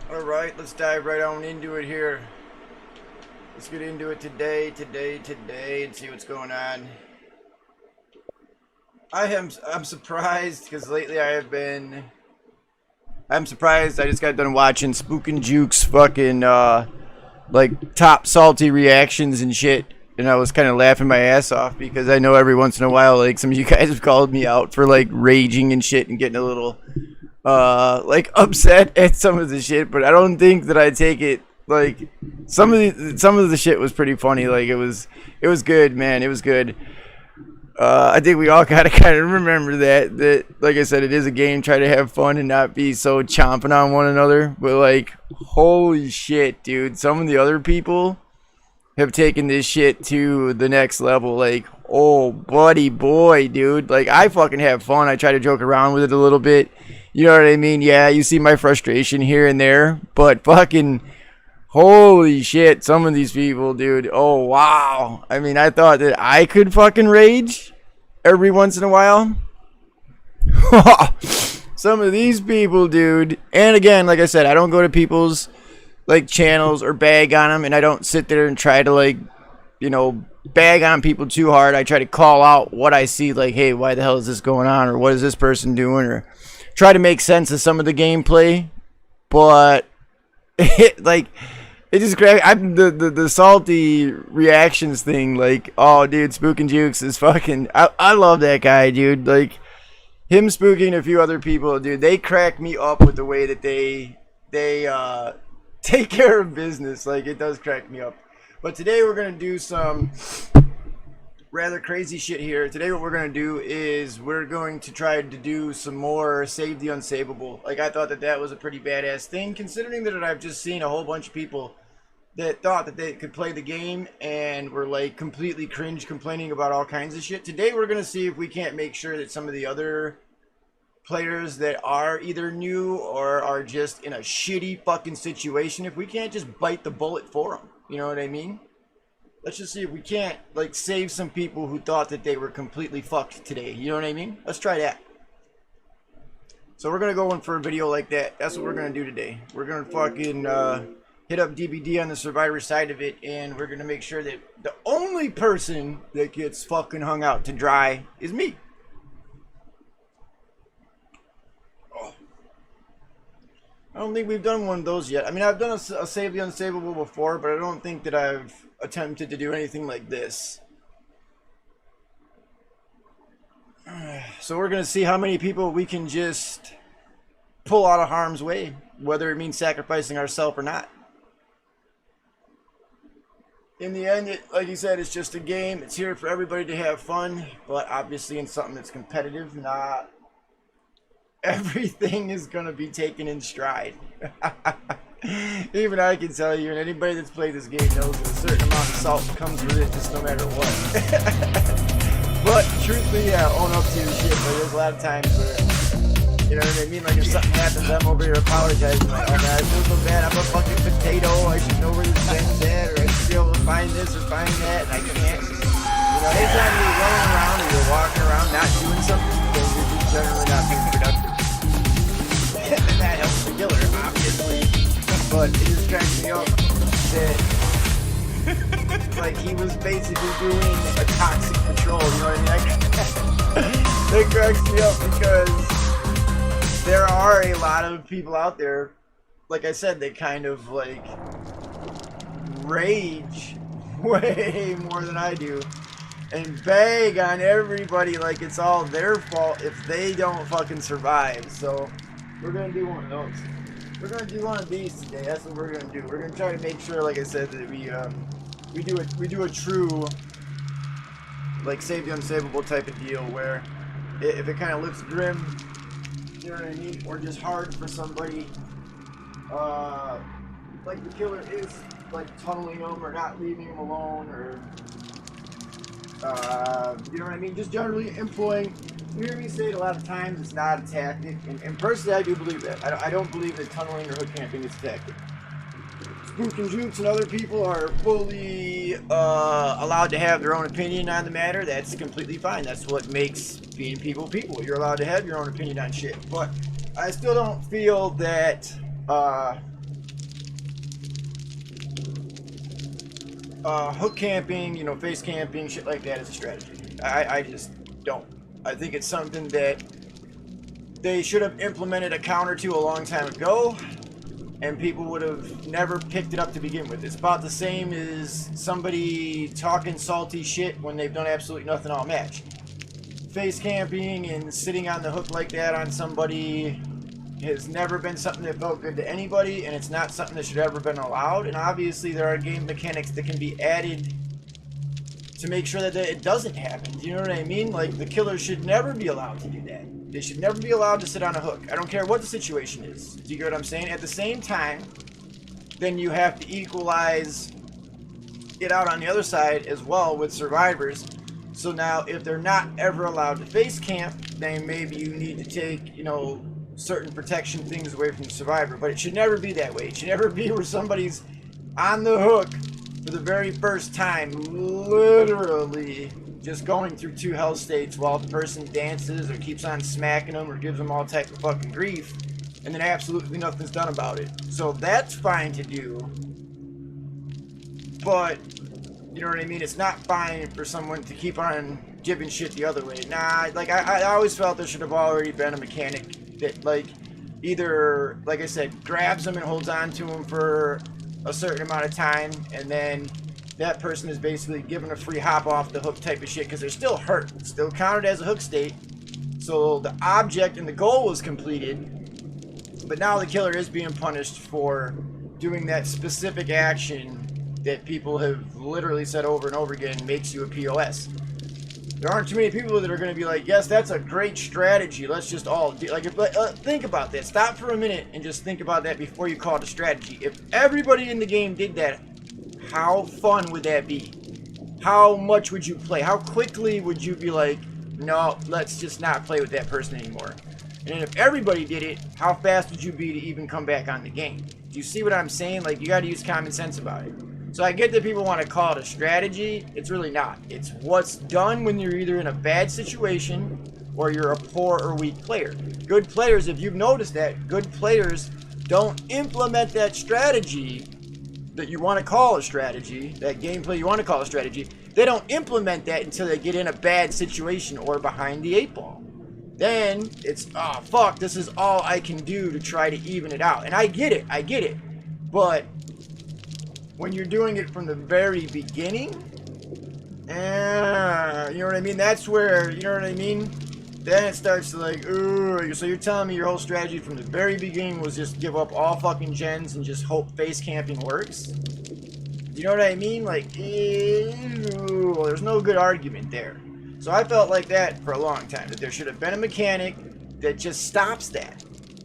Alright, let's dive right on into it here. Let's get into it today, and see what's going on. I'm surprised because lately I'm surprised. I just got done watching Spook and Juke's fucking like top salty reactions and shit, and I was kind of laughing my ass off because I know every once in a while like some of you guys have called me out for like raging and shit and getting a little like upset at some of the shit, but I don't think that I take it like some of the shit was pretty funny. Like it was good, man. It was good. I think we all gotta kind of remember that like I said, it is a game. Try to have fun and not be so chomping on one another. But like, holy shit, dude! Some of the other people have taken this shit to the next level. Like, oh, buddy boy, dude. Like, I fucking have fun. I try to joke around with it a little bit. You know what I mean? Yeah, you see my frustration here and there, but fucking holy shit, some of these people, dude. Oh, wow. I mean, I thought that I could fucking rage every once in a while. Some of these people, dude. And again, like I said, I don't go to people's like channels or bag on them, and I don't sit there and try to like, you know, bag on people too hard. I try to call out what I see, like, hey, why the hell is this going on, or what is this person doing, or try to make sense of some of the gameplay. But like, it just I'm the salty reactions thing. Like, oh, dude, Spook and Jukes is fucking. I love that guy, dude. Like him spooking a few other people, dude. They crack me up with the way that they take care of business. Like, it does crack me up. But today we're gonna do some rather crazy shit here. Today what we're gonna do is we're going to try to do some more Save the Unsavable. Like, I thought that was a pretty badass thing, considering that I've just seen a whole bunch of people that thought that they could play the game and were like completely cringe complaining about all kinds of shit. Today we're gonna see if we can't make sure that some of the other players that are either new or are just in a shitty fucking situation, if we can't just bite the bullet for them. You know what I mean? Let's just see if we can't like save some people who thought that they were completely fucked today. You know what I mean? Let's try that. So we're gonna go in for a video like that. That's what we're gonna do today. We're gonna fucking hit up DBD on the survivor side of it, and we're gonna make sure that the only person that gets fucking hung out to dry is me. Oh. I don't think we've done one of those yet. I mean, I've done a Save the Unsavable before, but I don't think that I've attempted to do anything like this. So we're gonna see how many people we can just pull out of harm's way, whether it means sacrificing ourselves or not. In the end, like you said, it's just a game. It's here for everybody to have fun, but obviously in something that's competitive, not everything is going to be taken in stride. Even I can tell you, and anybody that's played this game knows that a certain amount of salt comes with it just no matter what. But truthfully, yeah, own up to your shit, but there's a lot of times where, you know what I mean? Like, if something happens, I'm over here apologizing. Like, oh, man, I feel so bad. I'm a fucking potato. I should know where this thing's at, or I should be able to find this or find that, and I can't. You know, anytime you're running around or you're walking around not doing something, then you're just generally not being productive. And that helps the killer, obviously. But it just cracks me up that, like, he was basically doing a toxic patrol, you know what I mean? That cracks me up because there are a lot of people out there, like I said, they kind of like rage way more than I do and bag on everybody like it's all their fault if they don't fucking survive. So we're gonna do one of those. We're gonna do one of these today. That's what we're gonna do. We're gonna try to make sure, like I said, that we do a true like Save the Unsavable type of deal where if it kind of looks grim, you know what I mean, or just hard for somebody, like the killer is like tunneling them or not leaving them alone, or you know what I mean, just generally employing. You hear me say it a lot of times, it's not a tactic, and personally I do believe that. I don't believe that tunneling or hood camping is a tactic. Spook and Jukes and other people are fully allowed to have their own opinion on the matter. That's completely fine. That's what makes being people people. You're allowed to have your own opinion on shit. But I still don't feel that hook camping, you know, face camping, shit like that is a strategy. I just don't. I think it's something that they should have implemented a counter to a long time ago, and people would have never picked it up to begin with. It's about the same as somebody talking salty shit when they've done absolutely nothing all match. Face camping and sitting on the hook like that on somebody has never been something that felt good to anybody, and it's not something that should ever been allowed. And obviously there are game mechanics that can be added to make sure that it doesn't happen. Do you know what I mean? Like, the killer should never be allowed to do that. They should never be allowed to sit on a hook. I don't care what the situation is. Do you get what I'm saying? At the same time, then you have to equalize it out on the other side as well with survivors. So now if they're not ever allowed to face camp, then maybe you need to take, you know, certain protection things away from the survivor. But it should never be that way. It should never be where somebody's on the hook for the very first time, literally just going through 2 hell states while the person dances or keeps on smacking them or gives them all type of fucking grief, and then absolutely nothing's done about it. So that's fine to do, but you know what I mean? It's not fine for someone to keep on giving shit the other way. Nah, like I always felt there should have already been a mechanic that, like, either, like I said, grabs them and holds on to them for a certain amount of time, and then that person is basically given a free hop off the hook type of shit, because they're still hurt. It's still counted as a hook state. So the object and the goal was completed, but now the killer is being punished for doing that specific action that people have literally said over and over again makes you a POS. There aren't too many people that are going to be like, yes, that's a great strategy. Let's just all do, like, think about that. Stop for a minute and just think about that before you call it a strategy. If everybody in the game did that, how fun would that be? How much would you play? How quickly would you be like, no, let's just not play with that person anymore? And then if everybody did it, how fast would you be to even come back on the game? Do you see what I'm saying? Like, you got to use common sense about it. So I get that people want to call it a strategy. It's really not. It's what's done when you're either in a bad situation or you're a poor or weak player. Good players, if you've noticed that, good players don't implement that strategy that you want to call a strategy, that gameplay you want to call a strategy. They don't implement that until they get in a bad situation or behind the 8 ball. Then it's, oh fuck, this is all I can do to try to even it out. And I get it. But when you're doing it from the very beginning, you know what I mean? That's where, you know what I mean? Then it starts to like, ooh, so you're telling me your whole strategy from the very beginning was just give up all fucking gens and just hope face camping works? You know what I mean? Like, ew, there's no good argument there. So I felt like that for a long time, that there should have been a mechanic that just stops that.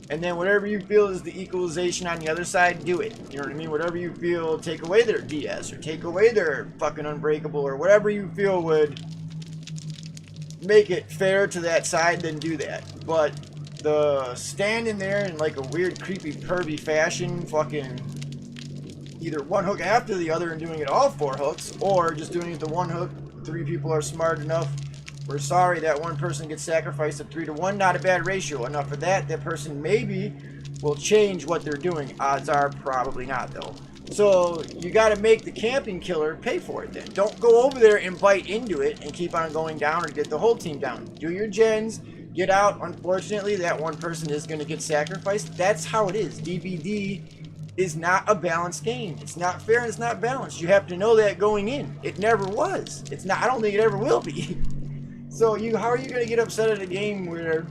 And then whatever you feel is the equalization on the other side, do it. You know what I mean? Whatever you feel, take away their DS or take away their fucking unbreakable or whatever you feel would make it fair to that side, then do that. But the standing there in like a weird, creepy, pervy fashion, fucking either one hook after the other and doing it all 4 hooks, or just doing it the 1 hook, 3 people are smart enough. We're sorry that one person gets sacrificed at 3 to 1, not a bad ratio. Enough of that, that person maybe will change what they're doing. Odds are probably not though. So you got to make the camping killer pay for it then. Don't go over there and bite into it and keep on going down or get the whole team down. Do your gens, get out. Unfortunately, that one person is going to get sacrificed. That's how it is. DBD is not a balanced game. It's not fair and it's not balanced. You have to know that going in. It never was. It's not. I don't think it ever will be. So how are you going to get upset at a game where,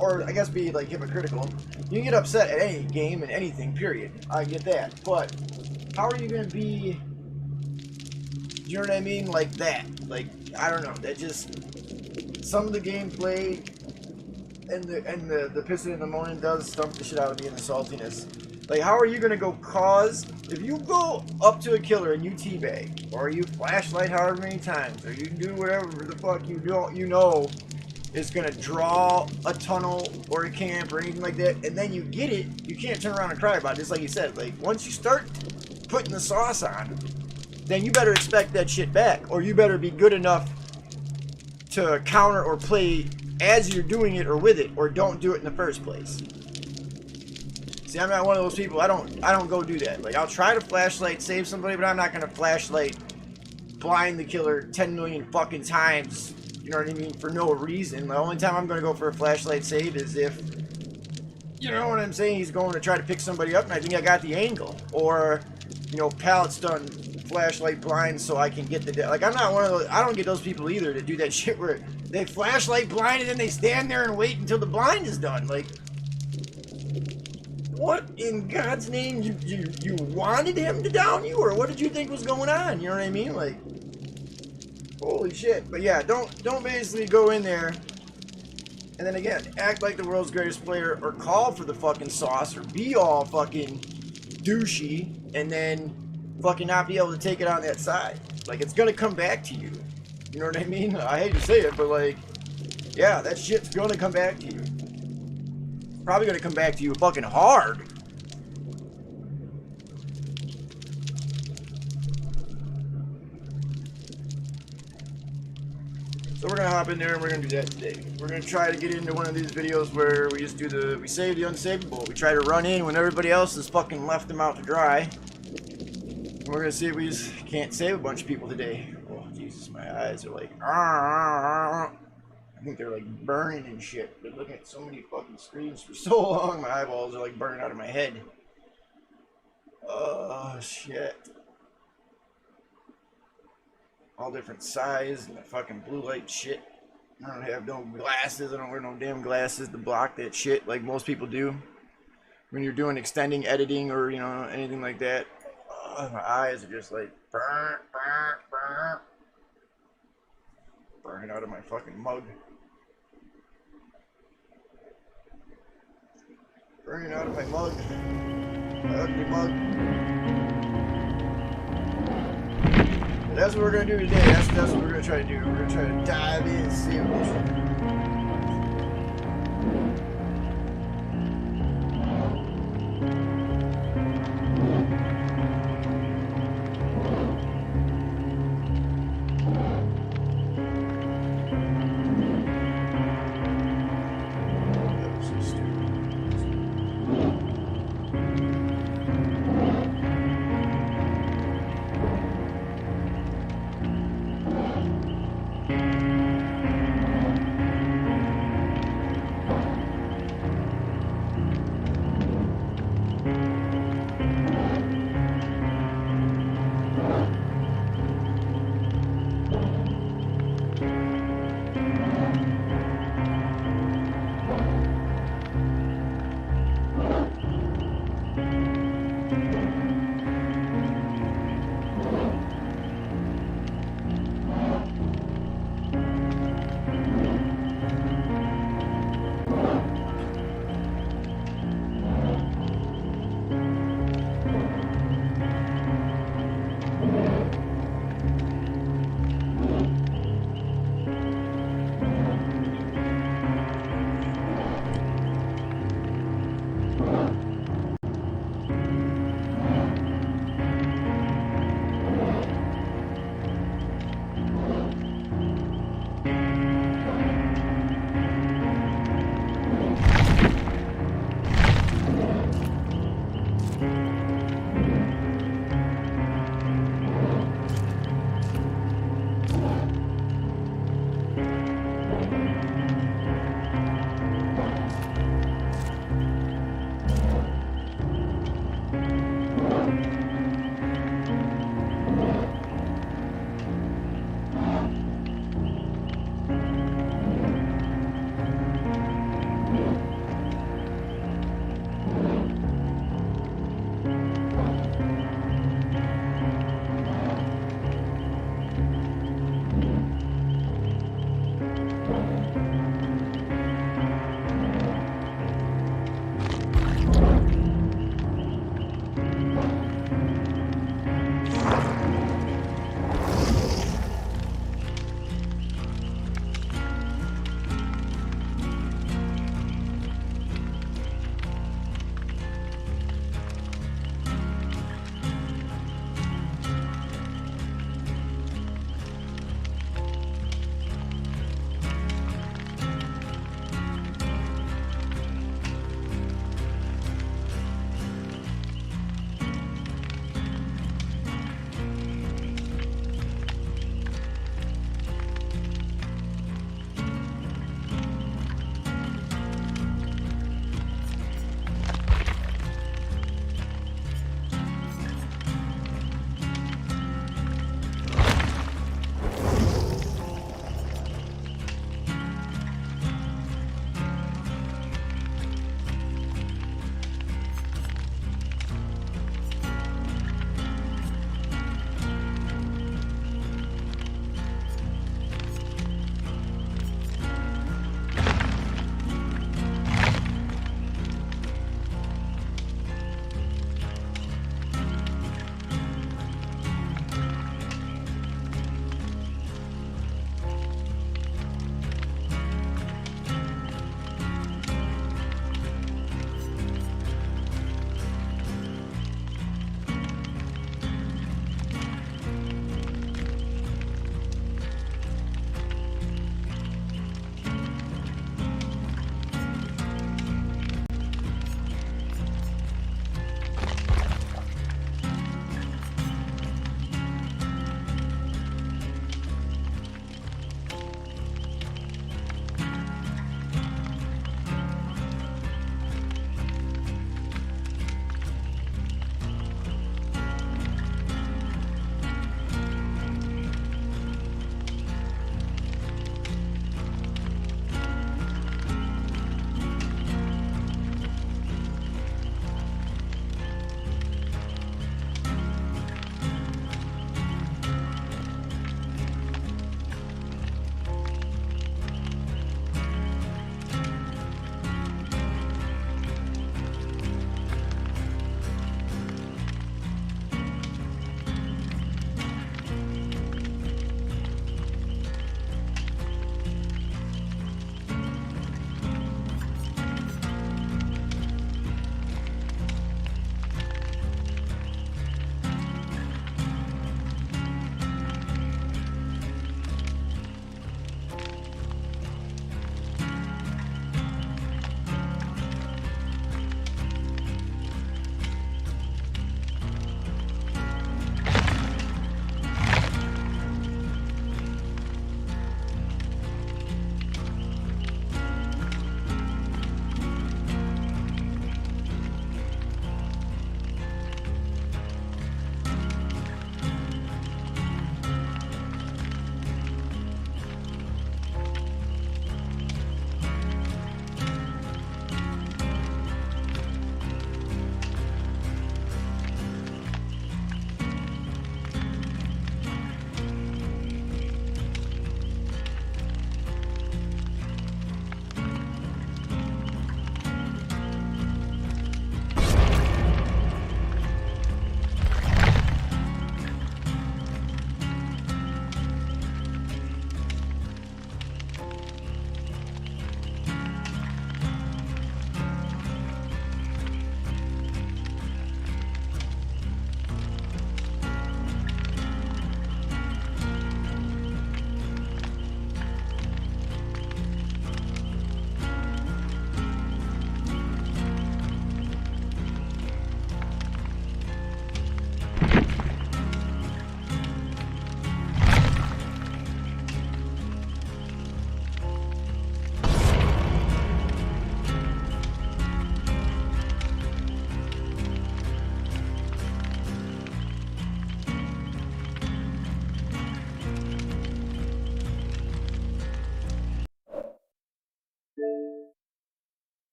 or I guess be like hypocritical? You can get upset at any game and anything, period. I get that. But how are you going to be, you know what I mean? Like that. Like, I don't know. That just, some of the gameplay and the piston in the morning does stump the shit out of me and the saltiness. Like, how are you going to go cause, if you go up to a killer and you teabag, or you flashlight however many times, or you do whatever the fuck you do, you know is going to draw a tunnel or a camp or anything like that, and then you get it, you can't turn around and cry about it. Just like you said, like, once you start putting the sauce on, then you better expect that shit back, or you better be good enough to counter or play as you're doing it or with it, or don't do it in the first place. See, I'm not one of those people. I don't go do that. Like, I'll try to flashlight save somebody, but I'm not gonna flashlight blind the killer 10 million fucking times. You know what I mean? For no reason. The only time I'm gonna go for a flashlight save is if, you know what I'm saying, he's going to try to pick somebody up and I think I got the angle. Or, you know, pallet's done flashlight blind so I can get the... Like, I'm not one of those... I don't get those people either to do that shit where they flashlight blind and then they stand there and wait until the blind is done. Like, what in God's name? You wanted him to down you? Or what did you think was going on? You know what I mean? Like, holy shit. But yeah, don't basically go in there and then again, act like the world's greatest player or call for the fucking sauce or be all fucking douchey and then fucking not be able to take it on that side. Like, it's gonna come back to you. You know what I mean? I hate to say it, but like, yeah, that shit's gonna come back to you. Probably gonna come back to you fucking hard. So we're gonna hop in there and we're gonna do that today. We're gonna try to get into one of these videos where we just do we save the unsavable. We try to run in when everybody else has fucking left them out to dry. And we're gonna see if we just can't save a bunch of people today. Oh Jesus, my eyes are like, I think they're like burning and shit. Been looking at so many fucking screens for so long, my eyeballs are like burning out of my head. Oh shit. All different size and the fucking blue light shit. I don't have no glasses. I don't wear no damn glasses to block that shit like most people do when you're doing extending editing or, you know, anything like that. My eyes are just like burning out of my fucking mug. Burning out of my mug. My ugly mug. That's what we're gonna do today. That's what we're gonna try to do. We're gonna try to dive in and see what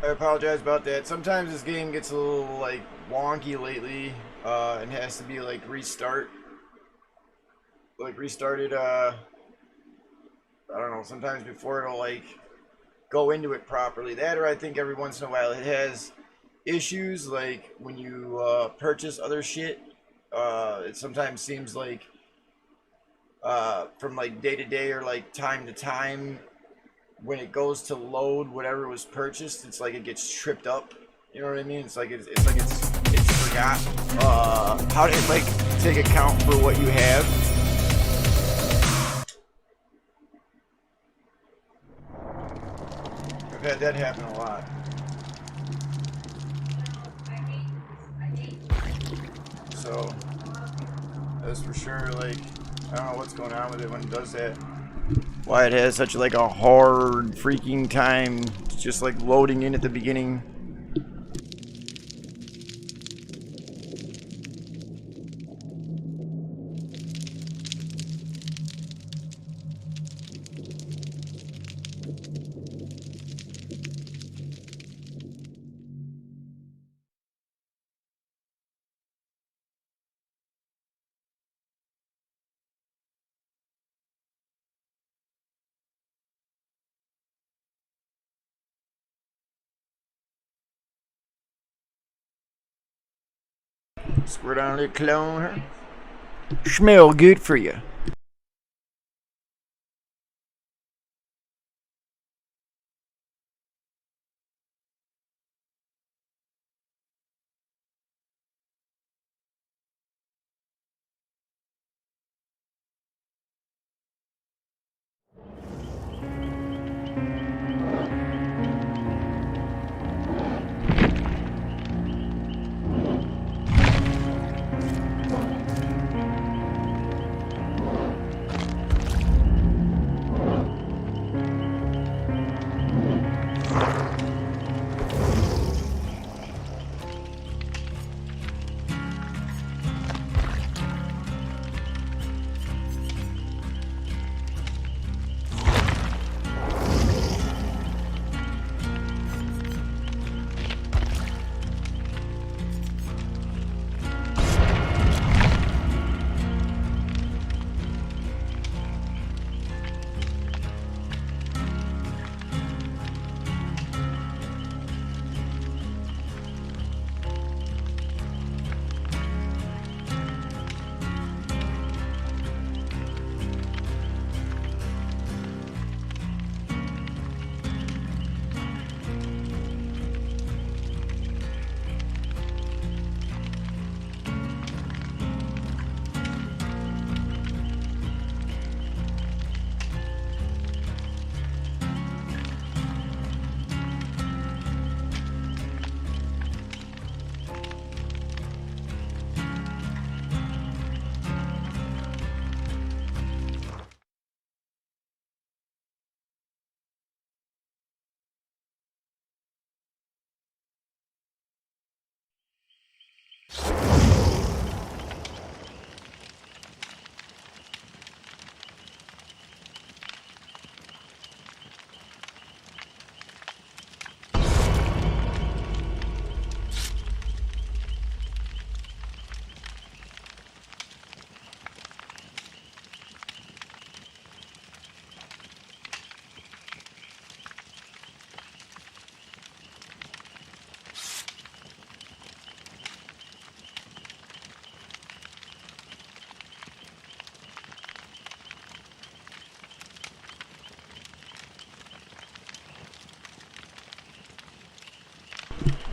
I apologize about that. Sometimes this game gets a little like wonky lately, and has to be like restarted. I don't know. Sometimes before it'll like go into it properly. That, or I think every once in a while it has issues like when you purchase other shit. It sometimes seems like from like day to day or like time to time when it goes to load whatever was purchased, it's like it gets tripped up. You know what I mean? It's like it's forgot how to like take account for what you have. I've had that happen a lot. So that's for sure. Like I don't know what's going on with it when it does that. Why it has such like a hard freaking time just like loading in at the beginning. Squirt on a little cologne. Smell good for you.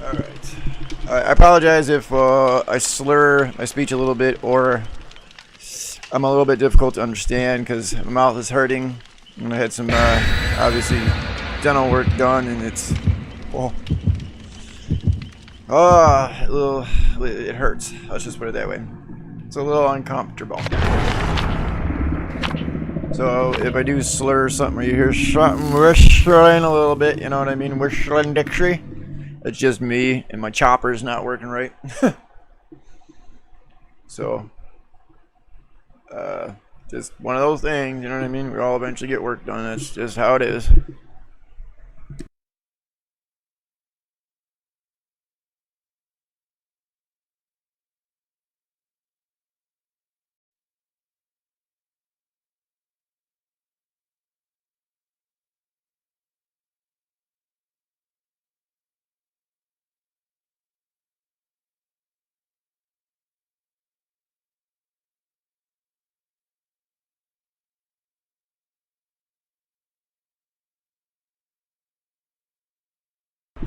Alright. I apologize if I slur my speech a little bit or I'm a little bit difficult to understand because my mouth is hurting. And I had some, obviously, dental work done and it's, it hurts. Let's just put it that way. It's a little uncomfortable. So if I do slur something or you hear something whistling a little bit, you know what I mean? Whistling Dixie. It's just me and my chopper's not working right. So, just one of those things, you know what I mean? We all eventually get work done. That's just how it is.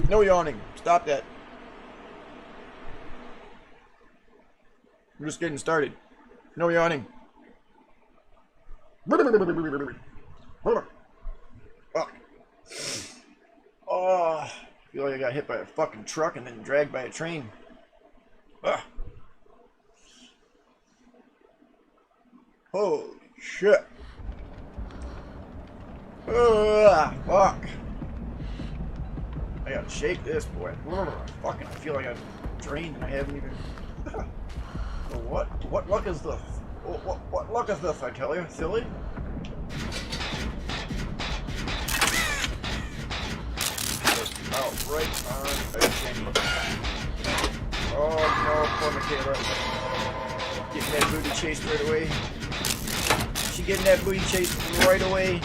No yawning. Stop that. We're just getting started. No yawning. Fuck. Oh, I feel like I got hit by a fucking truck and then dragged by a train. Ugh. Holy shit. Fuck. I gotta shake this, boy. Fucking, I feel like I'm drained and I haven't even... What luck is this? What luck is this, I tell you, silly? Out right on edge. Oh no, poor Michaela. Getting that booty chased right away. She getting that booty chased right away.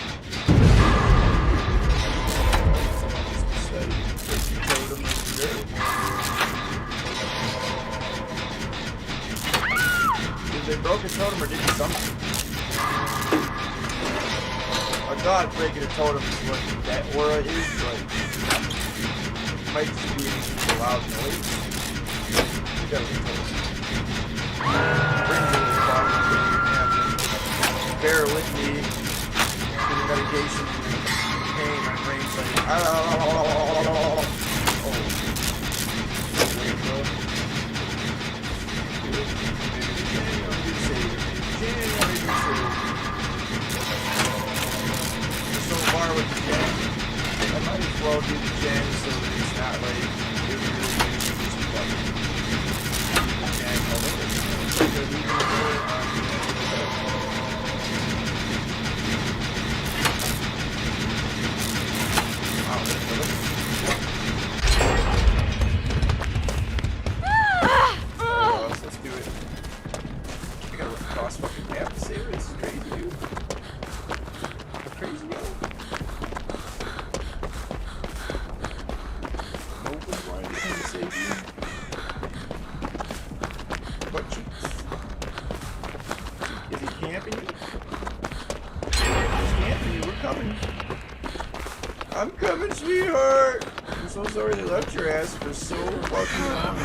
Did they broke a totem or did they something? I thought breaking a totem is what that aura is, but it might just be a loud noise. You gotta be told. Brings it to the bottom of the bear with me. Do the medication. Pain, my brain's like, oh. So far with the gen, I might as well do the gen so that it's not like let's do it. I gotta look across fucking map to save it. This is crazy, dude. Crazy, yo. Nobody's wanting to come to save you. What cheeks? Is he camping you? He's camping you. We're coming. I'm coming, sweetheart. I'm so sorry they left your ass for so fucking long.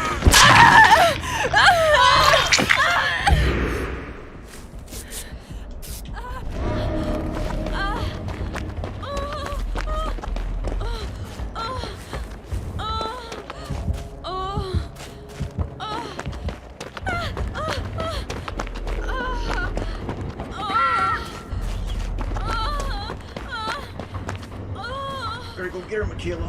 Better go get her, Michaela.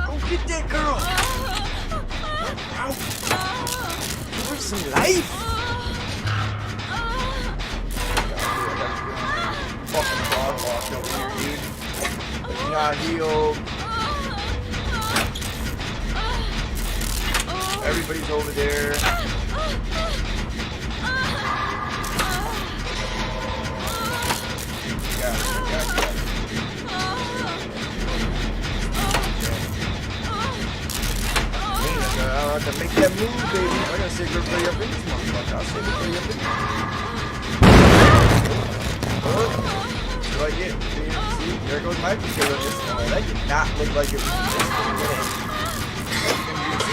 Go get that girl. Ow. Give her some life. Fucking dog walked over here, dude. But not healed. Everybody's over there. Got it. I'll have to make that move, baby. I gotta save everybody up in this motherfucker. I'll save everybody up in this. What do I get? See, there goes my killer. That did not look like it was.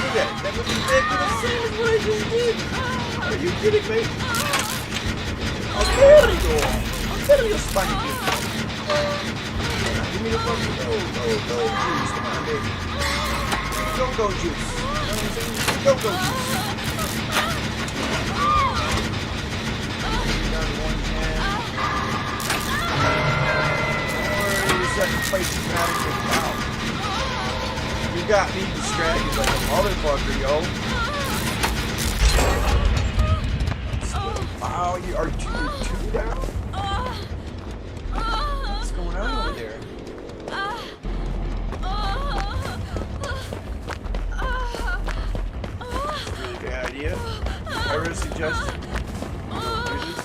That was exactly the same as what I just did. Are you kidding me? I'll totally go on. I'll totally go spike you. Give me the fucking go juice. Come on, baby. Go juice. You know what I'm saying? Go juice. Down to 110. Or the second place is not a good foul. You got me distracted like a motherfucker, yo. Wow, you are two down? What's going on over there? Really bad idea. I would suggest you don't do this.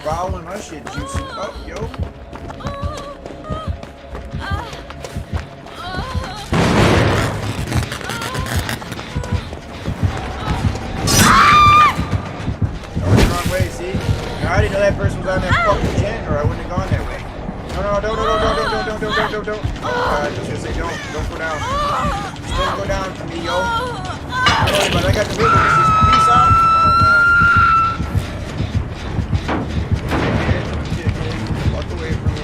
following my shit juicing up, yo. Wrong way, see? Now, I didn't know that person was on that fucking gen, or I wouldn't have gone that way. No, don't. I was just gonna say, don't go down. Don't go down for me, yo. But I got the video. Peace out. Walk away from me.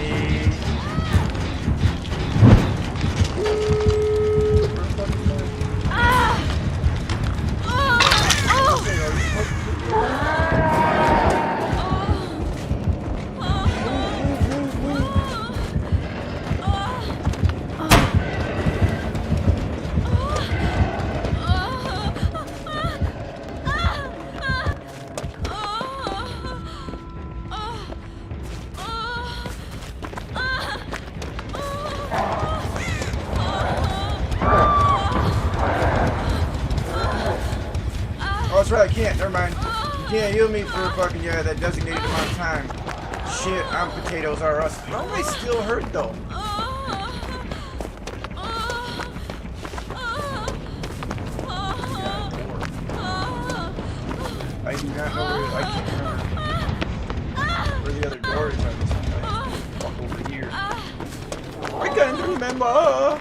Oh, that's right, I can't. Never mind. You can't heal me for fucking, that designated amount of time. Shit, I'm potatoes are us. How am I still hurt, though? I do not know where, I can't remember where the other door is on this one. Fuck over here. I can't remember.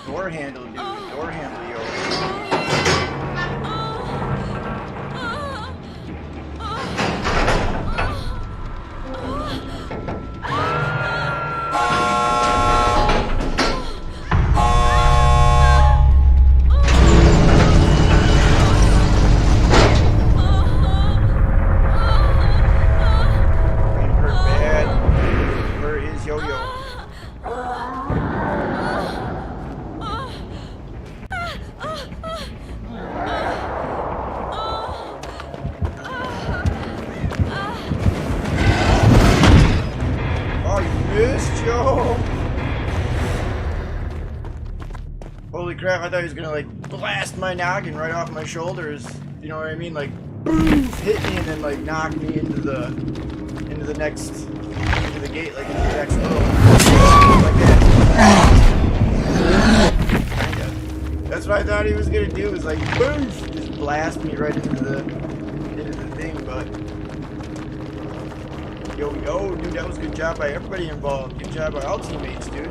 Door handle, dude. Door handle, yo. Hurt bad. Where is Yo-Yo? Holy crap, I thought he was gonna like blast my noggin right off my shoulders. You know what I mean? Like boom, hit me and then like knock me into the next into the gate, like into the next little like that. Kinda. That's what I thought he was gonna do, was like boom, just blast me right into the thing, but yo, dude, that was a good job by everybody involved. Good job by all teammates, dude.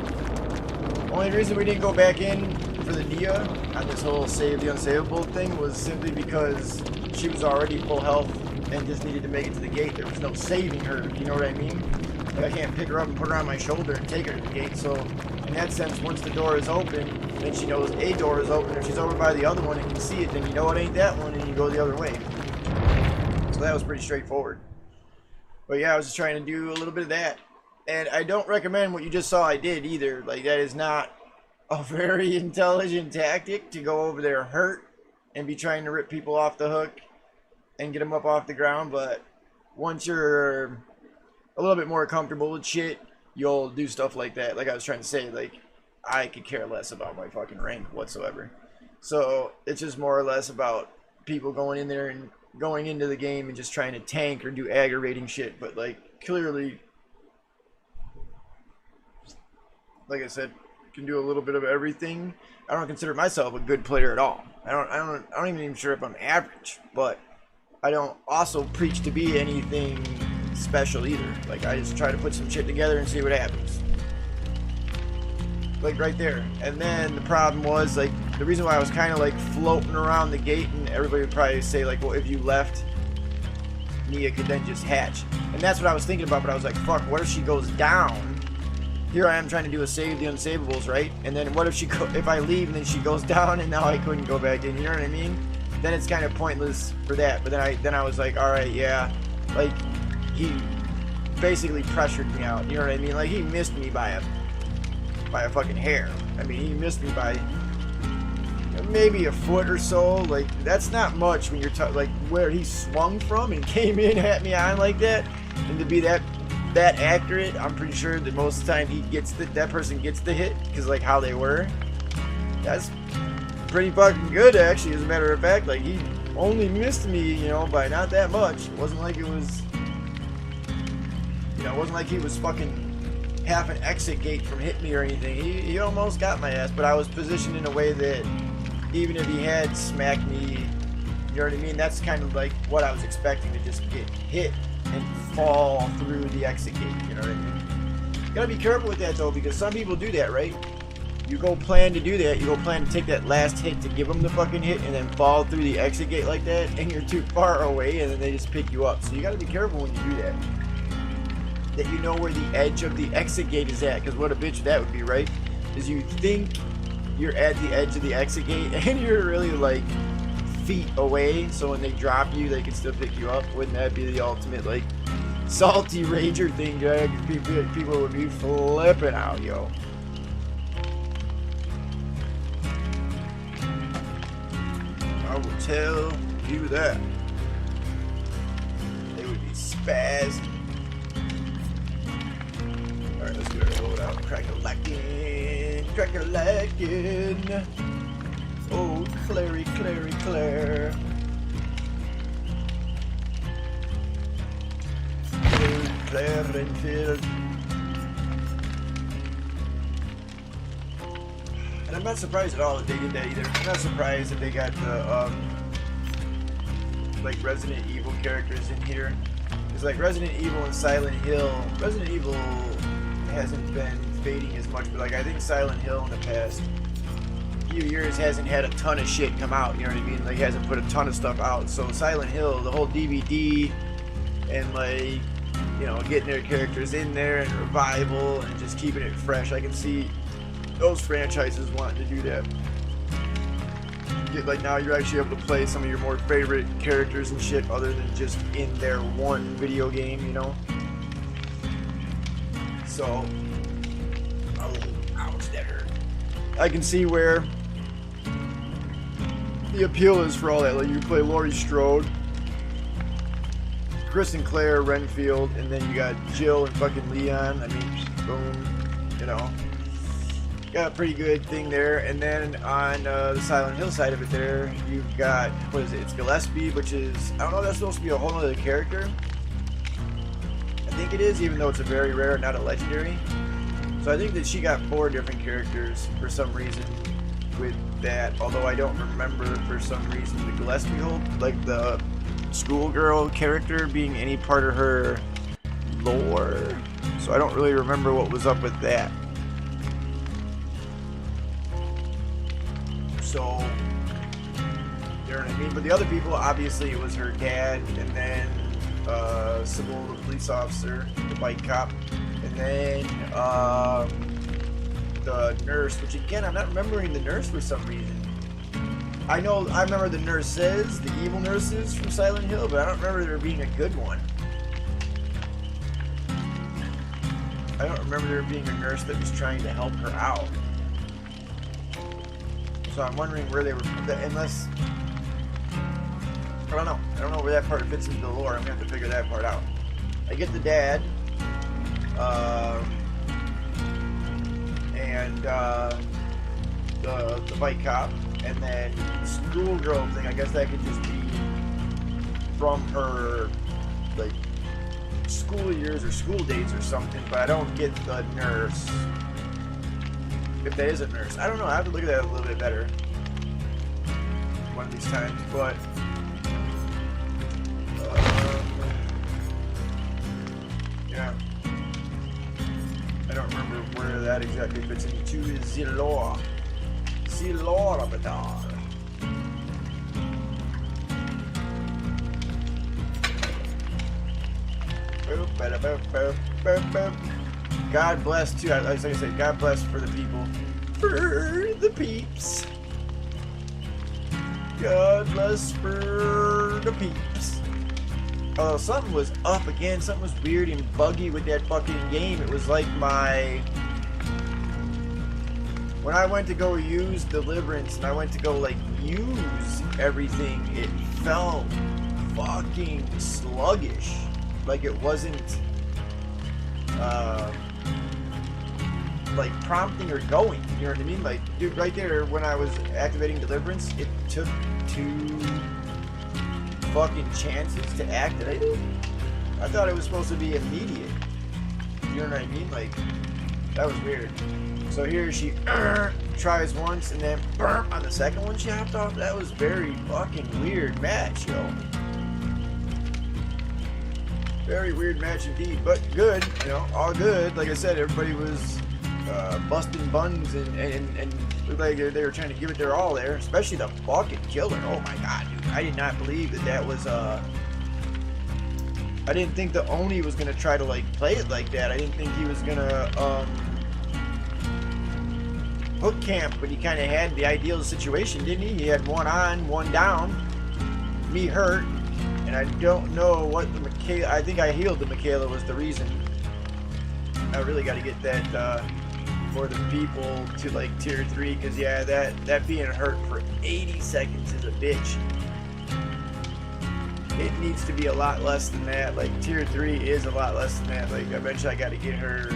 Only reason we didn't go back in for the Nia on this whole save the unsavable thing was simply because she was already full health and just needed to make it to the gate. There was no saving her, you know what I mean? Like, I can't pick her up and put her on my shoulder and take her to the gate, so in that sense, once the door is open, then she knows a door is open. If she's over by the other one and can see it, then you know it ain't that one and you go the other way. So that was pretty straightforward. But yeah, I was just trying to do a little bit of that. And I don't recommend what you just saw I did either. Like, that is not a very intelligent tactic to go over there hurt and be trying to rip people off the hook and get them up off the ground. But once you're a little bit more comfortable with shit, you'll do stuff like that. Like I was trying to say, like, I could care less about my fucking rank whatsoever. So it's just more or less about people going in there and going into the game and just trying to tank or do aggravating shit. But like, clearly, like I said, can do a little bit of everything. I don't consider myself a good player at all. I don't even sure if I'm average, but I don't also preach to be anything special either. Like, I just try to put some shit together and see what happens. Like right there. And then the problem was, like, the reason why I was kind of like floating around the gate, and everybody would probably say like, well, if you left, Nia could then just hatch. And that's what I was thinking about, but I was like, fuck, what if she goes down? Here I am trying to do a save the unsavables, right? And then what if if I leave and then she goes down and now I couldn't go back in, you know what I mean? Then it's kind of pointless for that. But then I was like, all right, yeah, like, he basically pressured me out, you know what I mean? Like, he missed me by a fucking hair. I mean, he missed me by maybe a foot or so. Like, that's not much when you're like where he swung from and came in at me on like that, and to be that accurate, I'm pretty sure that most of the time that person gets the hit, because like how they were. That's pretty fucking good, actually. As a matter of fact, like, he only missed me, you know, by not that much. It wasn't like it was, you know, it wasn't like he was fucking half an exit gate from hitting me or anything. He almost got my ass, but I was positioned in a way that even if he had smacked me, you know what I mean? That's kind of like what I was expecting, to just get hit and fall through the exit gate, you know what I mean? You gotta be careful with that though, because some people do that, right? You go plan to do that, you go plan to take that last hit to give them the fucking hit and then fall through the exit gate like that, and you're too far away and then they just pick you up. So you gotta be careful when you do that. That you know where the edge of the exit gate is at, because what a bitch that would be, right? Is you think you're at the edge of the exit gate and you're really like feet away, so when they drop you they can still pick you up. Wouldn't that be the ultimate like salty rager thing, guys? People would be flipping out, yo. I will tell you that. They would be spazzing. Alright, let's get our load out. Crack-a-lackin'. Crack-a-lackin'. Oh, Clary, Clary, Claire. Claire Renfield. And I'm not surprised at all that they did that either. I'm not surprised that they got the, like, Resident Evil characters in here. It's like Resident Evil and Silent Hill. Resident Evil hasn't been fading as much, but like I think Silent Hill in the past few years hasn't had a ton of shit come out, you know what I mean? Like, hasn't put a ton of stuff out. So Silent Hill, the whole DVD and like, you know, getting their characters in there and revival and just keeping it fresh. I can see those franchises wanting to do that. Like, now you're actually able to play some of your more favorite characters and shit other than just in their one video game, you know? So, oh, ouch, that hurt. I can see where the appeal is for all that. Like, you play Laurie Strode, Chris and Claire Renfield, and then you got Jill and fucking Leon. I mean, boom, you know. Got a pretty good thing there. And then on the Silent Hill side of it there, you've got, what is it? It's Gillespie, which is, I don't know if that's supposed to be a whole other character. I think it is, even though it's a very rare, not a legendary. So I think that she got 4 different characters for some reason with that, although I don't remember for some reason the Gillespie whole, like the schoolgirl character being any part of her lore. So I don't really remember what was up with that. So, you know what I mean? But the other people, obviously it was her dad, and then Sybil, the police officer, the bike cop, and then the nurse, which again, I'm not remembering the nurse for some reason. I remember the nurses, the evil nurses from Silent Hill, but I don't remember there being a good one. I don't remember there being a nurse that was trying to help her out. So I'm wondering where they were, unless, I don't know where that part fits into the lore. I'm gonna have to figure that part out. I get the dad, and the bike cop, and then the schoolgirl thing. I guess that could just be from her, like, school years or school dates or something. But I don't get the nurse. if that is a nurse. I don't know. I have to look at that a little bit better one of these times, but yeah, I don't remember where that exactly fits into the lore. The lore of it all. God bless too. Like I said, God bless for the people, for the peeps. God bless for the peeps. Oh, something was up again. Something was weird and buggy with that fucking game. It was like when I went to go use Deliverance and I went to go like use everything, it felt fucking sluggish. Like it wasn't like prompting or going. You know what I mean? Like, dude, right there when I was activating Deliverance, it took 2 fucking chances to activate it. I thought it was supposed to be immediate. You know what I mean? Like, that was weird. So here she tries once and then on the second one she hopped off. That was very fucking weird match, yo. Very weird match indeed, but good, you know, all good. Like I said, everybody was busting buns and looked like they were trying to give it their all there, especially the fucking killer. Oh my god, dude. I did not believe that was, I didn't think the Oni was going to try to, like, play it like that. I didn't think he was going to, hook camp, but he kind of had the ideal situation, didn't he? He had one on, one down, me hurt, and I don't know what the Michaela, I think I healed the Michaela was the reason. I really got to get that, for the people to, like, tier 3, because, yeah, that being hurt for 80 seconds is a bitch. It needs to be a lot less than that. Like, tier 3 is a lot less than that. Like, eventually I got to get her,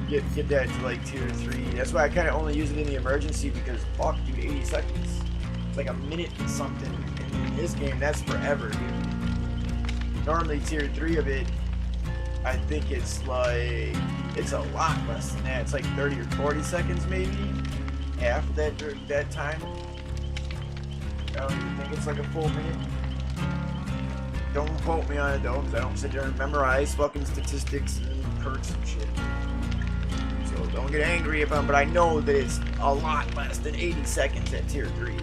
get that to, like, tier 3. That's why I kind of only use it in the emergency, because, fuck, dude, 80 seconds. It's like a minute and something. And in this game, that's forever, dude. Normally, tier 3 of it, I think it's like, it's a lot less than that. It's like 30 or 40 seconds, maybe. Half of that time. I don't even think it's like a full minute. Don't quote me on it though, because I don't sit there and memorize fucking statistics and perks and shit. So don't get angry about it, but I know that it's a lot less than 80 seconds at tier 3.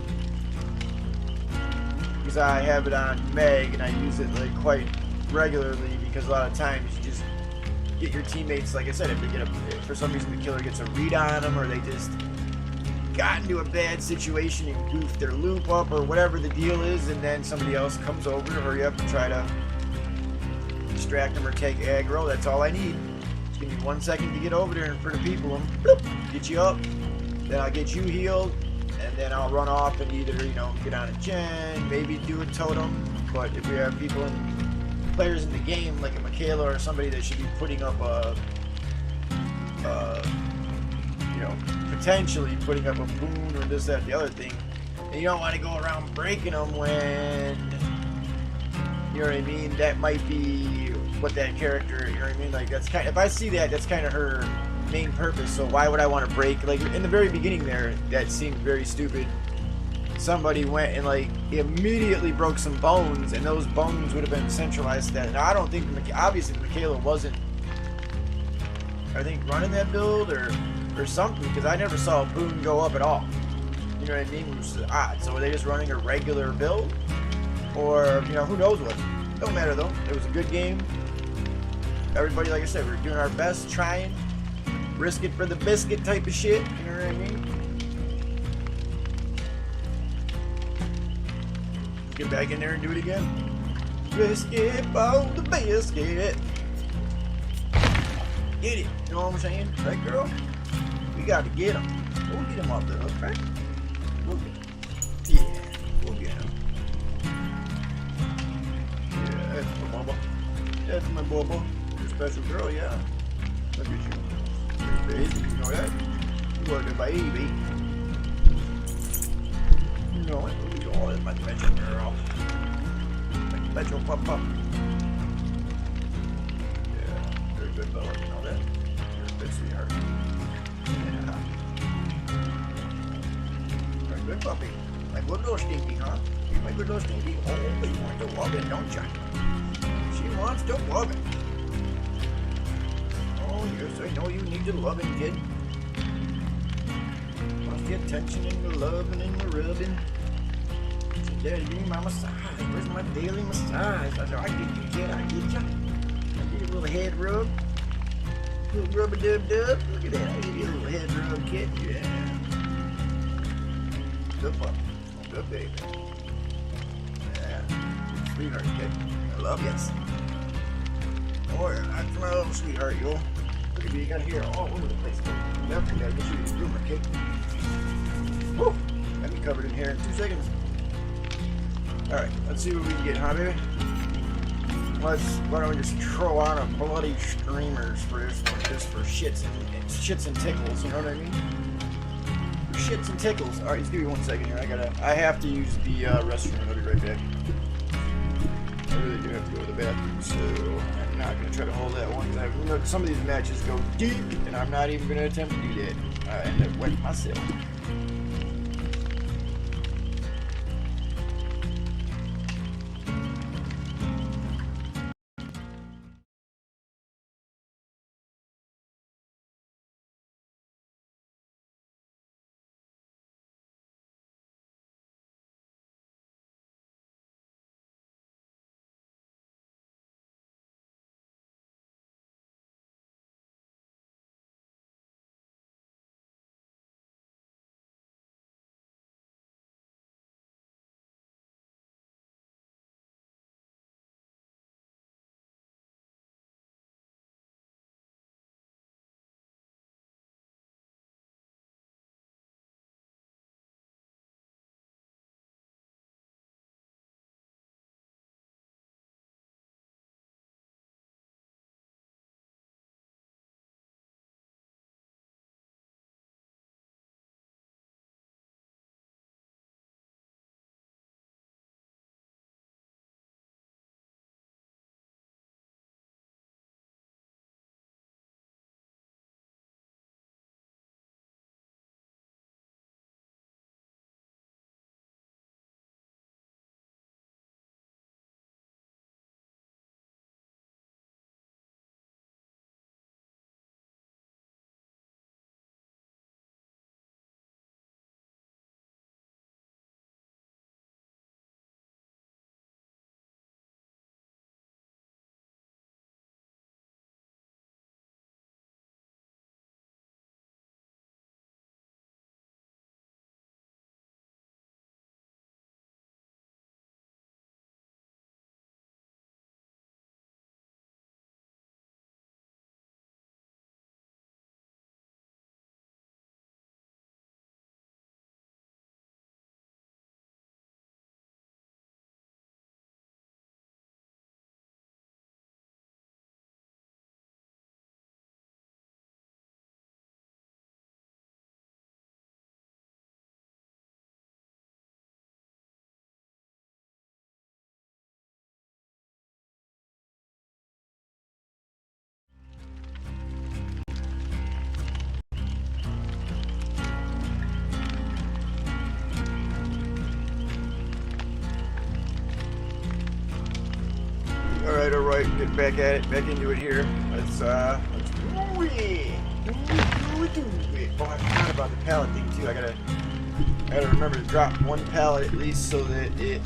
Because I have it on Meg and I use it like quite regularly, because a lot of times you just get your teammates, like I said, if they get for some reason the killer gets a read on them, or they just got into a bad situation and goofed their loop up or whatever the deal is, and then somebody else comes over to hurry up and try to distract them or take aggro. That's all I need. Just give me 1 second to get over there in front of people and bloop, get you up. Then I'll get you healed, and then I'll run off and either, you know, get on a gen, maybe do a totem. But if we have people and players in the game like a Michaela or somebody that should be putting up a you know, potentially putting up a boon or this, that, the other thing, and you don't want to go around breaking them when, you know what I mean, that might be what that character, you know what I mean, like, that's kind of, if I see that, that's kind of her main purpose, so why would I want to break, like, in the very beginning there, that seemed very stupid. Somebody went and, like, immediately broke some bones, and those bones would have been centralized to that. Now, I don't think, obviously, Michaela wasn't, I think, running that build, or something, because I never saw a boon go up at all. You know what I mean? Which is odd. So were they just running a regular build? Or, you know, who knows what? Don't matter though. It was a good game. Everybody, like I said, we were doing our best, trying. Risk it for the biscuit type of shit. You know what I mean? Get back in there and do it again. Biscuit for the biscuit. Get it. You know what I'm saying? Right, girl? We got to get him. We'll get him off the hook, right? We'll get him. Yeah, we'll get him. Yeah, that's my bubba. That's my bubba. You're a special girl, yeah. Look at you. You're a baby, you know that? You are the baby. You know it. Oh, that's my special girl. My special papa. Yeah, you're a good fella, you know that? You're a good sweetheart. Yeah. puppy. My good little Stinky, huh? My good little Stinky. Oh, you want to love it, don't you? She wants to love it. Oh, yes, I know you need the loving, kid. Wants the attention and the loving and the rubbing. So, Daddy, give me my massage. Where's my daily massage? I said, I get you, kid. I get you. I give you a little head rub. A little rub-a-dub-dub. Look at that. I give you a little head rub, kid. Yeah. Good puppy. Good baby. Yeah. Sweetheart, kid. I love you. Oh, you're not my little sweetheart, you. Look at you. You got hair all over the place. Yep, I gotta get you to your room, kid. Woo! Got me covered in hair in 2 seconds. Alright, let's see what we can get, huh, baby? Why don't we just throw on a bloody streamers for this one, just for shits and tickles, you know what I mean? For shits and tickles. Alright, just give me 1 second here. I have to use the restroom. I'll be right back. I really do have to go to the bathroom, so I'm not gonna try to hold that one because I know some of these matches go deep, and I'm not even gonna attempt to do that. I end up wetting myself. Alright, get back at it, back into it here. Let's do it. Oh, I forgot about the pallet thing too. I gotta remember to drop 1 pallet at least so that it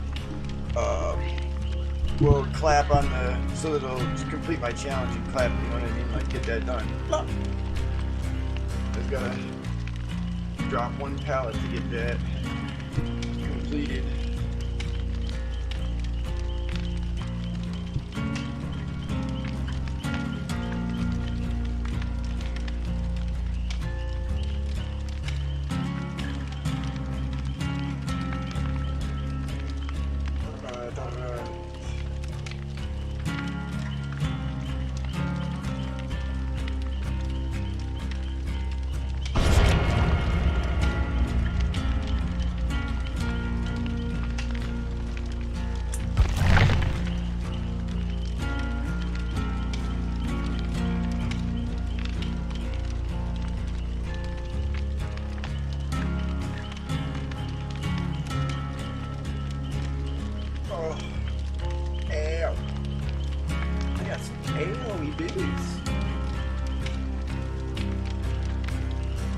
will clap on the, so that it'll complete my challenge and clap, you know what I mean? Like get that done. Just gotta drop 1 pallet to get that completed.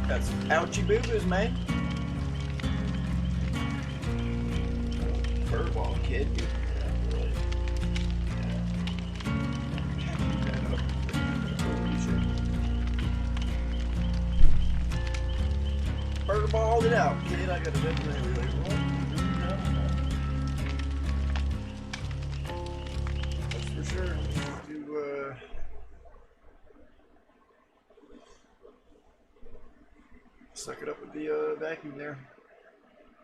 That's ouchie boo-boos, man. Furball kid. Furballed it out, kid. I got to definitely like, that's for sure. To suck it up with the vacuum there.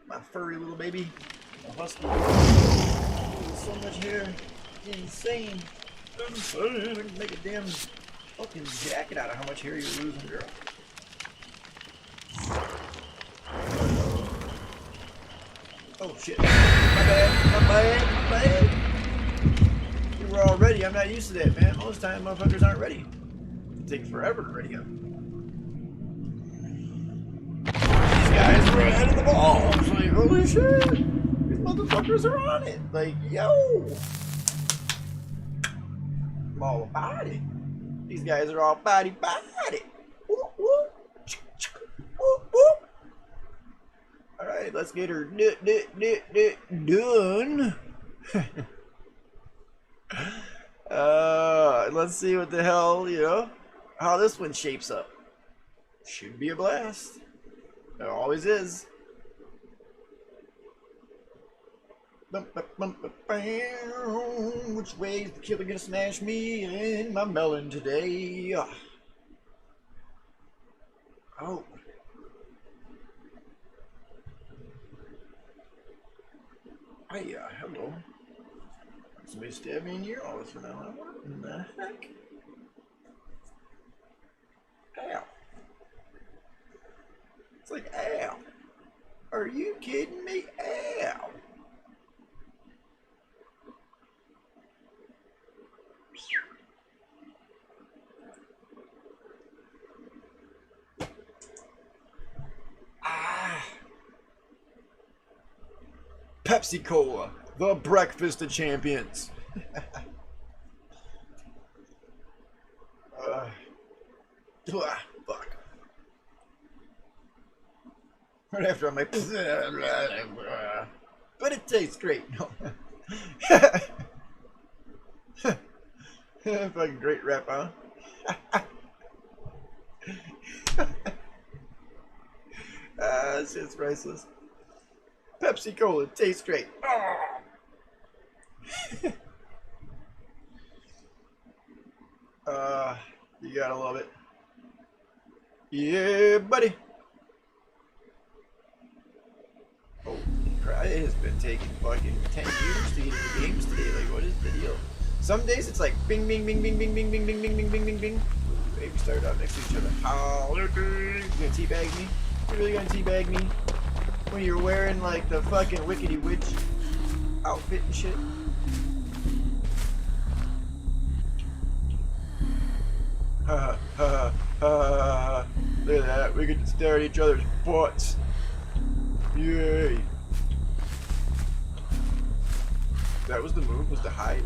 My furry little baby. A husky. So much hair. Insane. I can make a damn fucking jacket out of how much hair you're losing, girl. Oh shit. My bad. You were all ready. I'm not used to that, man. Most times motherfuckers aren't ready. It takes forever to ready up. These guys were ahead of the ball. I was like, holy shit. These motherfuckers are on it. Like, yo. I'm all about it. These guys are all body. Whoop, whoop. Whoop, whoop. Alright, let's get her done. Let's see what the hell, you know, how this one shapes up. Should be a blast. It always is. Which way is the killer gonna smash me in my melon today? Oh. Hey, hello. Somebody stabbed me in the ear all this for now. What in the heck? Ow. It's like, ow. Are you kidding me? Ow. Pepsi Cola, the breakfast of champions. Fuck. Right after I'm like, but it tastes great. No. Fucking great rap, huh? This shit's priceless. Pepsi Cola tastes great. You gotta love it. Yeah, buddy. Oh crap, it has been taking fucking 10 years to get into games today. Like, what is the deal? Some days it's like bing, bing, bing, bing, bing, bing, bing, bing, bing, bing, bing, bing, bing. Maybe start out next to each other. Oh, you gonna teabag me? You really gonna teabag me? When you're wearing like the fucking Wickedy Witch outfit and shit. Ha ha ha. Look at that. We get to stare at each other's butts. Yay. That was the move, was to hide.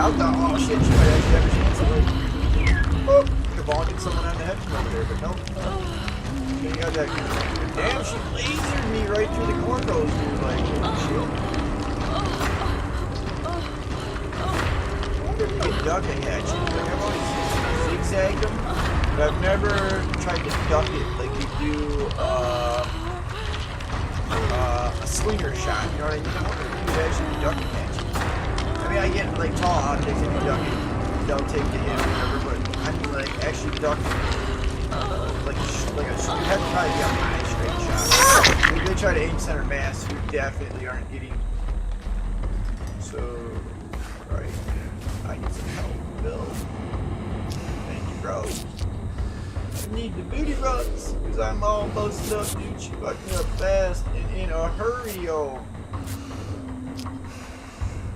Oh shit, she might actually have a chance of like kabonking someone on the head from over there, but no. You got that. Damn, she lasered me right through the cornrows, dude. Like, shit. I wonder if you can duck a hatchet. Like, I've always zigzagged them, but I've never tried to duck it like you do a slinger shot. You know what I mean? I wonder if you could actually duck a hatchet. I mean, I get like tall objects if you duck it, they'll take the hit or whatever, but I mean, like actually duck, like you have to probably be a high straight shot. If they try to aim center mass, you definitely aren't getting. So, right, I need some help, Bill. Thank you, bro. I need the booty rubs because I'm all busted up, dude. She fucked me up fast and in a hurry, yo.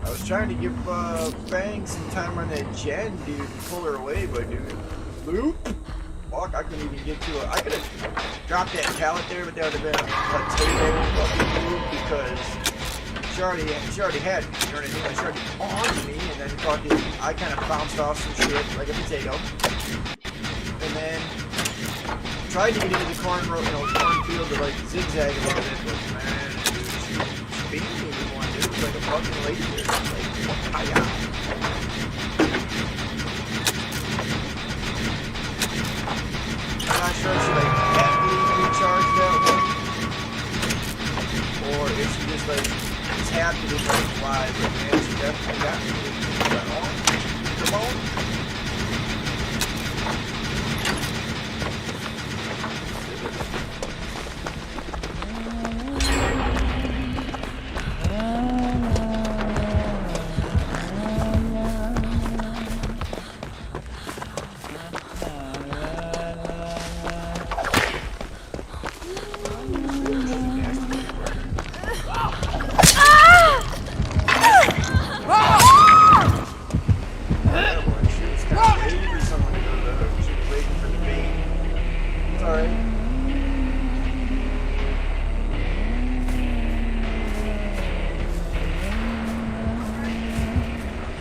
I was trying to give Fang some time on that gen, dude, to pull her away, but dude, loop. Fuck, I couldn't even get to it. I could have dropped that pallet there, but that would have been a potato fucking move because she already had me, you know what I mean? Like, she already on me, and then fucking, I kind of bounced off some shit like a potato. And then tried to get into the cornfield to like zigzag a little bit, but man, she beat me with one, dude. It was like a fucking lady or something. Like, hiya. I'm not sure if she like happily recharged that one, or if she just like tapped it and let it fly, but man, she definitely got me. Come on.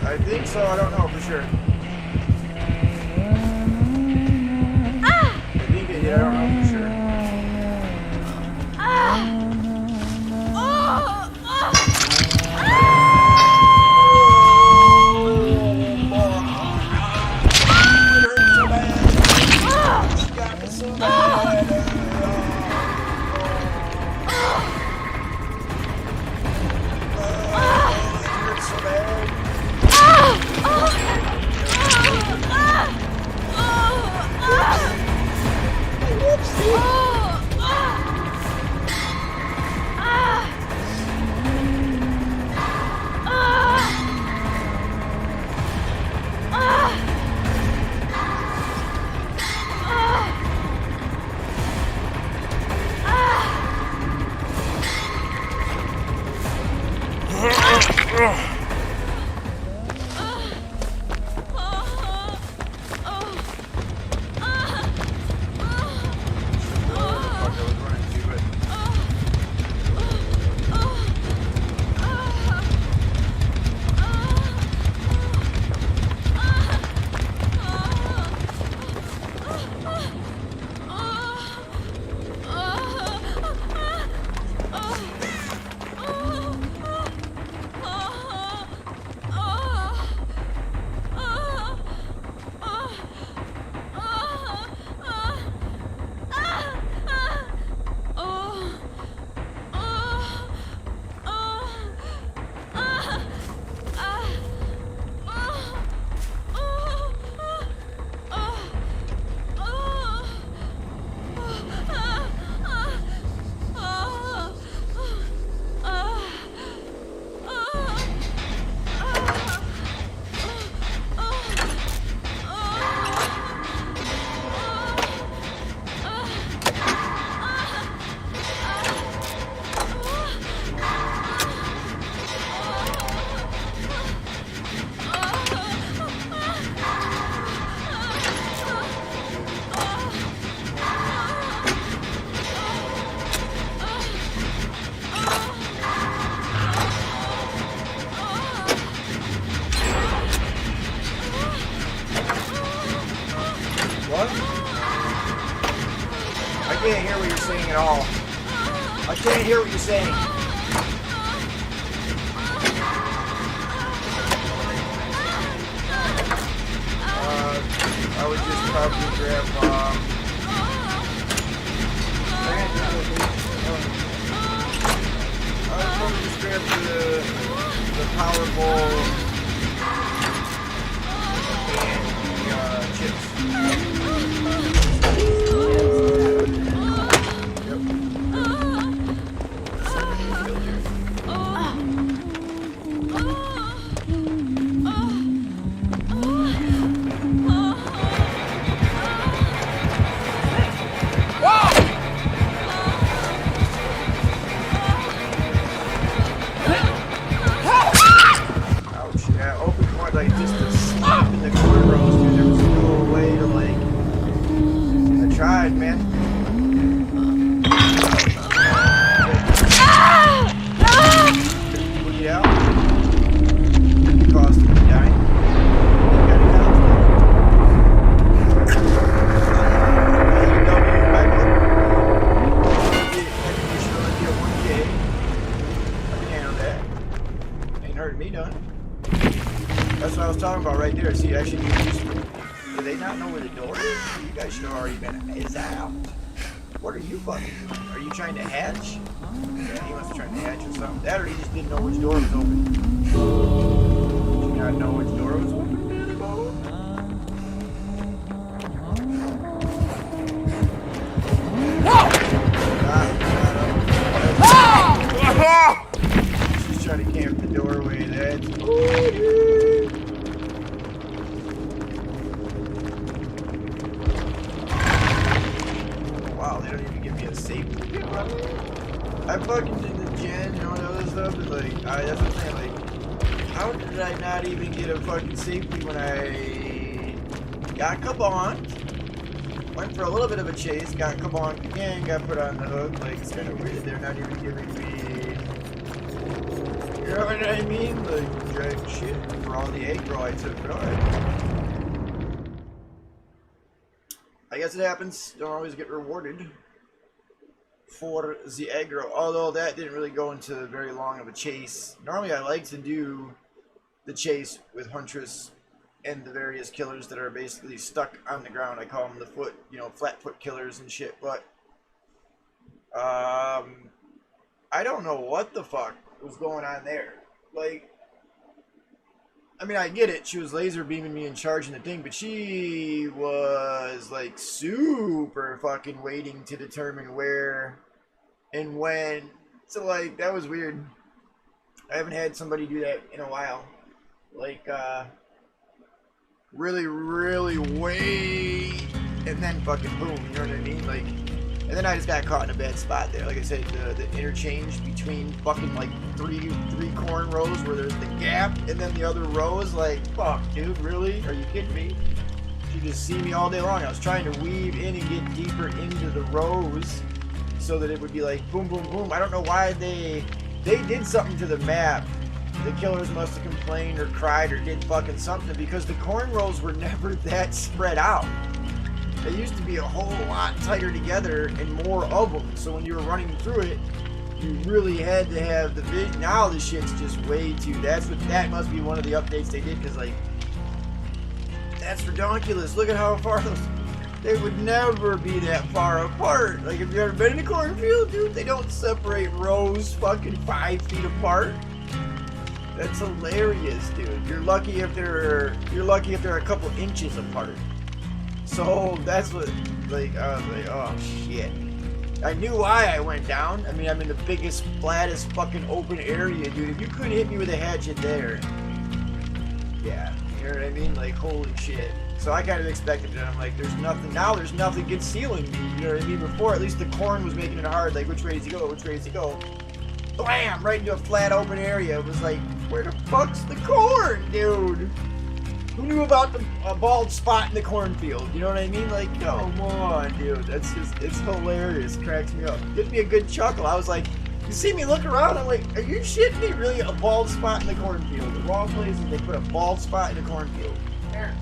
I think so, I don't know for sure. I think it did, I don't know for sure. I can't hear what you're saying at all. I can't hear what you're saying. I would just probably grab, I would probably just grab the power bowl and the chips. do they not know where the door is? You guys should have already been out. What are you fucking doing? Are you trying to hatch? Yeah, he must be trying to hatch or something. That or he just didn't know which door was open. Did you not know which door was open, Billy Bob? She's trying to camp the doorway. That's bullshit. Wow, they don't even give me a safety pin. I fucking did the gen and all that other stuff, and like, that's what I'm saying, like, how did I not even get a fucking safety when I got kabonked? Went for a little bit of a chase, got kabonked again, got put on the hook. Like, it's kind of weird they're not even giving me, you know what I mean? Like, drag shit for all the aggro I took, but alright. I guess it happens. Don't always get rewarded for the aggro, although that didn't really go into very long of a chase. Normally I like to do the chase with Huntress and the various killers that are basically stuck on the ground. I call them the foot, you know, flat foot killers and shit, but I don't know what the fuck was going on there. Like, I mean, I get it. She was laser beaming me and charging the thing, but she was like super fucking waiting to determine where and when. So like, that was weird. I haven't had somebody do that in a while. Like, really, really wait and then fucking boom. You know what I mean? Like, and then I just got caught in a bad spot there. Like I said, the interchange between fucking like three corn rows where there's the gap and then the other rows, like, fuck, dude, really? Are you kidding me? You just see me all day long. I was trying to weave in and get deeper into the rows so that it would be like boom, boom, boom. I don't know why they did something to the map. The killers must have complained or cried or did fucking something because the corn rows were never that spread out. They used to be a whole lot tighter together and more of them. So when you were running through it, you really had to have the vision. Now this shit's just way too. That must be one of the updates they did, because like, that's ridiculous. Look at how far those. They would never be that far apart. Like, if you ever been in a cornfield, dude, they don't separate rows fucking 5 feet apart. That's hilarious, dude. You're lucky if they're a couple inches apart. So that's what, like, I was like, oh shit. I knew why I went down. I mean, I'm in the biggest, flattest fucking open area, dude. If you couldn't hit me with a hatchet there, yeah, you know what I mean? Like, holy shit. So I kind of expected it. I'm like, there's nothing, now there's nothing concealing me, you know what I mean? Before, at least the corn was making it hard, like, which way does he go, which way does he go? Blam! Right into a flat open area. It was like, where the fuck's the corn, dude? Who knew about a bald spot in the cornfield? You know what I mean? Like, come on, dude. That's just, it's hilarious. Cracks me up. Gives me a good chuckle. I was like, you see me look around, I'm like, are you shitting me? Really? A bald spot in the cornfield. The wrong place is they put a bald spot in the cornfield. There.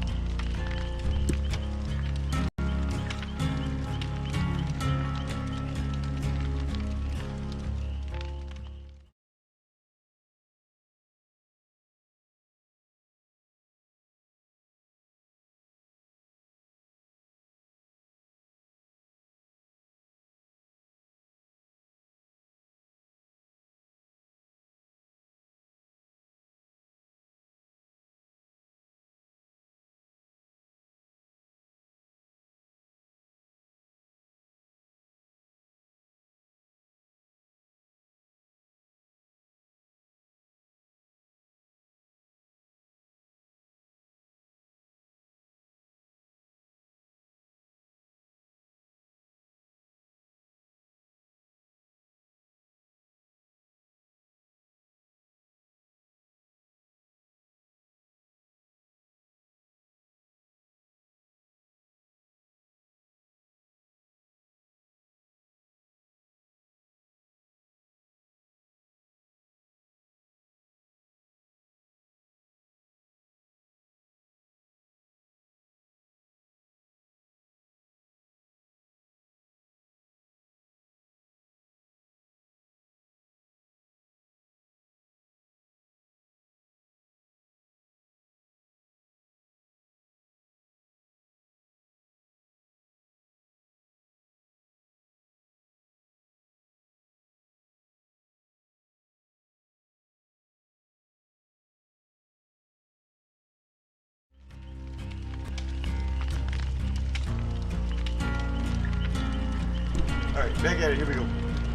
Alright, back at it. Here we go.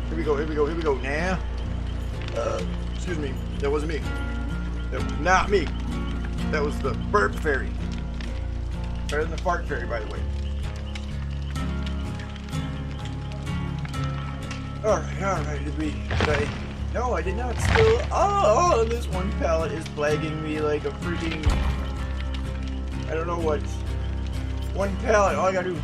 Here we go, here we go, here we go. Now. Excuse me. That wasn't me. That was not me. That was the burp fairy. Better than the fart fairy, by the way. Alright. Did I? No, I did not still. Oh, this one pallet is plaguing me like a freaking. I don't know what. One pallet, all I gotta do.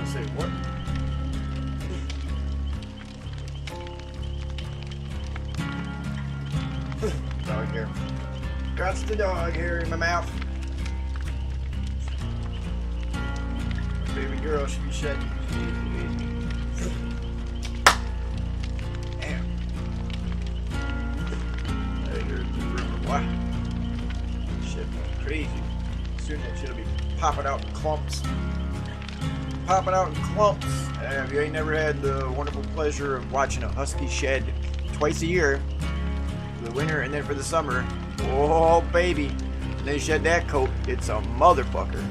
Say what? Dog hair. Got the dog hair in my mouth. Baby girl should be shedding. Damn. I heard the rumor. What? Shit, crazy. Soon that shit'll be popping out in clumps. Popping out in clumps. If you ain't never had the wonderful pleasure of watching a husky shed twice a year, for the winter and then for the summer, oh baby, when they shed that coat, it's a motherfucker.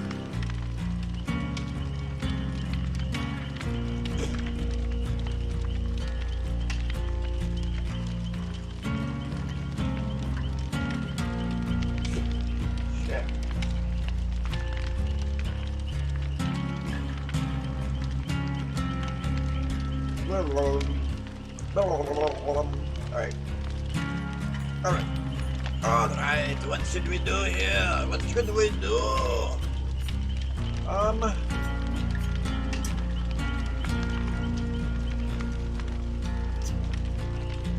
Alright, what should we do here? What should we do?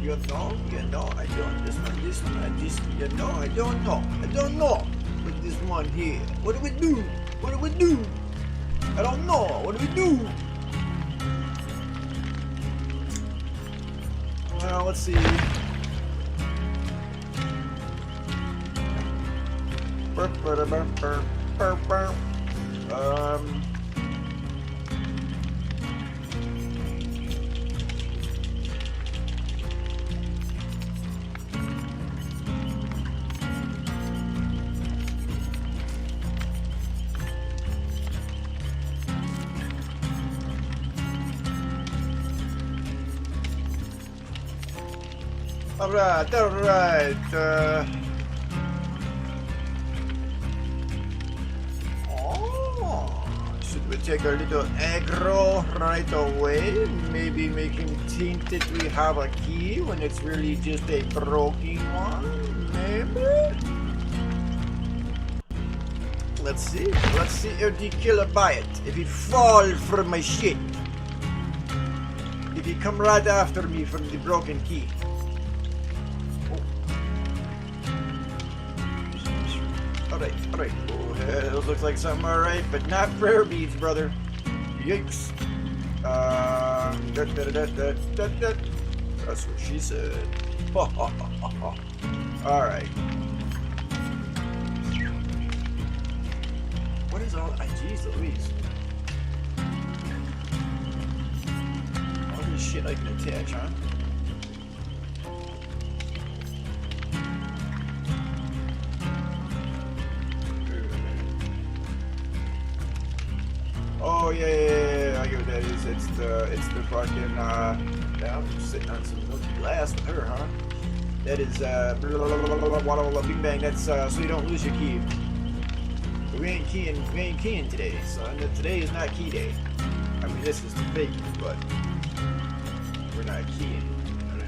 You know, I don't, this one, I don't know. With this one here, what do we do? I don't know, what do we do? Well, let's see. Alright. Should we take a little aggro right away? Maybe make him think that we have a key when it's really just a broken one? Maybe? Let's see if the killer buy it. If he fall for my shit. If he come right after me from the broken key. Alright. Oh, those looks like something alright, but not prayer beads, brother. Yikes. That's what she said. Alright. What is all... Jeez Louise. All this shit I can attach, huh? Oh yeah, I get what that is. It's the fucking I'm sitting on some milky glass with her, huh? That is bing bang. That's so you don't lose your key. We ain't keying today, son. Today is not key day. I mean, this is the fake, but we're not keying. You know what I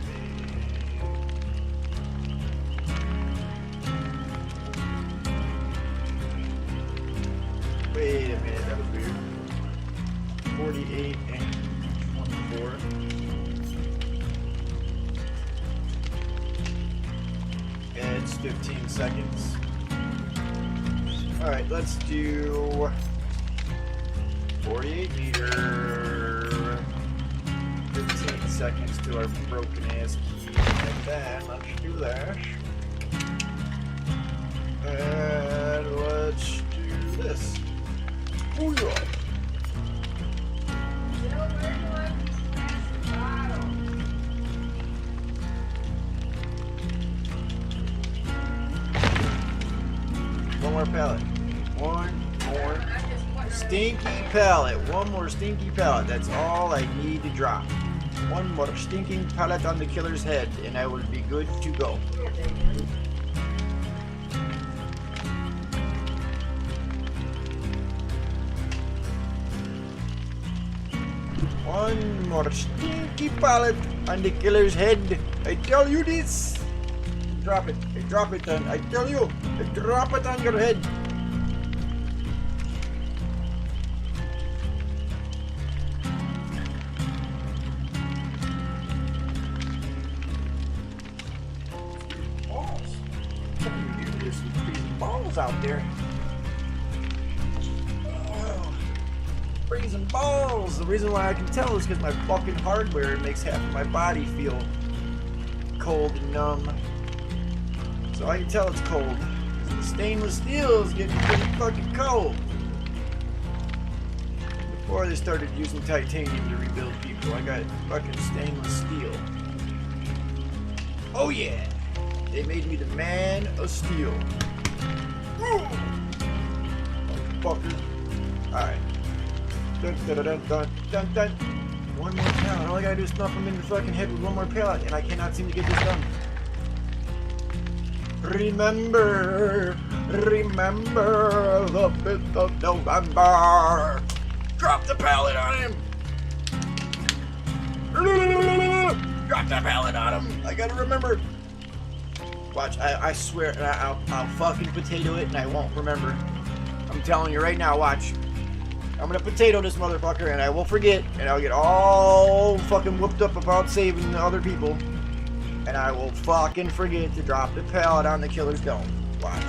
mean? Wait a minute, that was weird. 48 and 24. And it's 15 seconds. Alright, let's do 48 meter, 15 seconds to our broken ass key, and then let's do that. And let's do this. Oh yeah. One more stinky pallet. One more stinky pallet. That's all I need to drop. One more stinking pallet on the killer's head, and I will be good to go. One more stinky pallet on the killer's head. I tell you this. Drop it. I drop it on. I tell you. I drop it on your head. Balls. There's some balls out there. Freezing balls. The reason why I can tell is because my fucking hardware makes half of my body feel cold and numb. So I can tell it's cold. The stainless steel is getting pretty fucking cold. Before they started using titanium to rebuild people, I got fucking stainless steel. Oh yeah! They made me the man of steel. Woo! Fucker. Alright. Dun, dun, dun, dun, dun, dun. One more pallet. All I gotta do is snuff him in the fucking head with one more pallet, and I cannot seem to get this done. Remember the 5th of November. Drop the pallet on him. Drop the pallet on him. I gotta remember. Watch, I swear, I'll fucking potato it, and I won't remember. I'm telling you right now, watch. I'm gonna potato this motherfucker and I will forget and I'll get all fucking whooped up about saving the other people and I will fucking forget to drop the pallet on the killer's dome. Watch.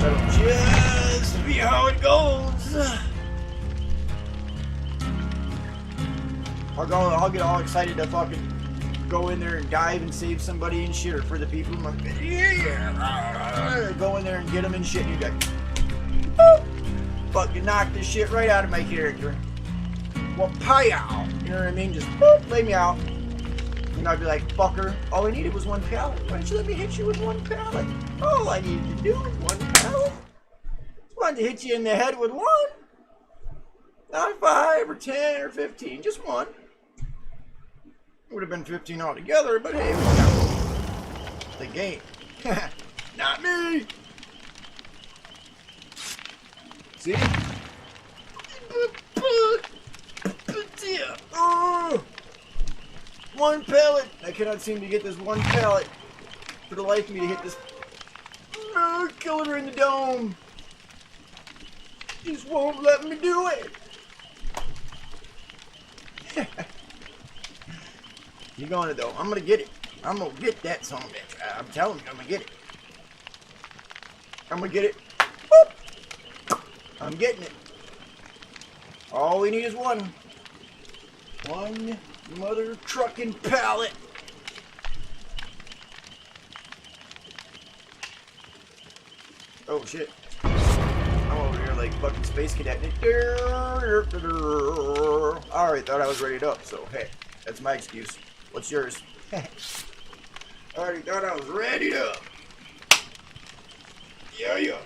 That'll just be how it goes. I'll get all excited to fucking go in there and dive and save somebody and shit, or for the people in my go in there and get them and shit, and you go boop. Fucking knock this shit right out of my character. Well, pow! You know what I mean? Just boop, lay me out. And I'd be like, fucker, all I needed was one pallet. Why didn't you let me hit you with one pallet? All I needed to do was one pallet. Just wanted to hit you in the head with one. Not 5 or 10 or 15, just one. Would have been 15 altogether, but hey, the game. Not me! See? Oh, one pallet. I cannot seem to get this one pallet for the life of me to hit this killer in the dome. Just won't let me do it. You going to though? I'm gonna get it. I'm gonna get that son of a bitch. I'm telling you, I'm gonna get it. I'm gonna get it. Boop. I'm getting it. All we need is one. One mother trucking pallet. Oh shit. I'm over here like fucking space cadet. Alright, thought I was ready up, so hey, that's my excuse. What's yours? Already thought I was ready up. Yeah.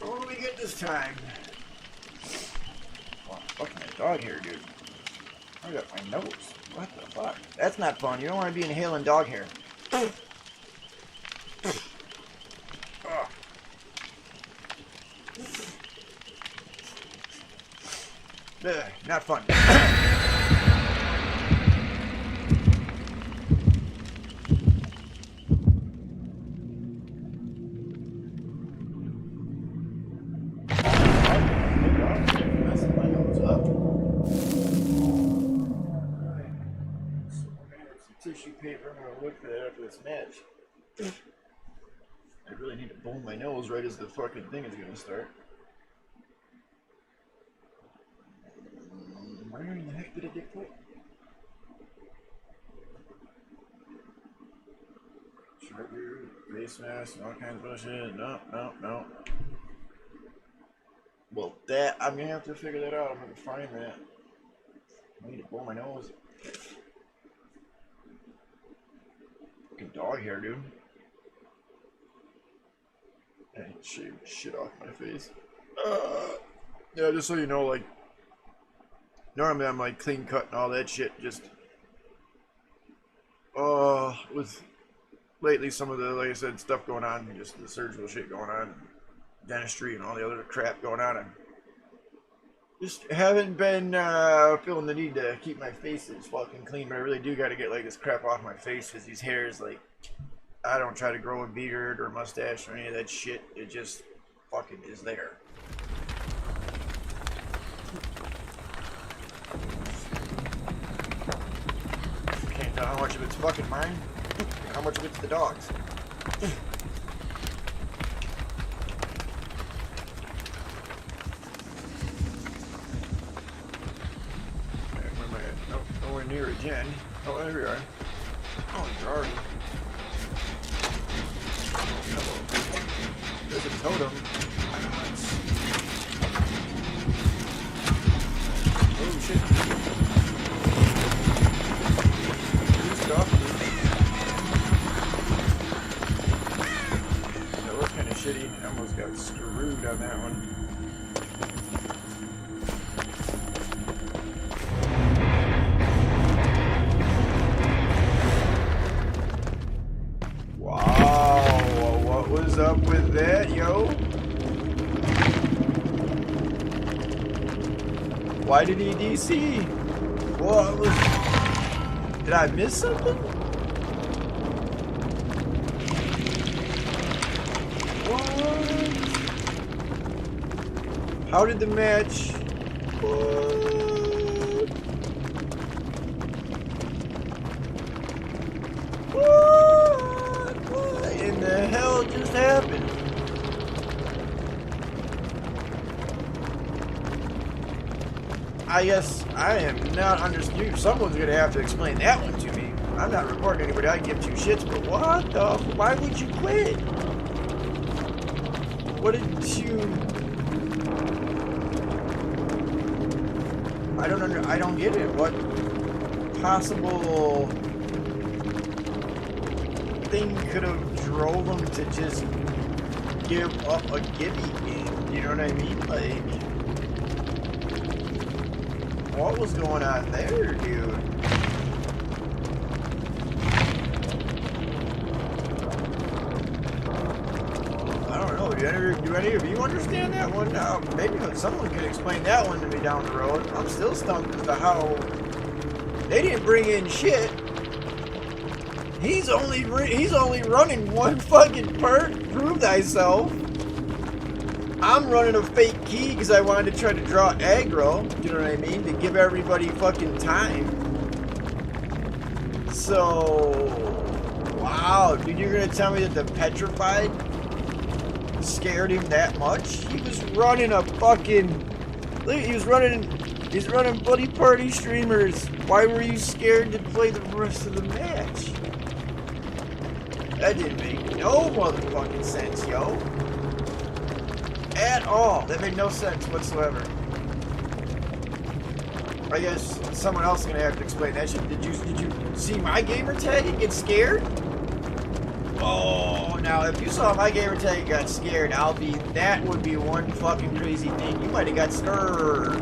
What do we get this time? Oh, fucking that dog hair, dude. I got my nose. What the fuck? That's not fun. You don't want to be inhaling dog hair. Oh. Ugh, not fun. Tissue paper. I'm gonna look for that after this match. I really need to blow my nose right as the fucking thing is gonna start. Where in the heck did it get put? Sugar, face mask, all kinds of bullshit. No. Well, that I'm gonna have to figure that out. I'm gonna find that. I need to blow my nose. Fucking dog hair, dude. I shaved shit off my face. Yeah, just so you know, like, normally I'm like clean cut and all that shit. Just, with lately some of the, like I said, stuff going on, just the surgical shit going on, dentistry and all the other crap going on. I just haven't been feeling the need to keep my face as fucking clean, but I really do got to get like this crap off my face because these hairs, like, I don't try to grow a beard or a mustache or any of that shit. It just fucking is there. Can't tell how much of it's fucking mine and how much of it's the dog's. Where am I at? Nope, nowhere near it, Jen. Oh, there we are. Oh, it's already. There's a totem. Oh shit. New stuff. That was kind of shitty. I almost got screwed on that one. What's up with that, yo? Why did he DC? What was... Did I miss something? What? How did the match... What? What in the hell just happened? I guess I am not understanding. Someone's gonna have to explain that one to me. I'm not reporting anybody. I give two shits, but what the? Why would you quit? What did you? I don't get it. What possible thing could have drove him to just give up a gimmick game? You know what I mean? Like, what was going on there, dude? I don't know. Do any of you understand that one? Maybe someone could explain that one to me down the road. I'm still stumped as to how they didn't bring in shit. He's only running one fucking perk. Prove thyself. I'm running a fake key because I wanted to try to draw aggro, you know what I mean? To give everybody fucking time. So, wow, dude, you're gonna tell me that the petrified scared him that much? He was running a fucking, look, he's running bloody party streamers. Why were you scared to play the rest of the match? That didn't make no motherfucking sense, yo. At all. That made no sense whatsoever. I guess someone else is gonna have to explain that shit. Did you see my gamer tag and get scared? Oh, now if you saw my gamer tag and got scared, that would be one fucking crazy thing. You might have got scared.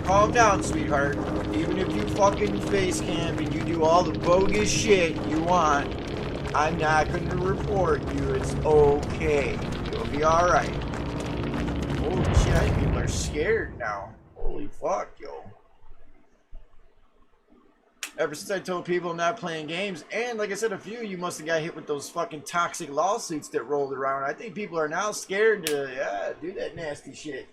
Calm down, sweetheart. Even if you fucking face cam and you do all the bogus shit you want, I'm not gonna report you. It's okay. You'll be alright. Holy shit, people are scared now. Holy fuck, yo. Ever since I told people I'm not playing games, and like I said, a few of you must have got hit with those fucking toxic lawsuits that rolled around. I think people are now scared to, do that nasty shit.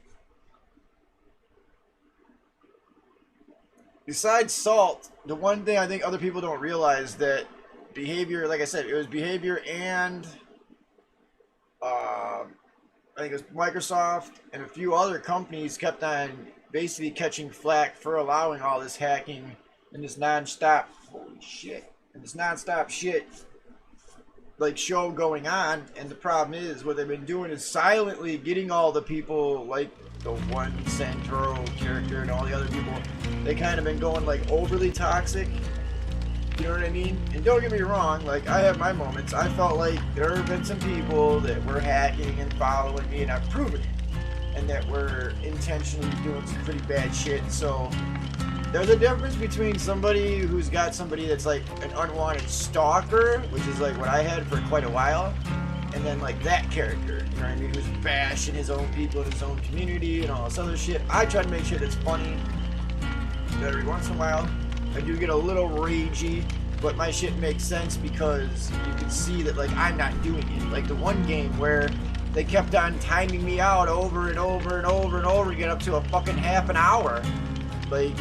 Besides salt, the one thing I think other people don't realize that behavior, like I said, it was behavior and I think it was Microsoft and a few other companies kept on basically catching flack for allowing all this hacking and this non-stop, holy shit, and this non-stop shit like show going on. And the problem is what they've been doing is silently getting all the people like the one Santoro character and all the other people, they kind of been going like overly toxic You know what I mean? And don't get me wrong, like, I have my moments. I felt like there have been some people that were hacking and following me, and I've proven it. And that were intentionally doing some pretty bad shit. So there's a difference between somebody who's got somebody that's like an unwanted stalker, which is like what I had for quite a while, and then like that character, you know what I mean, who's bashing his own people in his own community and all this other shit. I try to make shit that's funny, but every once in a while I do get a little ragey, but my shit makes sense because you can see that like I'm not doing it. Like the one game where they kept on timing me out over and over and over and over again, up to a fucking half an hour. Like,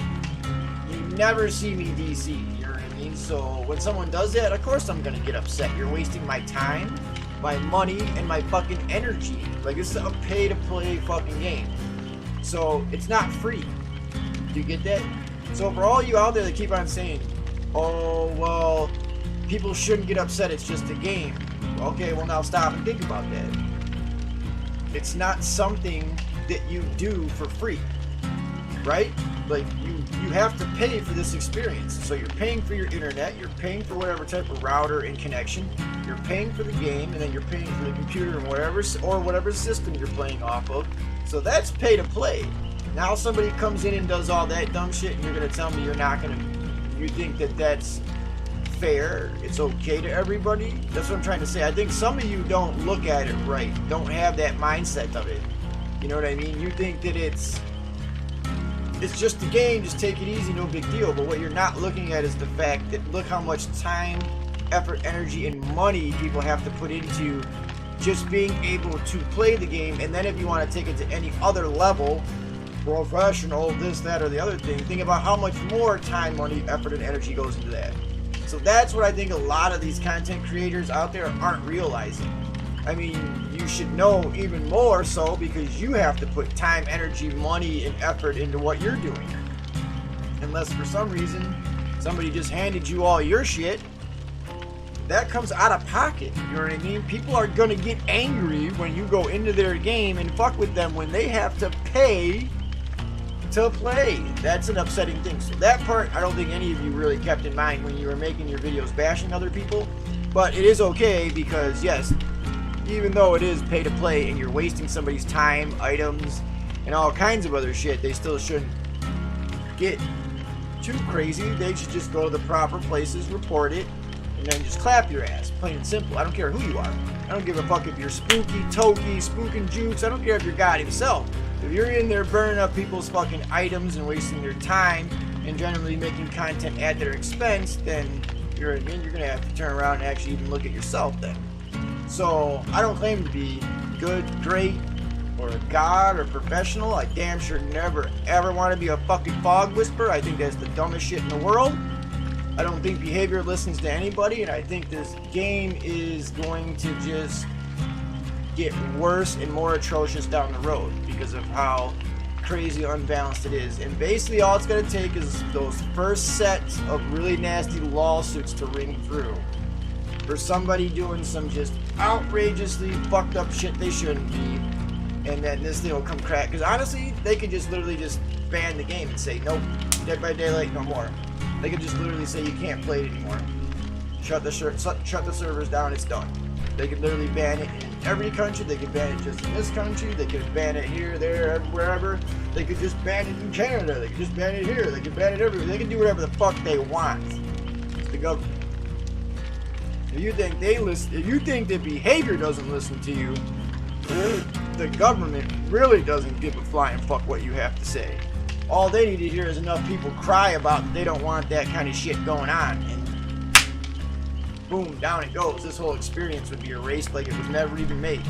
you never see me DC, you know what I mean? So when someone does that, of course I'm gonna get upset. You're wasting my time, my money, and my fucking energy. Like, this is a pay-to-play fucking game. So it's not free. Do you get that? So for all you out there that keep on saying, oh, well, people shouldn't get upset, it's just a game. Okay, well now stop and think about that. It's not something that you do for free, right? Like, you have to pay for this experience. So you're paying for your internet, you're paying for whatever type of router and connection, you're paying for the game, and then you're paying for the computer and whatever system you're playing off of. So that's pay to play. Now somebody comes in and does all that dumb shit, and you're gonna tell me you think that that's fair, it's okay to everybody? That's what I'm trying to say. I think some of you don't look at it right, don't have that mindset of it. You know what I mean? You think that it's just a game, just take it easy, no big deal. But what you're not looking at is the fact that look how much time, effort, energy, and money people have to put into just being able to play the game. And then if you want to take it to any other level, professional, this, that, or the other thing, think about how much more time, money, effort, and energy goes into that. So that's what I think a lot of these content creators out there aren't realizing. I mean, you should know even more so because you have to put time, energy, money, and effort into what you're doing. Unless for some reason somebody just handed you all your shit, that comes out of pocket. You know what I mean? People are gonna get angry when you go into their game and fuck with them when they have to pay to play. That's an upsetting thing. So that part, I don't think any of you really kept in mind when you were making your videos bashing other people. But it is okay because, yes, even though it is pay to play and you're wasting somebody's time, items, and all kinds of other shit, they still shouldn't get too crazy. They should just go to the proper places, report it, and then just clap your ass. Plain and simple. I don't care who you are. I don't give a fuck if you're spooky, toky, spooking jukes. I don't care if you're God himself. If you're in there burning up people's fucking items and wasting their time and generally making content at their expense, then you're gonna have to turn around and actually even look at yourself then. So I don't claim to be good, great, or a god or professional. I damn sure never ever want to be a fucking fog whisperer. I think that's the dumbest shit in the world. I don't think behavior listens to anybody, and I think this game is going to just get worse and more atrocious down the road because of how crazy unbalanced it is. And basically all it's going to take is those first sets of really nasty lawsuits to ring through for somebody doing some just outrageously fucked up shit they shouldn't be, and then this thing will come crack. Because honestly, they could just literally just ban the game and say nope, Dead by Daylight no more. They could just literally say you can't play it anymore, shut the servers down, it's done. They could literally ban it in every country. They could ban it just in this country. They could ban it here, there, wherever. They could just ban it in Canada. They could just ban it here. They could ban it everywhere. They can do whatever the fuck they want. It's the government. If you think if you think that behavior doesn't listen to you, the government really doesn't give a flying fuck what you have to say. All they need to hear is enough people cry about that they don't want that kind of shit going on, and boom, down it goes. This whole experience would be erased like it was never even made.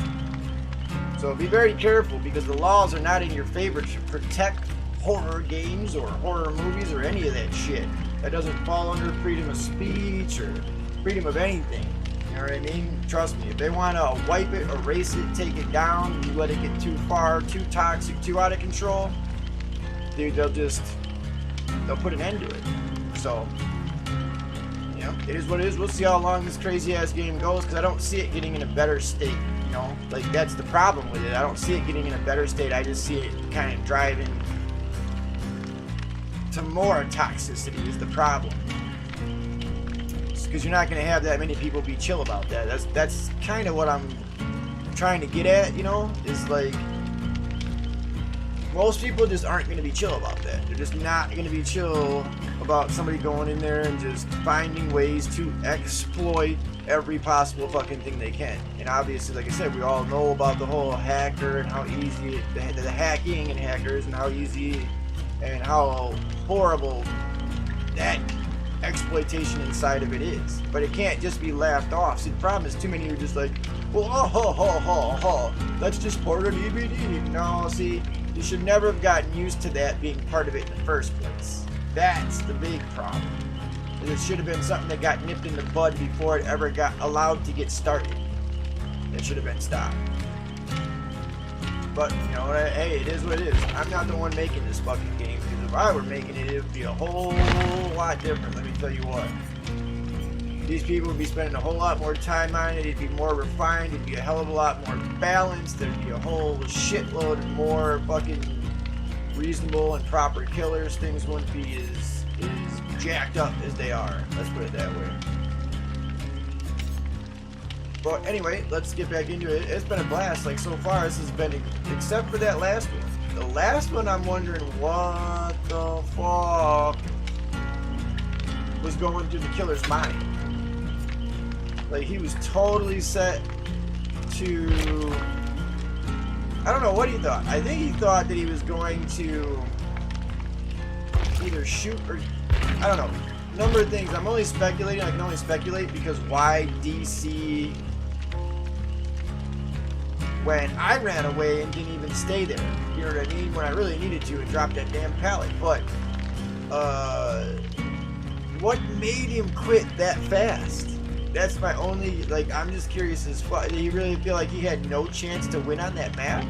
So be very careful because the laws are not in your favor to protect horror games or horror movies or any of that shit. That doesn't fall under freedom of speech or freedom of anything. You know what I mean? Trust me, if they want to wipe it, erase it, take it down, you let it get too far, too toxic, too out of control, dude, they'll put an end to it. So, you know, it is what it is. We'll see how long this crazy ass game goes because I don't see it getting in a better state. You know, like that's the problem with it. I don't see it getting in a better state. I just see it kind of driving to more toxicity is the problem. because you're not going to have that many people be chill about that. That's kind of what I'm trying to get at, you know, is like most people just aren't going to be chill about that. They're just not going to be chill about somebody going in there and just finding ways to exploit every possible fucking thing they can. And obviously, like I said, we all know about the whole hacker and how easy the hacking and hackers and how easy and how horrible that exploitation inside of it is. But it can't just be laughed off. See, the problem is too many are just like, well, that's just part of DVD. No, see, you should never have gotten used to that being part of it in the first place. That's the big problem. It should have been something that got nipped in the bud before it ever got allowed to get started. It should have been stopped. But, you know, hey, it is what it is. I'm not the one making this fucking game, because if I were making it, it would be a whole lot different, let me tell you what. These people would be spending a whole lot more time on it, it'd be more refined, it'd be a hell of a lot more balanced, there'd be a whole shitload more fucking reasonable and proper killers. Things wouldn't be as jacked up as they are. Let's put it that way. But anyway, let's get back into it. It's been a blast. Like, so far, this has been, except for that last one. The last one, I'm wondering what the fuck was going through the killer's mind. Like, he was totally set to, I don't know what he thought. I think he thought that he was going to either shoot or, I don't know. Number of things. I'm only speculating. I can only speculate because why DC when I ran away and didn't even stay there. You know what I mean? When I really needed to and dropped that damn pallet. But what made him quit that fast? That's my only, like, I'm just curious as fuck. Did he really feel like he had no chance to win on that map?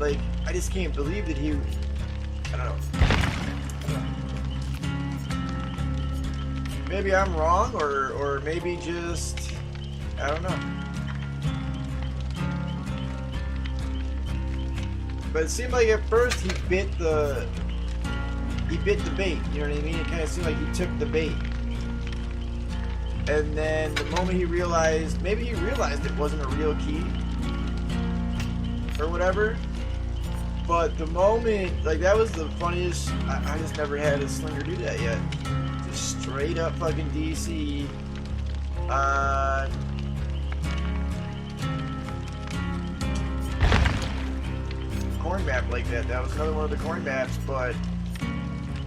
I just can't believe that he, I don't know. Maybe I'm wrong, or maybe just, I don't know. But it seemed like at first he bit the bait, you know what I mean? It kind of seemed like he took the bait. And then the moment he realized, maybe he realized it wasn't a real key, or whatever. But the moment, like, that was the funniest, I just never had a slinger do that yet. Just straight up fucking DC on corn map like that. That was another one of the corn maps, but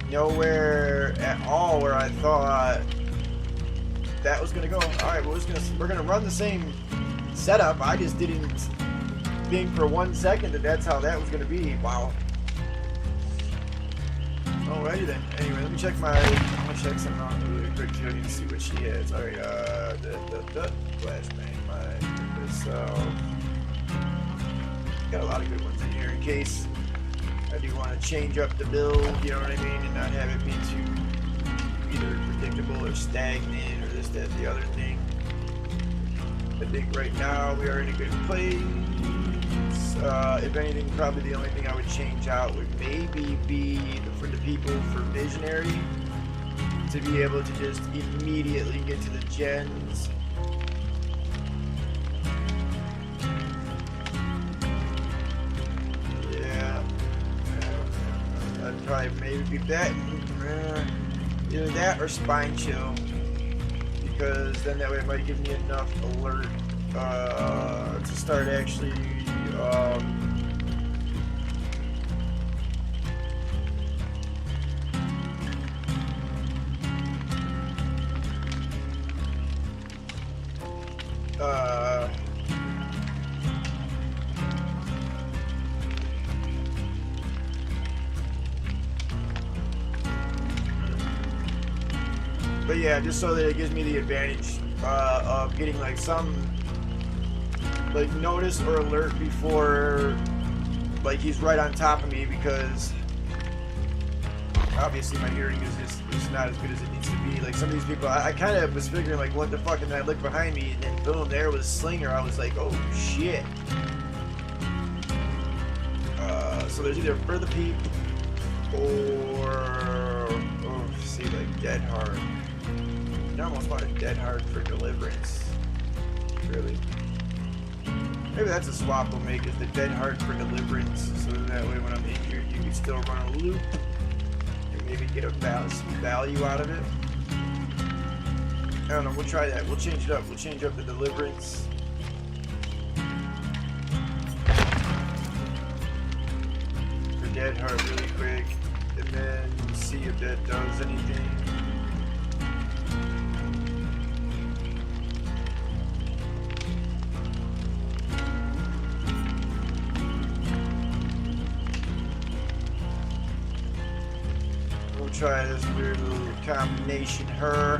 nowhere at all where I thought that was gonna go. Alright, well, we're gonna run the same setup. I just didn't think for 1 second that that's how that was gonna be. Wow. Alrighty then. Anyway, let me check I'm gonna check something on really quick too. I need to see what she has. Alright, flashbang, so got a lot of good ones in here in case I do want to change up the build, you know what I mean, and not have it be too either predictable or stagnant or this, that, the other thing. I think right now we are in a good place. If anything, probably the only thing I would change out would maybe be for the people for Visionary to be able to just immediately get to the gens. Yeah, I'd probably maybe be that, either that or Spine Chill, because then that way it might give me enough alert to start actually but yeah, just so that it gives me the advantage of getting like some like notice or alert before like he's right on top of me, because obviously my hearing is just not as good as it needs to be. Like some of these people, I kind of was figuring like what the fuck, and then I looked behind me and then boom, there was Slinger. I was like, oh shit. So there's either for the people, Or, oh, see, like dead hard. I almost want a dead hard for deliverance. Really. Maybe that's a swap we'll make, is the dead hard for deliverance. So that way when I'm injured, you can still run a loop. And maybe get some value out of it. I don't know, we'll try that. We'll change it up. We'll change up the deliverance. For dead hard really quick. And then see if that does anything. We'll try this weird little combination her.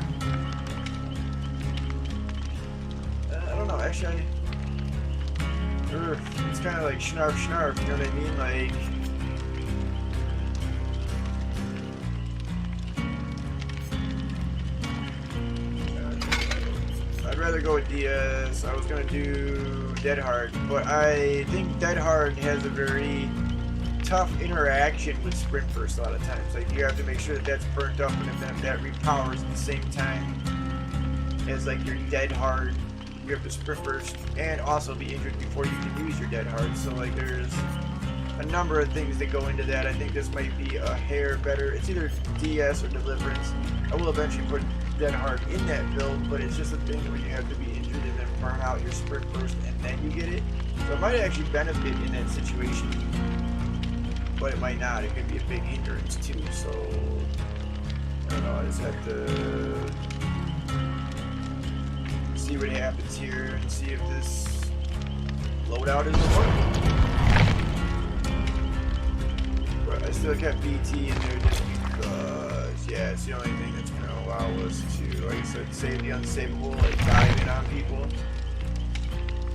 I don't know, actually, it's kind of like snarf snarf, you know what I mean? Like, I'd rather go with DS. I was gonna do Dead Hard, but I think Dead Hard has a very tough interaction with Sprint Burst a lot of times. Like, you have to make sure that that's burnt up, and if that repowers at the same time as like your Dead Hard, you have to Sprint Burst and also be injured before you can use your Dead Hard. So like, there's a number of things that go into that. I think this might be a hair better. It's either DS or Deliverance. I will eventually put Dead Hard in that build, but it's just a thing where you have to be injured and then burn out your Sprint Burst and then you get it. So it might actually benefit in that situation, but it might not. It could be a big hindrance too. So I don't know. I just have to see what happens here and see if this loadout is working. But I still kept BT in there just because, yeah, it's the only thing that's going to allow us to, like I said, save the unsavable, like dive in on people.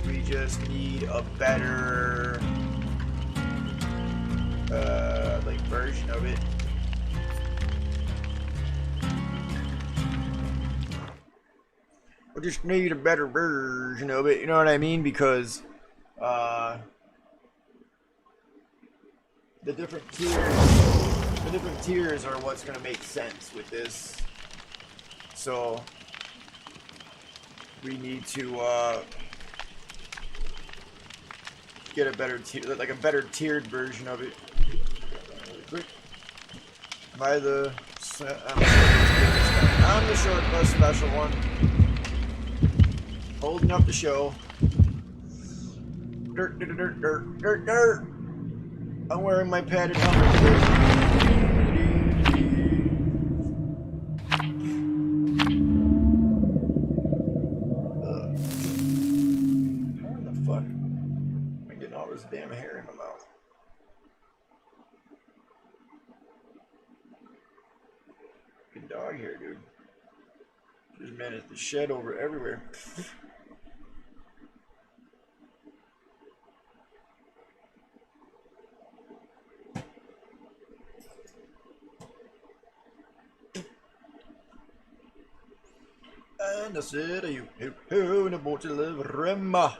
We just need a better like version of it. We just need a better version of it, you know what I mean? Because the different tiers are what's gonna make sense with this. So we need to get a better tier, like a better tiered version of it. Quick. By the I'm the short bus special one. Holding up the show. Dirt, dirt, dirt, dirt, dirt, dirt. I'm wearing my padded helmet today. How in the fuck am I getting all this damn hair in my mouth? Good dog hair, dude. Just managed to shed over everywhere. And I said, are you in a boat to live, Remma?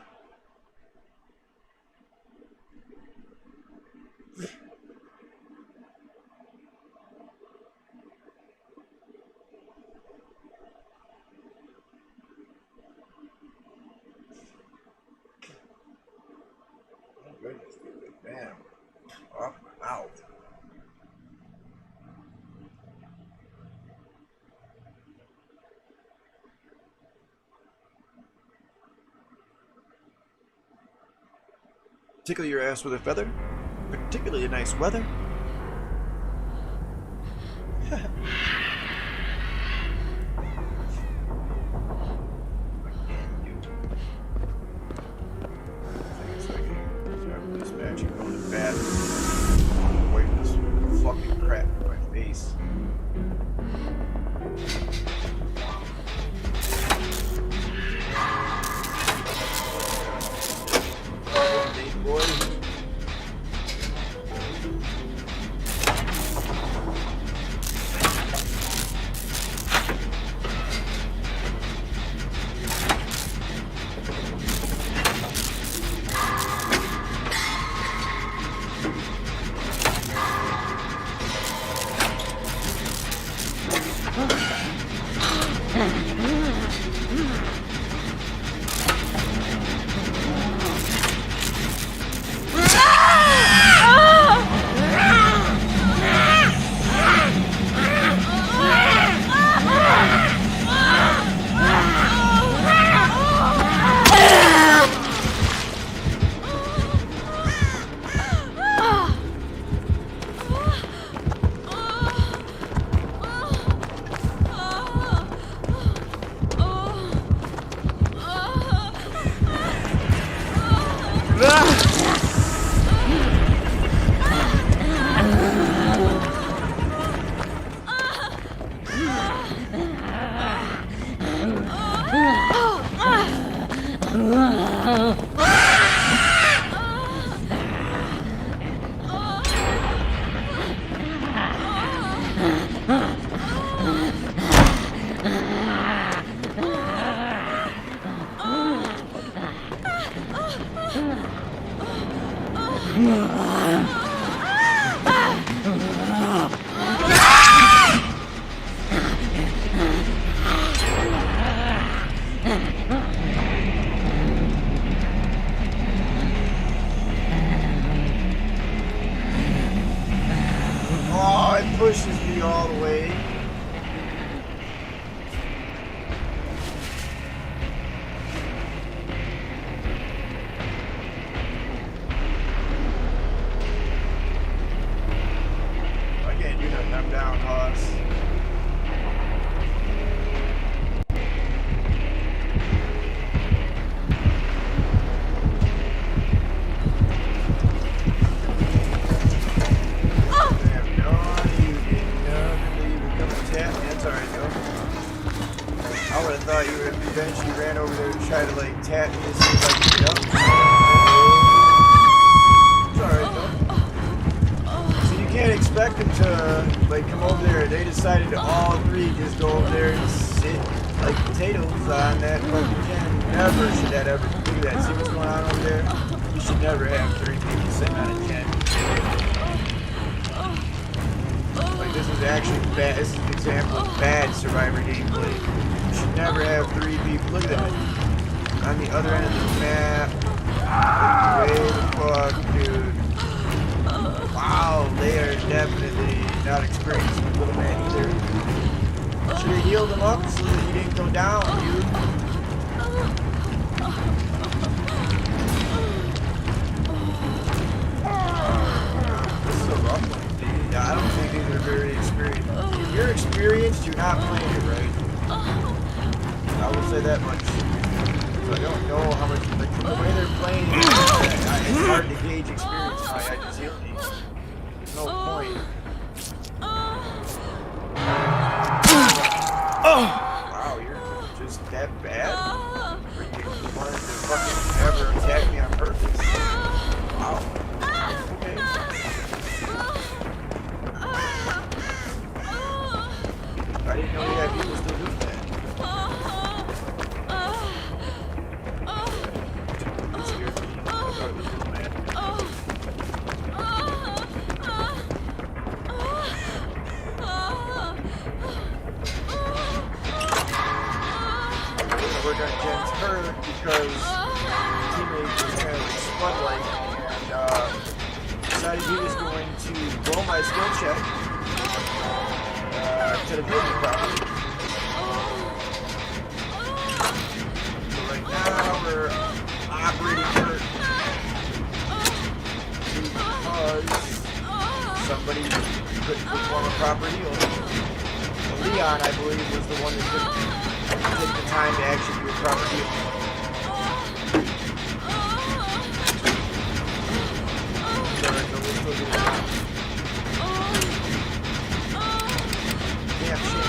Goodness, dude, damn. Off my mouth. Tickle your ass with a feather? Particularly nice weather. Oh, it pushes me all the way. I can't do nothing. I'm down, Hoss. I would have thought you would have eventually ran over there to try to like tap me to see if I could get up. It's alright though. So you can't expect them to like come over there. They decided to all three just go over there and sit like potatoes on that fucking can. Never should that ever do that. See what's going on over there? You should never have three people sitting on a can. Like this is actually bad. This is an example of bad Survivor gameplay. Should never have three people. Look at that. On the other end of the map. Way the fuck, dude. Wow, they are definitely not experienced with Little Man either. Should have healed him up so that he didn't go down, dude. This is a rough one, dude. I don't think these are very experienced. If you're experienced, you're not playing it right. I will say that much. So I don't know how much, like, the way they're playing, it's hard to gauge experience now. I just heal these. There's no point. Wow, you're just that bad? Or you wanted to fucking ever attack me on purpose? Wow. Okay. I didn't know you had people still doing that. Work on Jen's hurt because teammates was kind of spun like and decided he was going to blow my skill check to the building property. So right now we're operating hurt because somebody couldn't perform a proper heal. Leon, I believe, was the one that couldn't take the time to actually do a proper heal. Sorry, no, we're still doing that. Damn shit.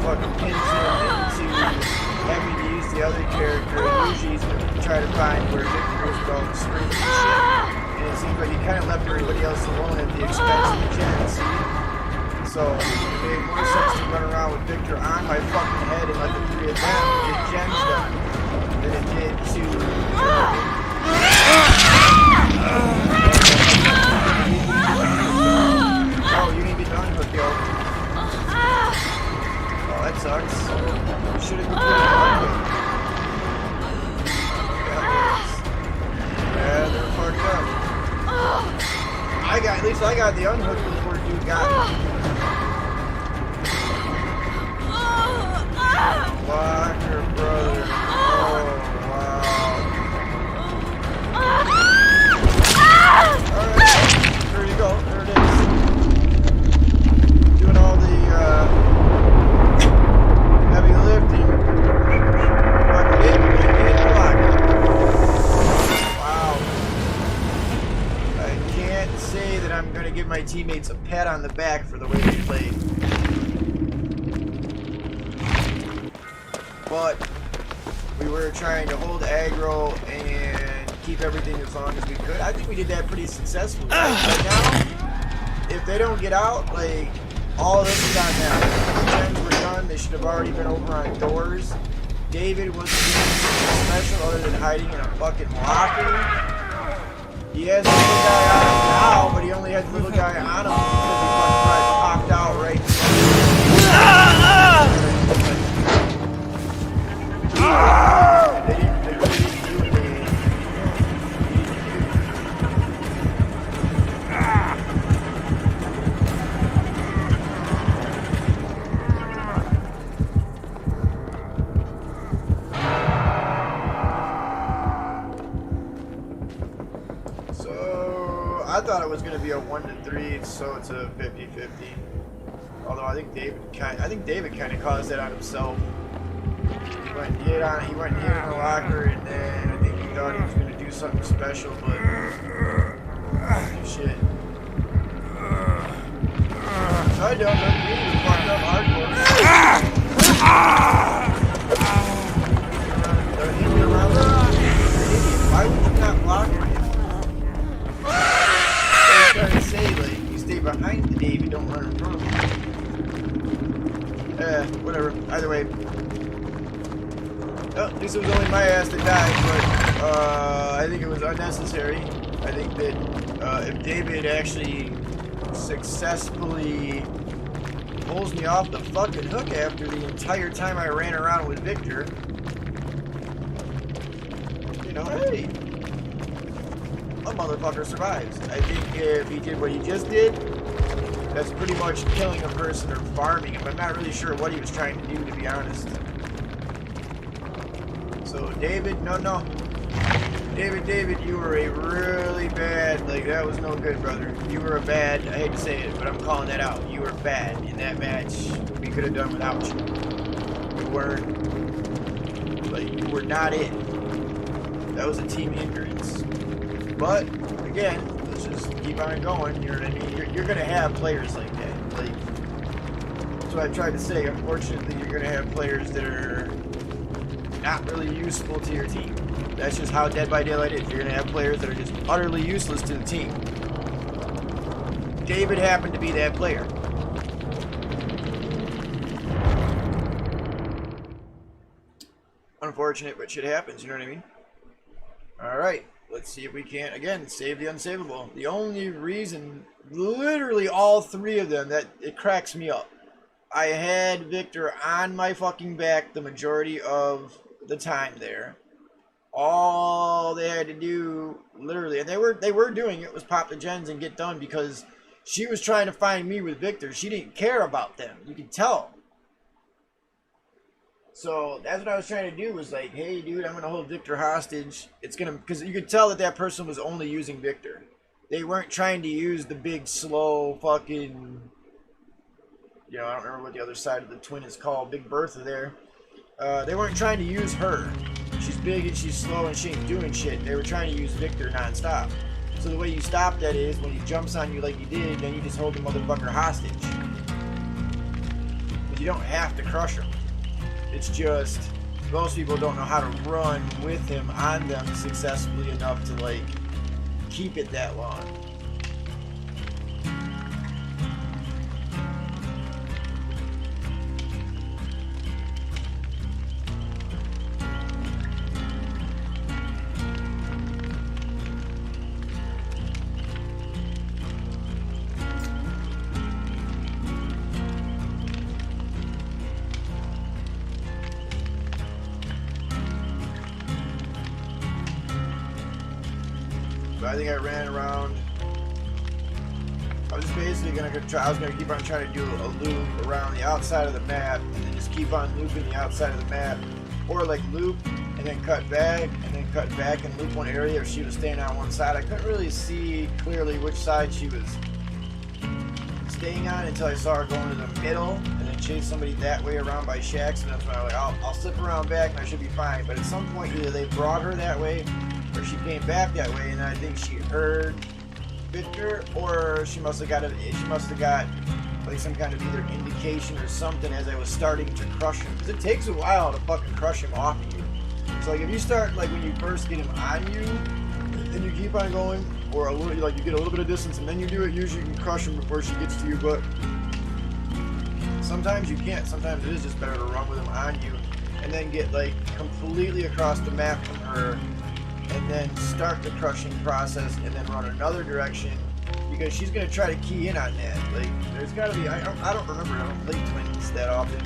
fucking pins him into having to use the other character. Usually he's going to try to find where Victor is with all the screens and shit. And it seems like he kind of left everybody else alone at the expense of the gens. So it made more sense to run around with Victor on my fucking head and let the three of them get gens done than it did to... Oh, you need to be done with yo. Oh, that sucks. Should have been yeah, they're fucked up. At least I got the unhook before dude got me. Walker, brother. Oh, wow. Alright, there you go. There it is. Doing all the heavy lifting. Wow. I can't say that I'm going to give my teammates a pat on the back for the way they played. But we were trying to hold aggro and keep everything as long as we could. I think we did that pretty successfully. Right now, if they don't get out, like, all of this is on them. The gens were done. They should have already been over on doors. David wasn't doing anything special other than hiding in a fucking locker. He has a little guy on him now, but he only had the little guy on him because he fucking popped out right I thought it was going to be a 1-3, so it's a 50-50. Although I think David kind of caused that on himself. He went and hid in the locker, and then I think he thought he was going to do something special, but shit. I don't know. He was fucked up hardcore. Why would you not block him? Trying to say, like, you stay behind the David, don't run in front of him. Whatever. Either way. Oh, at least it was only my ass that died, but I think it was unnecessary. I think that if David actually successfully pulls me off the fucking hook after the entire time I ran around with Victor, you know, hey, a motherfucker survives. I think if he did what he just did, that's pretty much killing a person or farming him. I'm not really sure what he was trying to do, to be honest. So David, no. David, you were a really bad, like, that was no good, brother. You were a bad, I hate to say it, but I'm calling that out. You were bad in that match. We could have done without you. You weren't, like, you were not it. That was a team hindrance. But, again, let's just keep on going, you know what I mean? You're going to have players like that. Like, that's what I tried to say. Unfortunately, you're going to have players that are not really useful to your team. That's just how Dead by Daylight is. You're going to have players that are just utterly useless to the team. David happened to be that player. Unfortunate, but shit happens, you know what I mean? Alright. Let's see if we can't, again, save the unsavable. The only reason, literally all three of them, that it cracks me up. I had Victor on my fucking back the majority of the time there. All they had to do, literally, and they were doing it, was pop the gens and get done because she was trying to find me with Victor. She didn't care about them. You could tell. So that's what I was trying to do, was like, hey, dude, I'm going to hold Victor hostage. It's going to, because you could tell that that person was only using Victor. They weren't trying to use the big, slow, fucking, you know, I don't remember what the other side of the twin is called, Big Bertha there. They weren't trying to use her. She's big and she's slow and she ain't doing shit. They were trying to use Victor nonstop. So the way you stop that is when he jumps on you like you did, then you just hold the motherfucker hostage. You don't have to crush him. It's just most people don't know how to run with him on them successfully enough to like keep it that long. But I think I ran around. I was basically gonna try. I was gonna keep on trying to do a loop around the outside of the map, and then just keep on looping the outside of the map, or like loop and then cut back, and then cut back and loop one area. If she was staying on one side, I couldn't really see clearly which side she was staying on until I saw her going to the middle, and then chase somebody that way around by shacks. And that's when I was like, I'll slip around back and I should be fine. But at some point, either they brought her that way, or she came back that way, and I think she heard Victor, or she must have got like some kind of either indication or something as I was starting to crush him. Because it takes a while to fucking crush him off of you. So like if you start like when you first get him on you, and you keep on going, or a little like you get a little bit of distance, and then you do it, usually you can crush him before she gets to you. But sometimes you can't. Sometimes it is just better to run with him on you, and then get like completely across the map from her, and then start the crushing process, and then run another direction, because she's going to try to key in on that. Like, there's got to be, I don't remember, I don't play twins that often,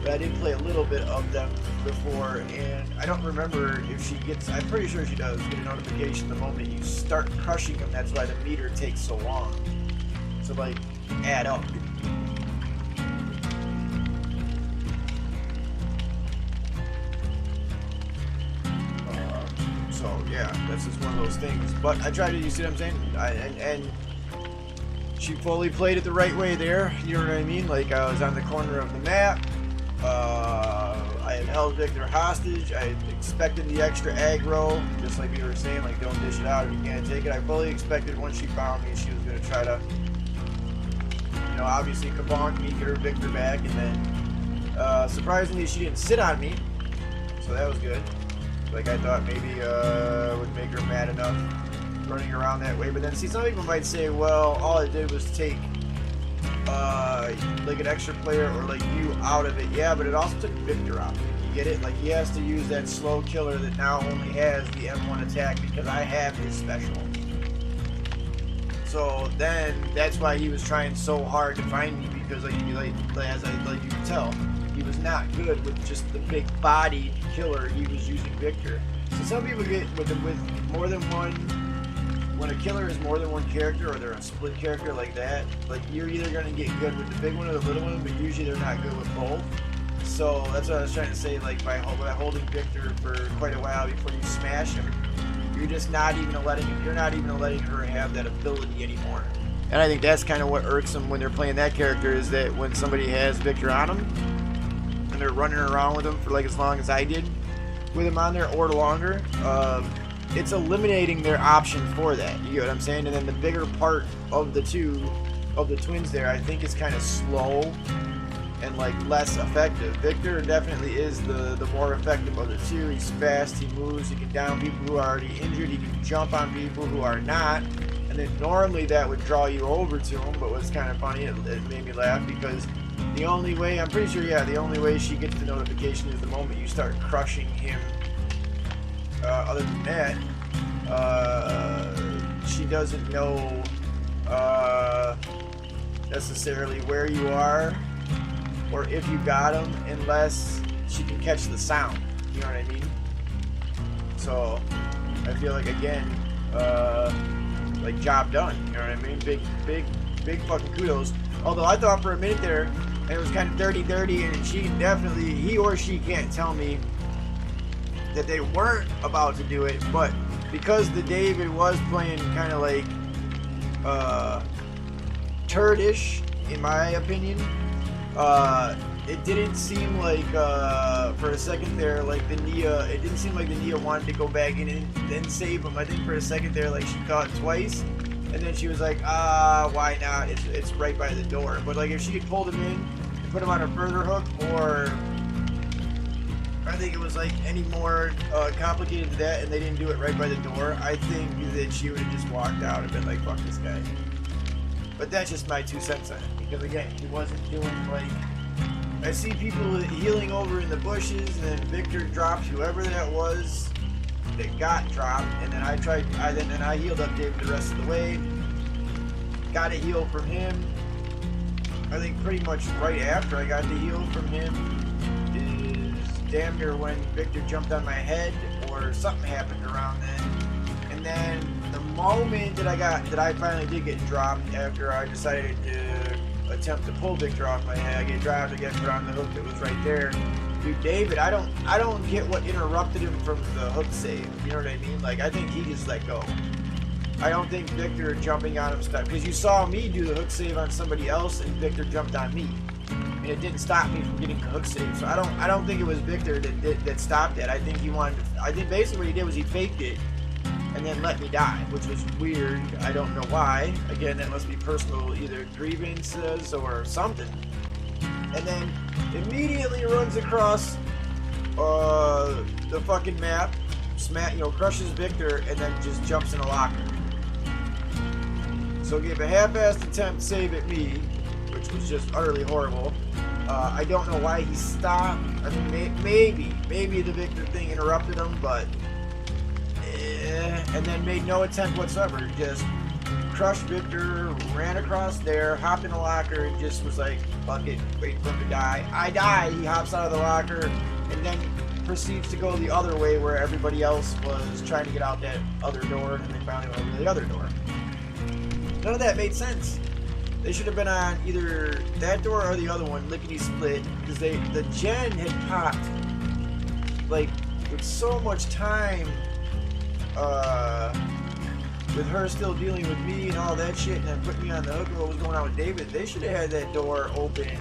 but I did play a little bit of them before, and I don't remember if she gets, I'm pretty sure she does get a notification the moment you start crushing them. That's why the meter takes so long to, like, add up. So yeah, that's just one of those things. But I tried to, you see what I'm saying? And she fully played it the right way there. You know what I mean? Like I was on the corner of the map. I had held Victor hostage. I expected the extra aggro, just like you were saying, like don't dish it out if you can't take it. I fully expected once she found me, she was gonna try to, you know, obviously kabonk me, get her Victor back, and then surprisingly she didn't sit on me, so that was good. Like I thought maybe would make her mad enough running around that way. But then see, some people might say, well, all it did was take like an extra player or like you out of it. Yeah, but it also took Victor out of it. You get it? Like he has to use that slow killer that now only has the M1 attack because I have his special. So then that's why he was trying so hard to find me, because like as you can tell, he was not good with just the big bodied killer. He was using Victor. So some people get with more than one. When a killer is more than one character, or they're a split character like that, like you're either gonna get good with the big one or the little one, but usually they're not good with both. So that's what I was trying to say. Like by holding Victor for quite a while before you smash him, you're just not even letting her have that ability anymore. And I think that's kind of what irks them when they're playing that character, is that when somebody has Victor on them and they're running around with him for like as long as I did with him on there or longer, it's eliminating their option for that. You get what I'm saying? And then the bigger part of the twins there, I think, is kind of slow and like less effective. Victor definitely is the more effective of the two. He's fast, he moves, he can down people who are already injured, he can jump on people who are not. And then normally that would draw you over to him, but what's kind of funny, it made me laugh, because the only way, I'm pretty sure, yeah, the only way she gets the notification is the moment you start crushing him. Other than that, she doesn't know necessarily where you are or if you got him, unless she can catch the sound. You know what I mean? So I feel like, again, like job done. You know what I mean? Big fucking kudos. Although I thought for a minute there it was kind of dirty, and he or she can't tell me that they weren't about to do it, but because the David was playing kind of like turdish, in my opinion, it didn't seem like for a second there, like it didn't seem like the Nia wanted to go back in and then save him. I think for a second there, like she thought twice, and then she was like, why not? It's right by the door. But like if she had pulled him in, put him on a further hook, or I think it was like any more complicated than that, and they didn't do it right by the door, I think that she would have just walked out and been like, fuck this guy. But that's just my 2 cents on it, because again, he wasn't doing like, I see people healing over in the bushes, and then Victor dropped whoever that was that got dropped, and then I healed up David the rest of the way, got a heal from him. I think pretty much right after I got the heal from him is damn near when Victor jumped on my head, or something happened around then. And then the moment that I finally did get dropped, after I decided to attempt to pull Victor off my head, I get dropped, I get put on the hook that was right there. Dude, David, I don't get what interrupted him from the hook save. You know what I mean? Like, I think he just let go. I don't think Victor jumping on him stopped, because you saw me do the hook save on somebody else and Victor jumped on me, and it didn't stop me from getting the hook save. So I don't think it was Victor that stopped it. I think he wanted to, I think basically what he did was he faked it and then let me die, which was weird. I don't know why. Again, that must be personal, either grievances or something. And then immediately runs across the fucking map, crushes Victor, and then just jumps in a locker. So gave a half-assed attempt save at me, which was just utterly horrible. I don't know why he stopped. I mean, maybe the Victor thing interrupted him, but and then made no attempt whatsoever. Just crushed Victor, ran across there, hopped in a locker, and just was like, fuck it, wait for him to die. I die. He hops out of the locker, and then proceeds to go the other way where everybody else was trying to get out that other door, and they finally went over to the other door. None of that made sense. They should have been on either that door or the other one, lickety split, because the gen had popped like with so much time, with her still dealing with me and all that shit, and then putting me on the hook of what was going on with David. They should have had that door open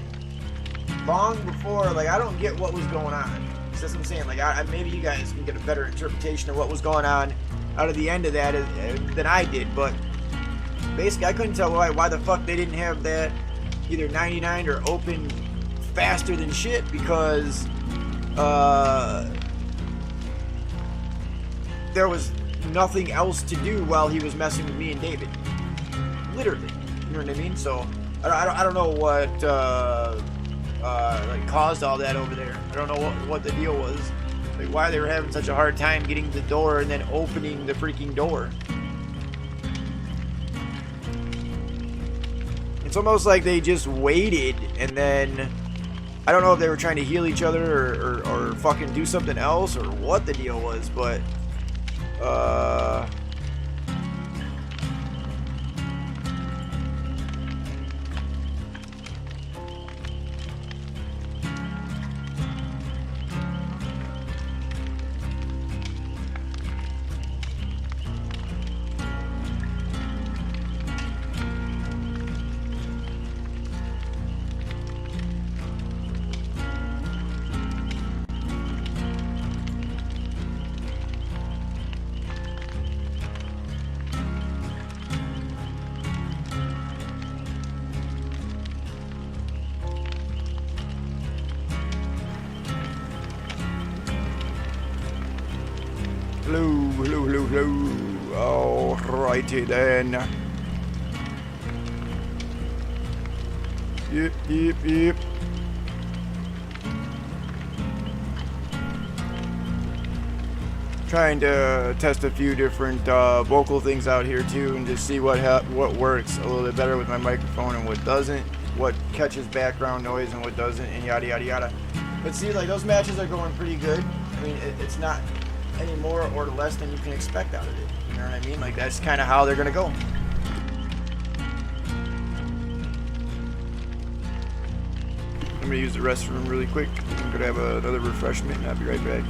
long before. Like, I don't get what was going on. That's what I'm saying. Like, maybe you guys can get a better interpretation of what was going on out of the end of that than I did, but basically, I couldn't tell why the fuck they didn't have that either 99 or open faster than shit, because there was nothing else to do while he was messing with me and David. Literally. You know what I mean? So, I don't know what like caused all that over there. I don't know what the deal was. Like, why they were having such a hard time getting the door and then opening the freaking door. It's almost like they just waited, and then I don't know if they were trying to heal each other or fucking do something else or what the deal was, but hello. Alrighty then. Yep. Trying to test a few different vocal things out here too, and just see what works a little bit better with my microphone and what doesn't, what catches background noise and what doesn't, and yada yada yada. But see, like, those matches are going pretty good. I mean, it's not any more or less than you can expect out of it. You know what I mean? Like, that's kind of how they're gonna go. I'm gonna use the restroom really quick. I'm gonna have another refreshment, and I'll be right back.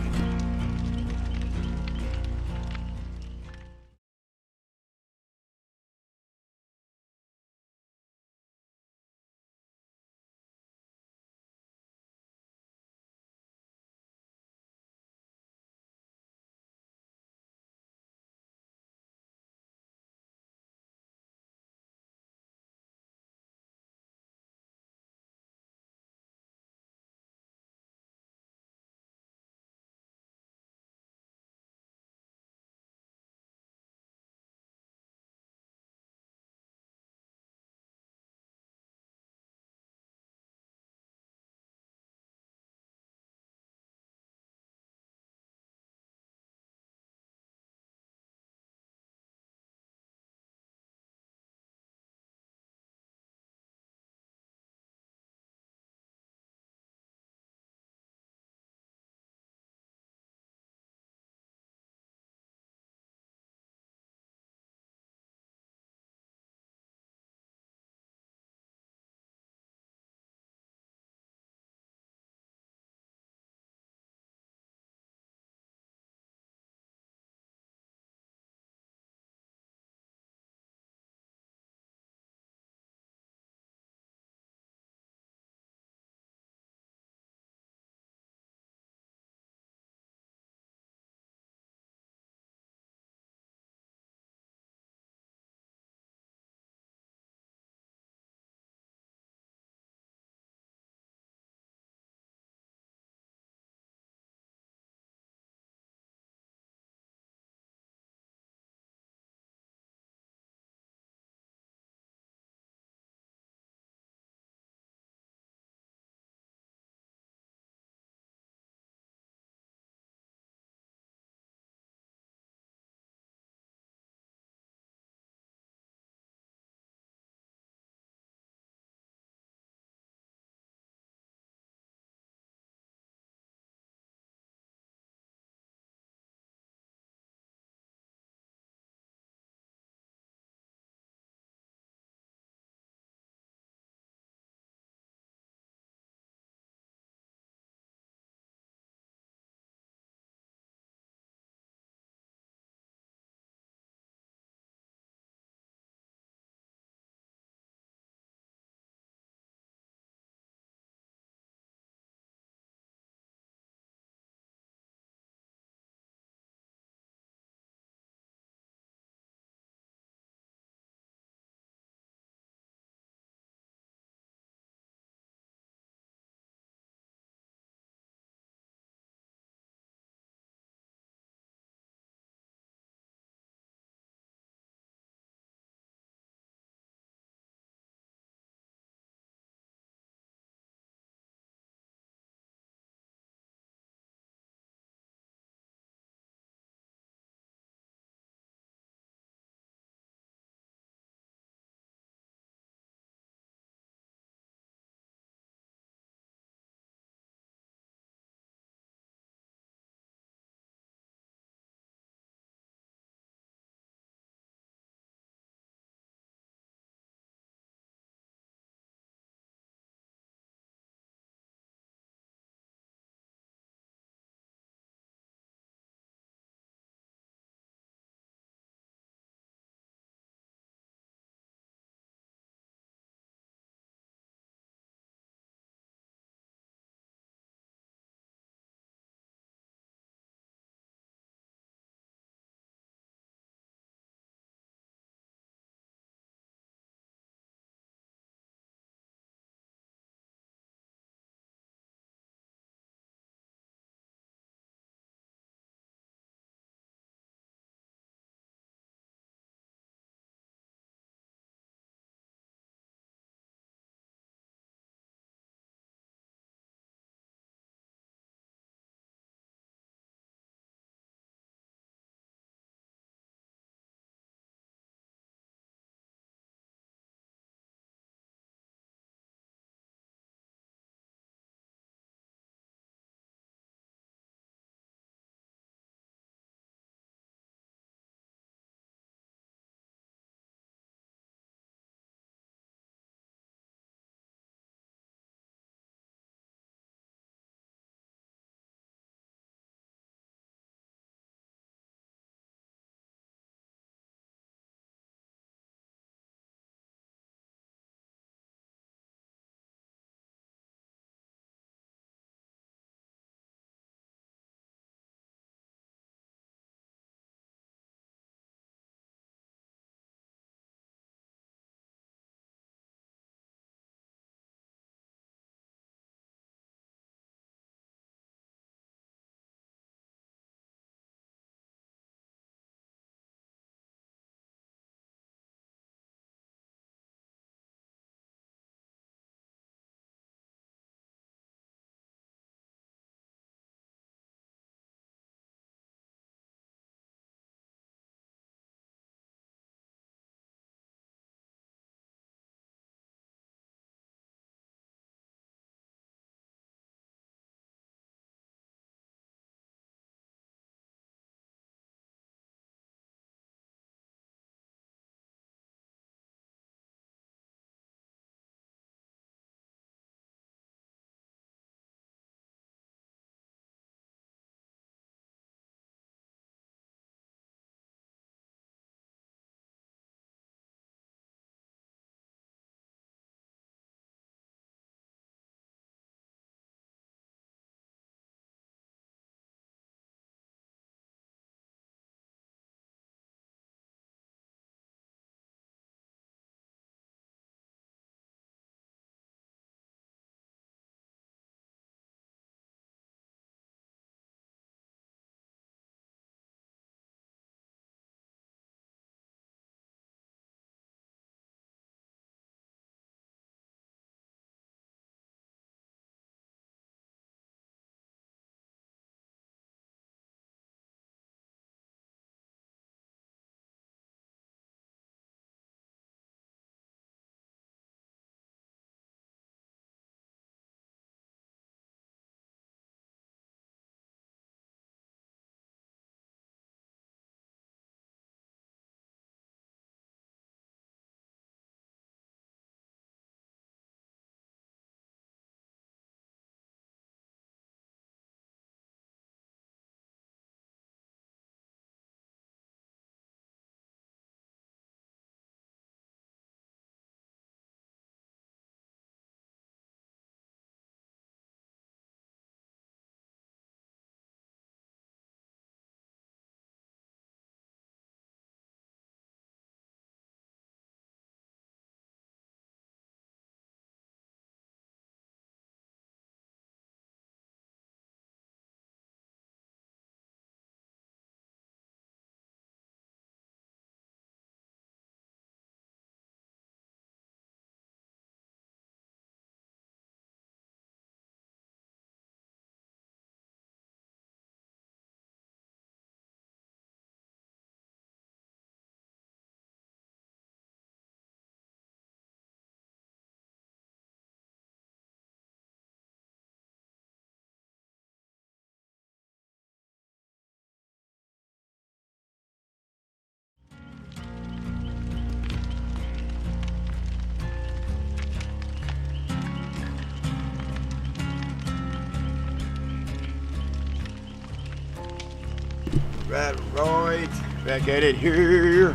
Right. Back at it here.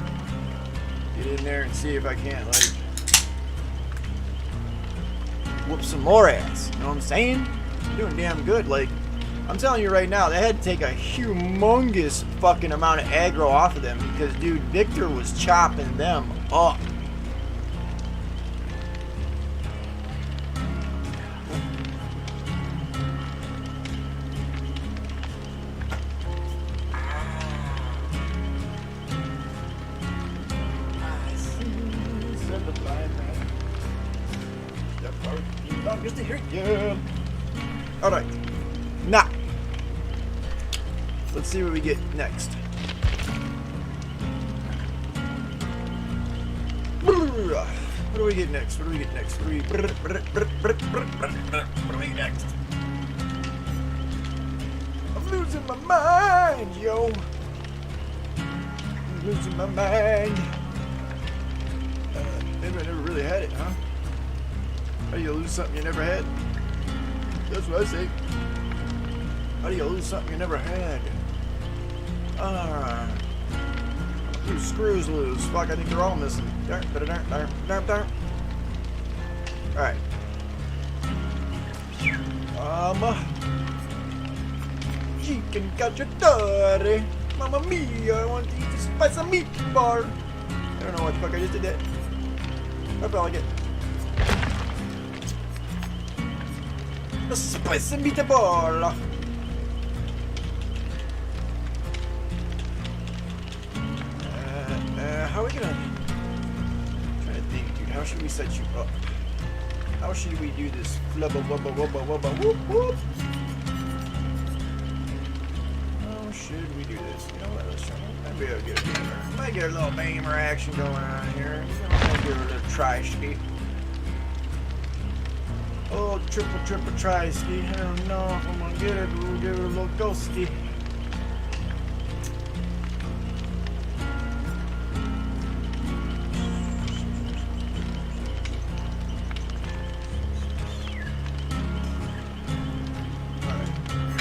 Get in there and see if I can't, like, whoop some more ass. You know what I'm saying? I'm doing damn good. Like, I'm telling you right now, they had to take a humongous fucking amount of aggro off of them because, dude, Victor was chopping them up. Just to hear you. Alright. Now, let's see what we get next. What do we get next? What do we get next? What do we get next? I'm losing my mind, yo. I'm losing my mind. Maybe I never really had it, huh? How do you lose something you never had? That's what I say. How do you lose something you never had? These screws loose. Fuck, I think they're all missing. Darn. Alright. Chicken cacciatore. Mamma mia, I want to eat a spicy meatball. I don't know what the fuck I just did that. I felt like it. A spicy meatball. How are we gonna? I'm trying to think, dude. How should we set you up? How should we do this? Flubba wubba wubba wubba whoop whoop. How should we do this? You know what? Let's try. Maybe I'll get a beamer. Might get a little beamer action going on here. Might get a little try-ski. Oh, triple try-ski. I don't know if I'm gonna get it, but we'll give it a little ghosty.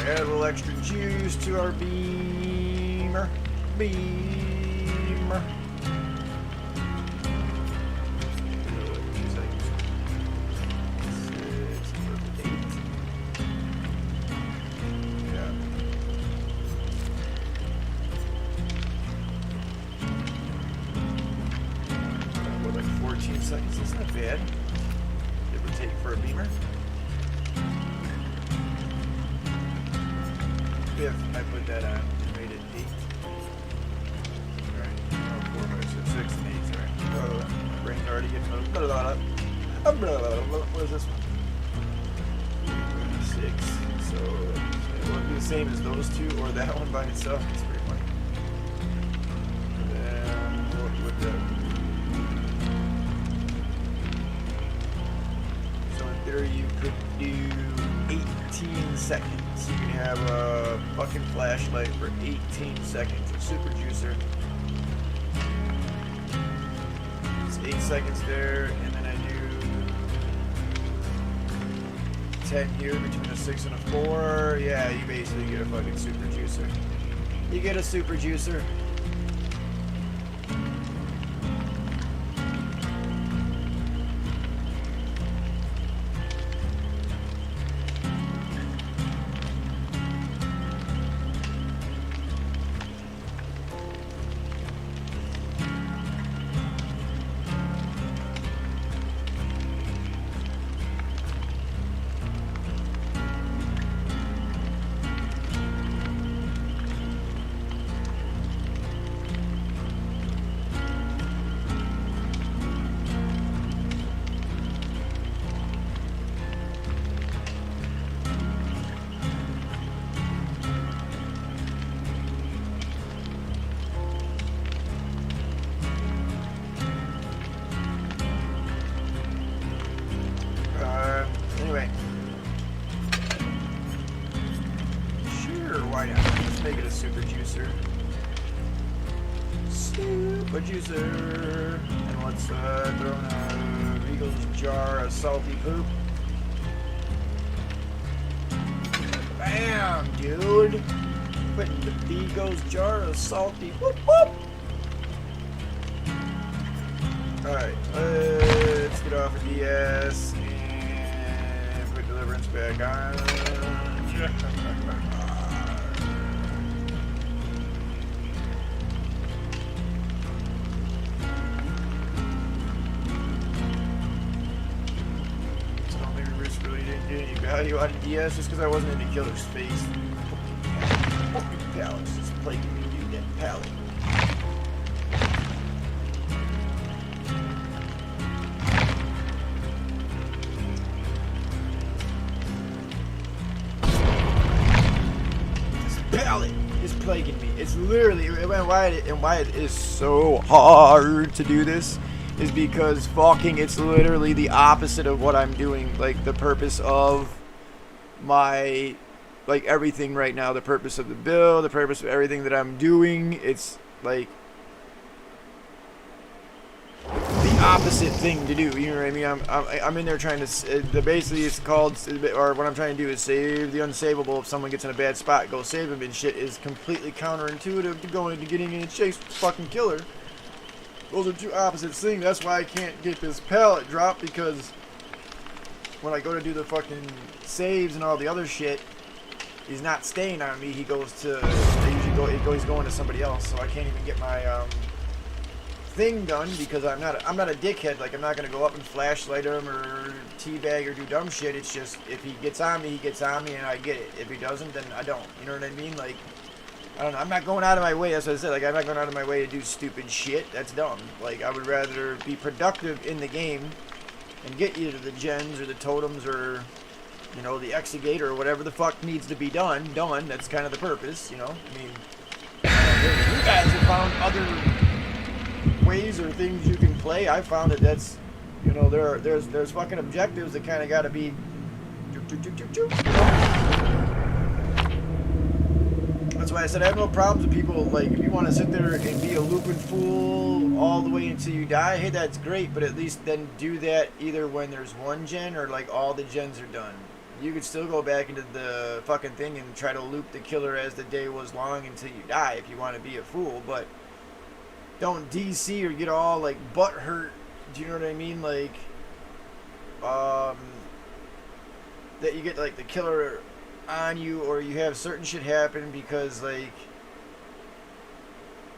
Add a little extra juice to our beamer. Beamer. 2 seconds. 6, 8. Yeah. What, like 14 seconds? That's not bad. Give or take for a beamer. If I put that on, made it 8. Alright, 4, 5, 6, 6, and 8. Alright. My brain's already getting what is this one? 6. So it won't be the same as those two or that one by itself. It's pretty funny. And then what would that? So in theory you could do 18 seconds. You can have a fucking flashlight for 18 seconds. A super juicer. It's 8 seconds there, and then I do 10 here between a 6 and a 4. Yeah, you basically get a fucking super juicer. You get a super juicer. Anyway. Sure, why not? Let's make it a super juicer. Super juicer. And let's throw in a Regal's jar of salty poop. Bam, dude. Put the Beagle's jar of salty. Whoop, whoop. Alright, let's get off of DS and put Deliverance back on. So maybe Rich really didn't get any value out of DS just because I wasn't into Killer Space. Fucking pallets just plaguing me, dude, that pallet. Pallet is plaguing me. It's literally, and why it is so hard to do this is because fucking it's literally the opposite of what I'm doing. Like the purpose of my, like everything right now, the purpose of the bill, the purpose of everything that I'm doing, it's like the opposite thing to do. You know what I mean? I'm in there trying to, basically it's called, or what I'm trying to do is save the unsavable. If someone gets in a bad spot, go save them, and shit is completely counterintuitive to going to getting in a chase with fucking killer. Those are two opposite things. That's why I can't get this pallet dropped, because when I go to do the fucking saves and all the other shit, he's not staying on me. He goes to, he's going to somebody else, so I can't even get my thing done because I'm not a dickhead. Like, I'm not gonna go up and flashlight him or teabag or do dumb shit. It's just, if he gets on me, he gets on me, and I get it. If he doesn't, then I don't. You know what I mean? Like, I don't know. I'm not going out of my way. That's what I said. Like, I'm not going out of my way to do stupid shit. That's dumb. Like, I would rather be productive in the game and get either the gens or the totems or, you know, the exegate or whatever the fuck needs to be done. That's kind of the purpose, you know? I mean, you guys have found other ways or things you can play. I found that that's, you know, there's fucking objectives that kind of got to be. That's why I said I have no problems with people. Like, if you want to sit there and be a looping fool all the way until you die, hey, that's great. But at least then do that either when there's one gen or like all the gens are done. You could still go back into the fucking thing and try to loop the killer as the day was long until you die if you want to be a fool. But don't DC or get all like butt hurt. Do you know what I mean? Like, that you get like the killer on you, or you have certain shit happen because like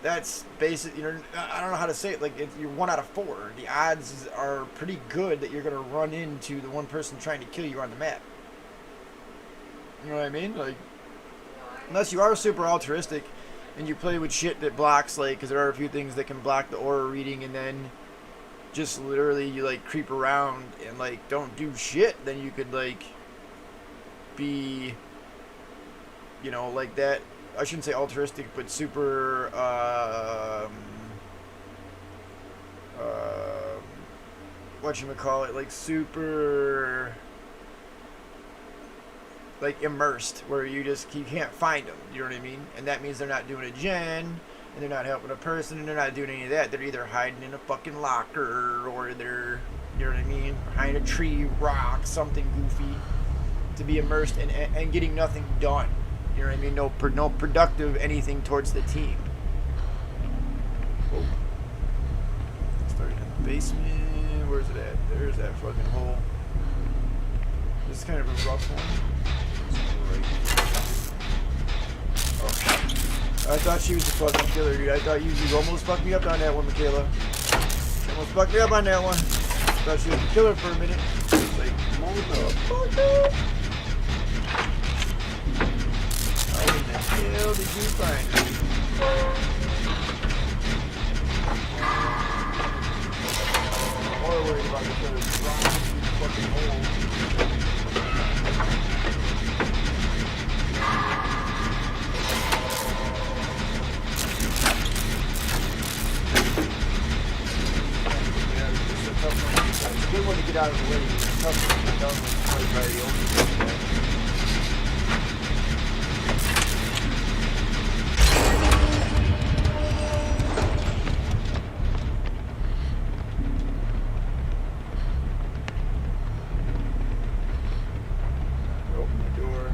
that's basic. You know, I don't know how to say it. Like, you're 1 out of 4. The odds are pretty good that you're gonna run into the one person trying to kill you on the map. You know what I mean? Like, unless you are super altruistic and you play with shit that blocks, like, because there are a few things that can block the aura reading, and then just literally you like creep around and like don't do shit, then you could like be, you know, like that. I shouldn't say altruistic, but super whatchamacallit, like super like immersed, where you can't find them. You know what I mean? And that means they're not doing a gen, and they're not helping a person, and they're not doing any of that. They're either hiding in a fucking locker, or they're, you know what I mean, behind a tree, rock, something goofy, to be immersed and getting nothing done. You know what I mean? No productive anything towards the team. Whoa. Starting in the basement. Where's it at? There's that fucking hole. This is kind of a rough one. Oh. I thought she was the fucking killer, dude. I thought you almost fucked me up on that one, Michaela. Almost fucked me up on that one. Thought she was the killer for a minute. Like, motherfucker. How in the hell did you find me? I'm more worried about the killer dropping through the fucking hole. It's a good one to get out of the way. It's a tough one to get done with by the open. Open the door.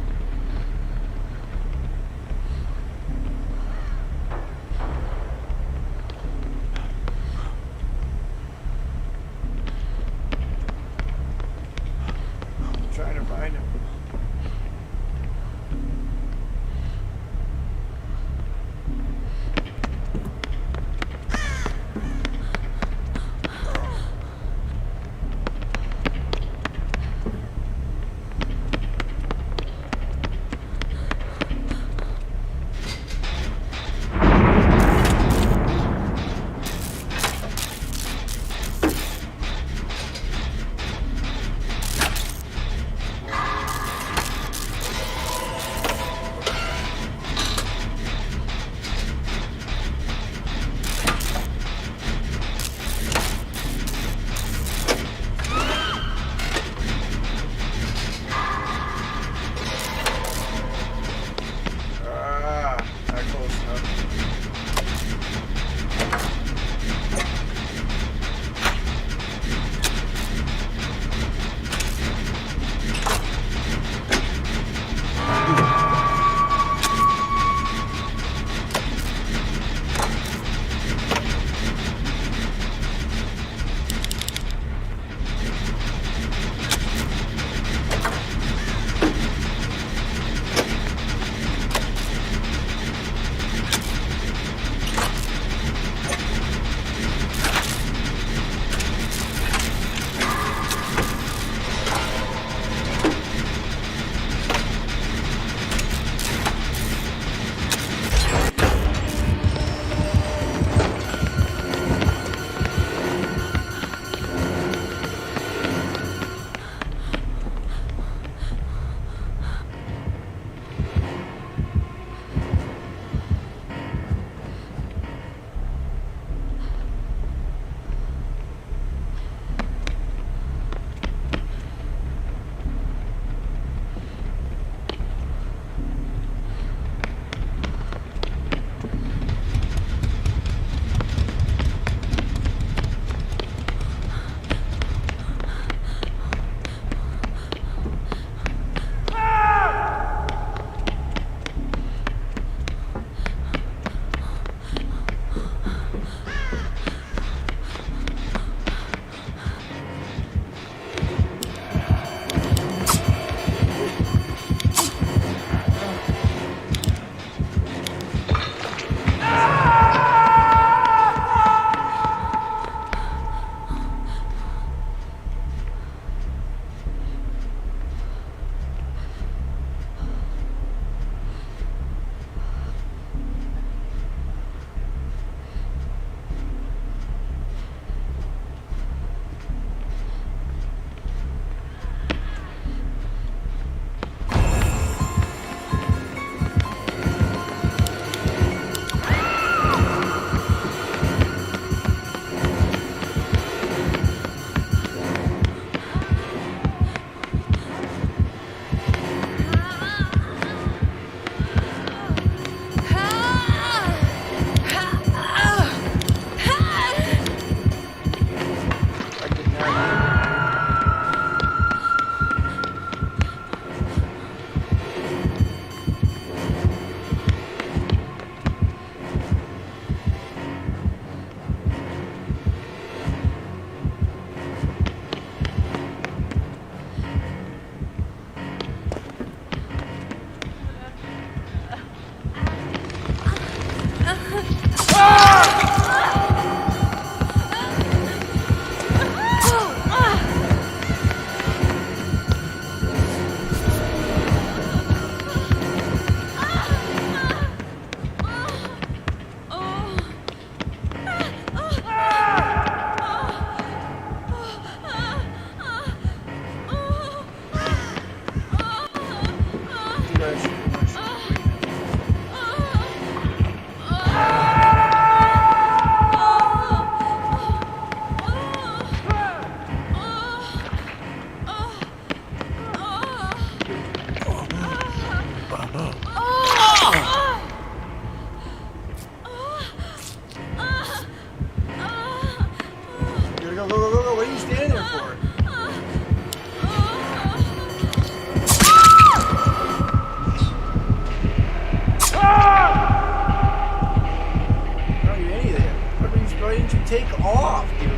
take off, dude.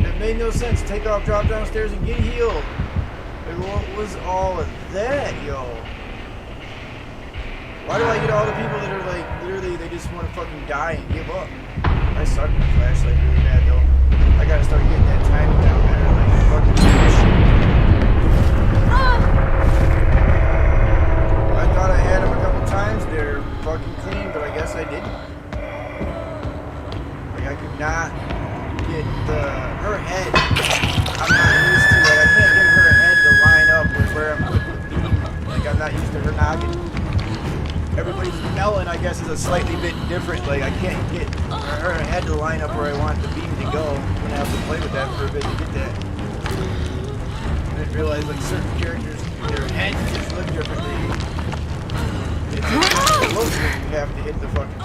It made no sense. Take off, drop downstairs, and get healed. Like, what was all of that, yo? Why do I get all the people that are like, literally, they just want to fucking die and give up? I suck with the flashlight really bad, though. I gotta start getting that timing down better, like, fucking shit. I thought I had them a couple times. They're fucking clean, but I guess I didn't. Like, I could not get her head. I'm not used to it. I can't get her head to line up with where I'm putting the beam. Like, I'm not used to her noggin. Everybody's melon, I guess, is a slightly bit different. Like, I can't get her head to line up where I want the beam to go. I'm gonna have to play with that for a bit to get that. I didn't realize, like, certain characters, their heads just look differently. It's just looks when you have to hit the fucking beam.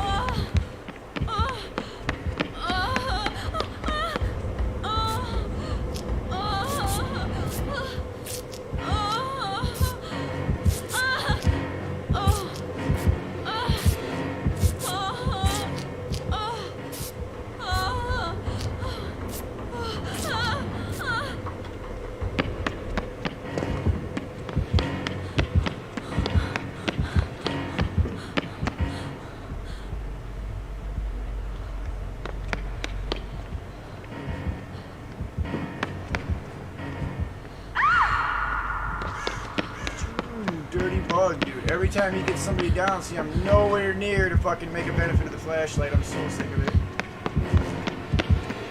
Dirty bug, dude. Every time he gets somebody down, see, I'm nowhere near to fucking make a benefit of the flashlight. I'm so sick of it.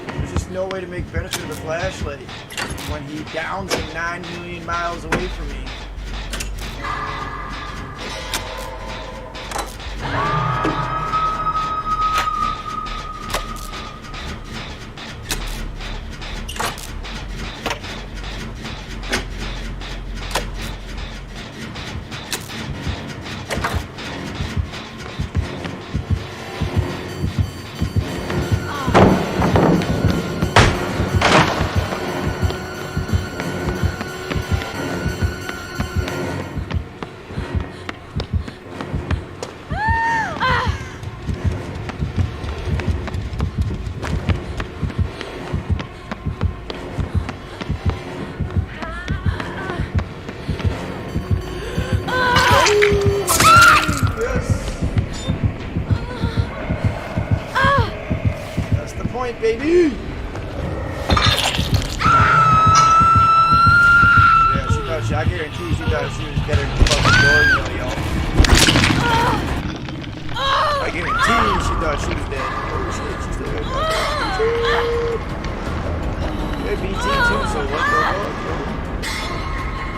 There's just no way to make benefit of the flashlight when he downs him 9 million miles away from me. Baby! Yeah, she thought I guarantee she thought she was better than the fucking door, y'all. I guarantee she thought she was dead. Oh shit, she's still good. Good BT too, so what the fuck?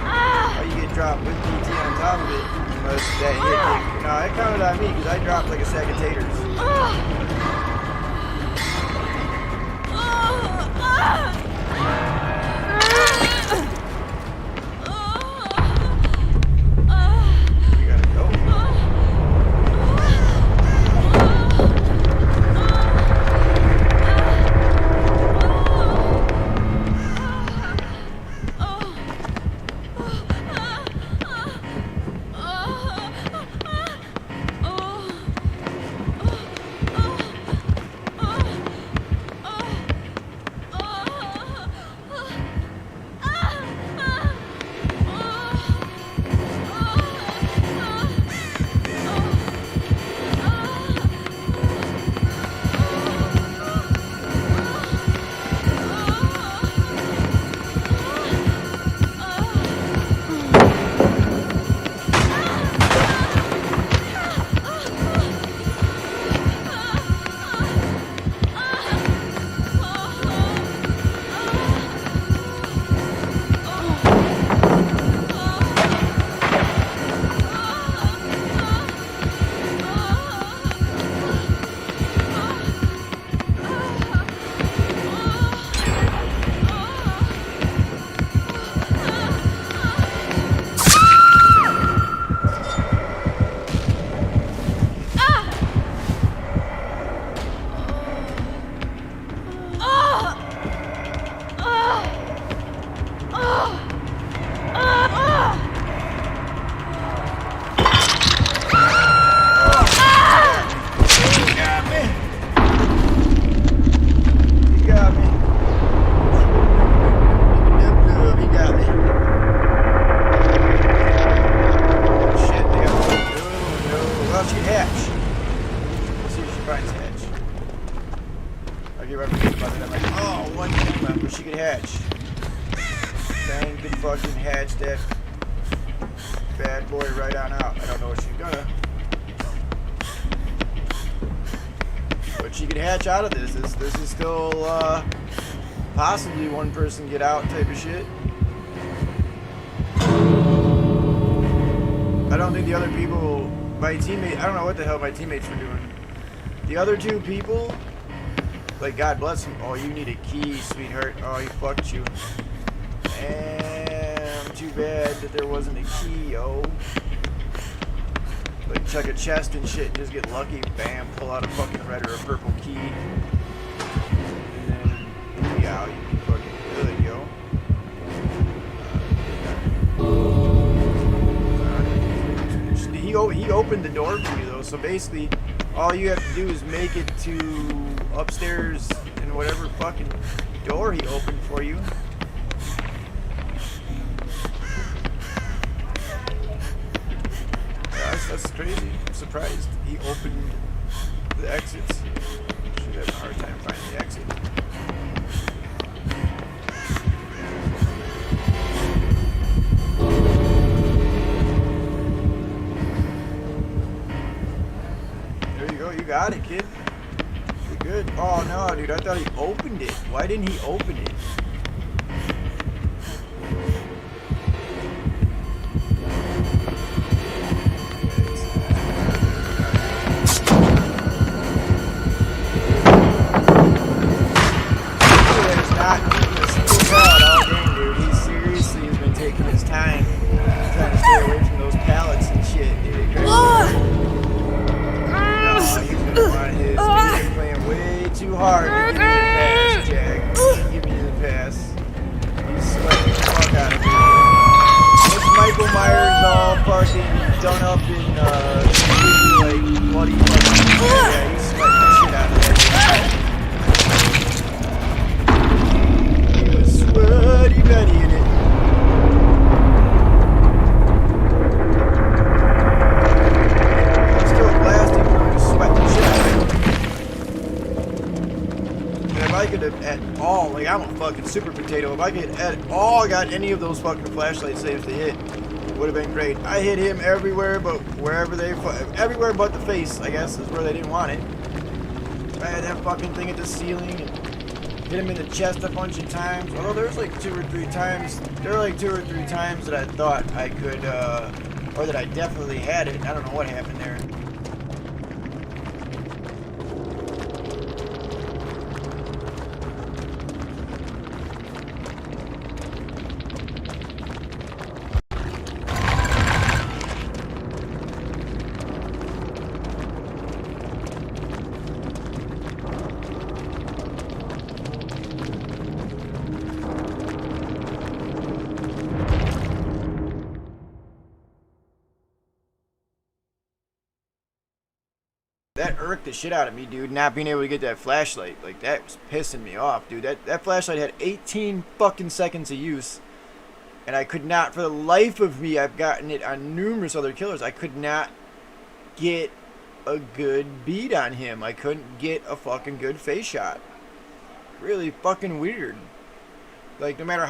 How you get dropped with BT on top of it? Unless that hit thing. No, it counted on me because I dropped like a sack of taters. fucking hatch that bad boy right on out. I don't know if she's gonna. But she could hatch out of this. This is still possibly one person get out type of shit. I don't think the other people, my teammate, I don't know what the hell my teammates were doing. The other two people, like, God bless him. Oh, you need a key, sweetheart. Oh, he fucked you. And too bad that there wasn't a key, yo. Like, check a chest and shit and just get lucky. Bam, pull out a fucking red or a purple key. And then, yeah, you'd be fucking good, yo. He opened the door for you, though, so basically, all you have to do is make it to upstairs in whatever fucking door he opened for you. That's crazy. I'm surprised he opened the exits. Should have a hard time finding the exit. There you go. You got it, kid. You're good. Oh no, dude. I thought he opened it. Why didn't he open it? Super potato. If I could at all got any of those fucking flashlight saves to hit, would have been great. I hit him everywhere, but everywhere but the face, I guess, is where they didn't want it. I had that fucking thing at the ceiling and hit him in the chest a bunch of times. Although there were like two or three times that I thought I could, or that I definitely had it. I don't know what happened there. That irked the shit out of me, dude, not being able to get that flashlight. Like, that was pissing me off, dude. That flashlight had 18 fucking seconds of use. And I could not, for the life of me, I've gotten it on numerous other killers, I could not get a good beat on him. I couldn't get a fucking good face shot. Really fucking weird. Like, no matter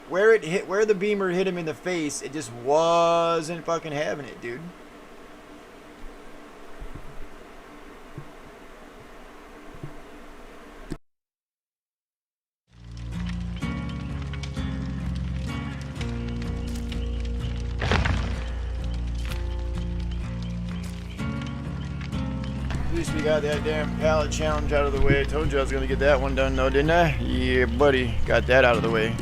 where the beamer hit him in the face, it just wasn't fucking having it, dude. At least we got that damn pallet challenge out of the way. I told you I was going to get that one done though, didn't I? Yeah, buddy. Got that out of the way.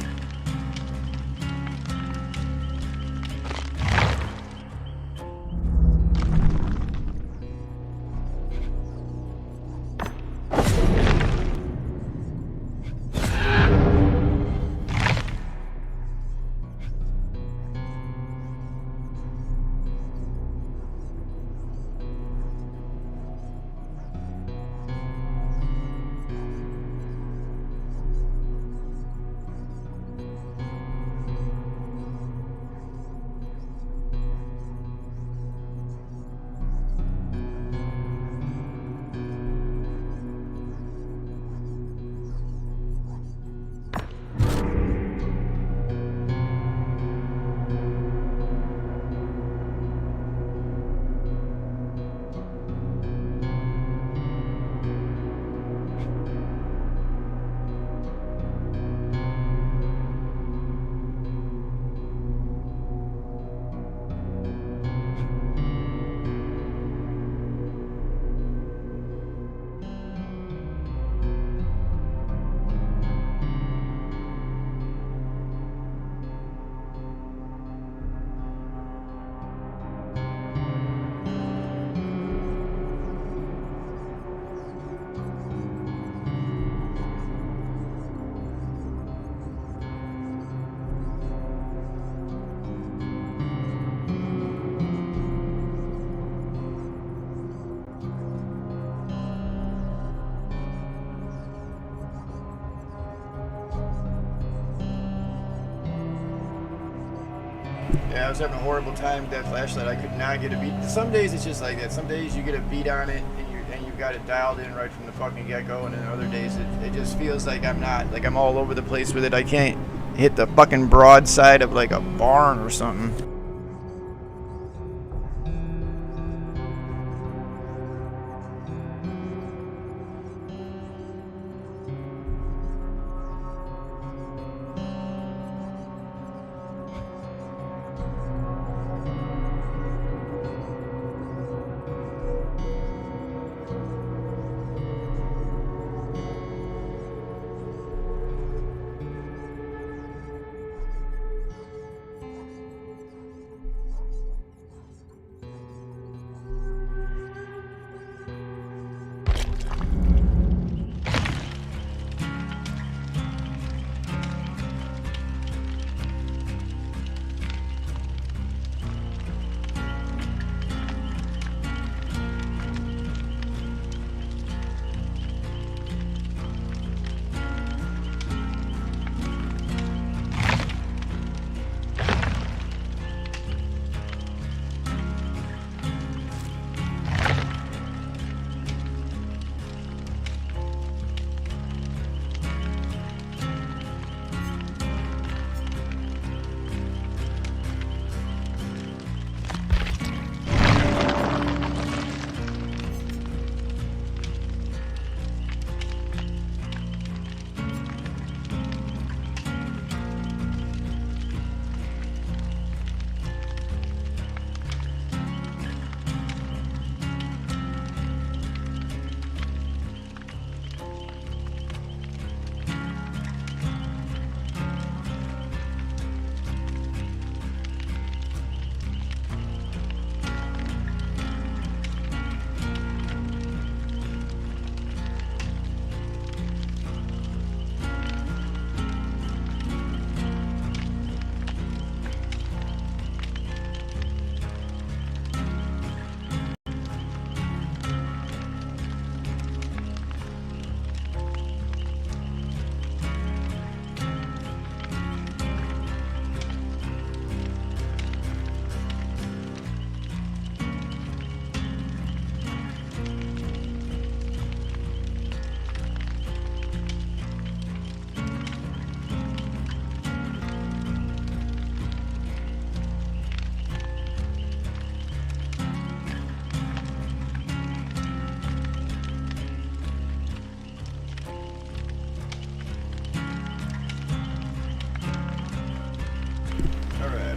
Yeah, I was having a horrible time with that flashlight. I could not get a beat. Some days it's just like that. Some days you get a beat on it and you got it dialed in right from the fucking get-go, and then other days it just feels like I'm not, like I'm all over the place with it. I can't hit the fucking broadside of like a barn or something.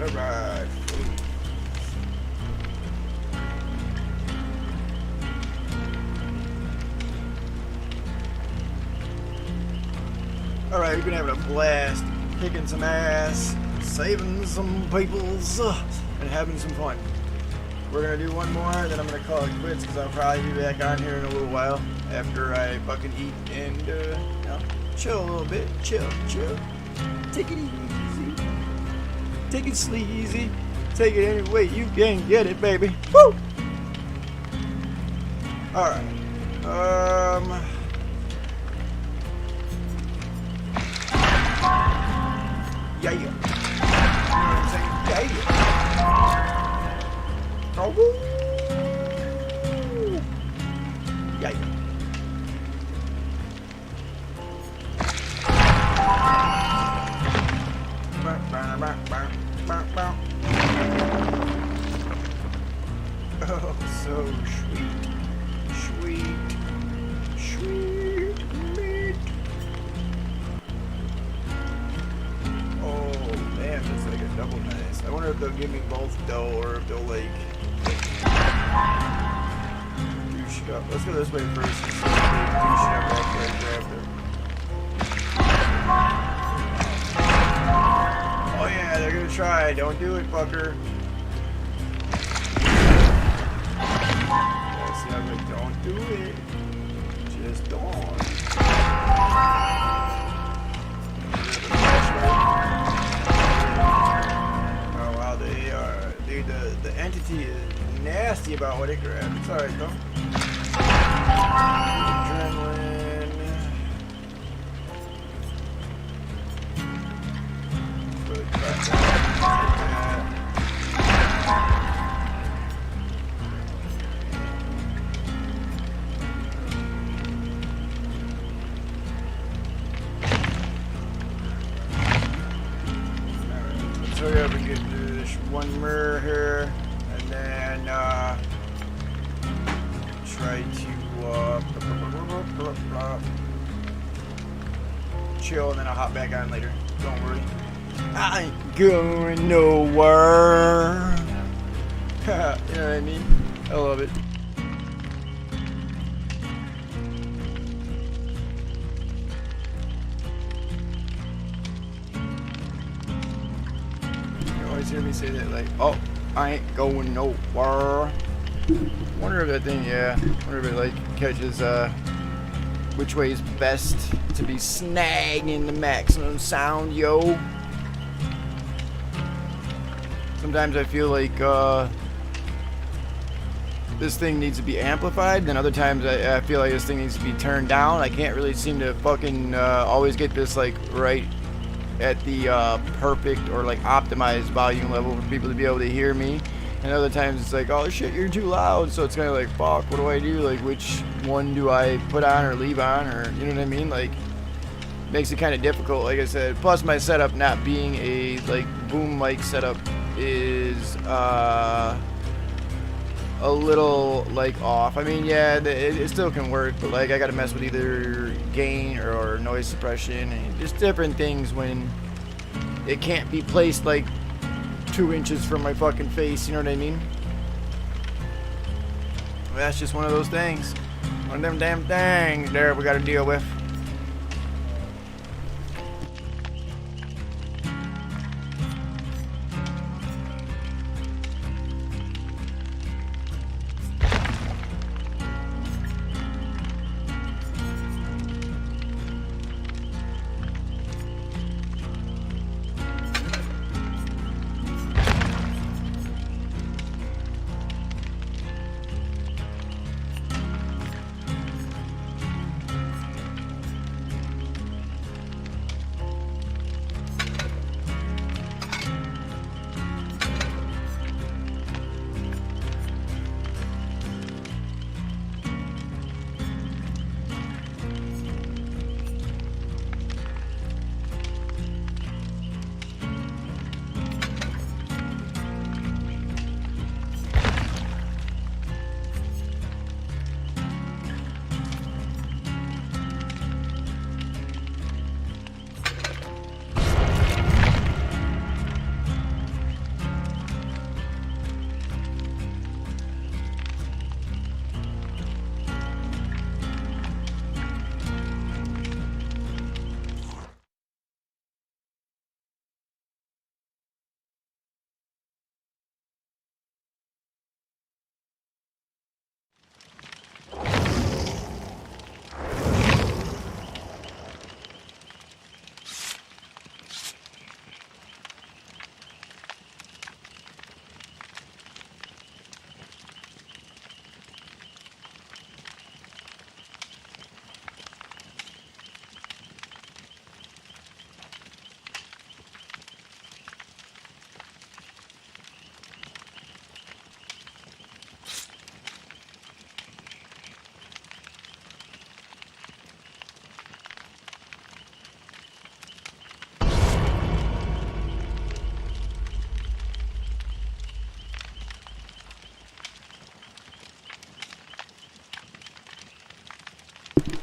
Alright. Alright, we've been having a blast, kicking some ass, saving some peoples, and having some fun. We're gonna do one more, then I'm gonna call it quits, because I'll probably be back on here in a little while, after I fucking eat and, chill a little bit. Chill. Take it easy. Take it sleazy. Take it any way you can get it, baby. Woo! Alright. Yeah. You know what I'm saying? Yeah. Oh, woo! Yeah. Oh, so sweet meat. Oh man, that's like a double nice. I wonder if they'll give me both dough or if they'll like douche it up. Let's go this way first. Douche it up after I grab it. Oh yeah, they're gonna try. Don't do it, fucker. Yeah, see, I was like, don't do it. Just don't. Oh wow, they are. Dude, the entity is nasty about what it grabbed. It's alright though. Adrenaline. Really crack that. try to chill, and then I'll hop back on later. Don't worry. I ain't going nowhere. You know what I mean? I love it. You always hear me say that, like, oh, I ain't going nowhere. Wonder if that thing, yeah. Wonder if it, like, catches, which way is best to be snagging the maximum sound, yo. Sometimes I feel like, this thing needs to be amplified, then other times I feel like this thing needs to be turned down. I can't really seem to fucking always get this like right at the perfect or like optimized volume level for people to be able to hear me. And other times it's like, oh shit, you're too loud. So it's kind of like, fuck, what do I do? Like, which one do I put on or leave on, or you know what I mean? Like, makes it kind of difficult, like I said. Plus my setup not being a like boom mic setup is a little like off. I mean, yeah, it still can work, but like I gotta mess with either gain or noise suppression and just different things when it can't be placed like 2 inches from my fucking face, you know what I mean? That's just one of those things. One of them damn things there we gotta deal with.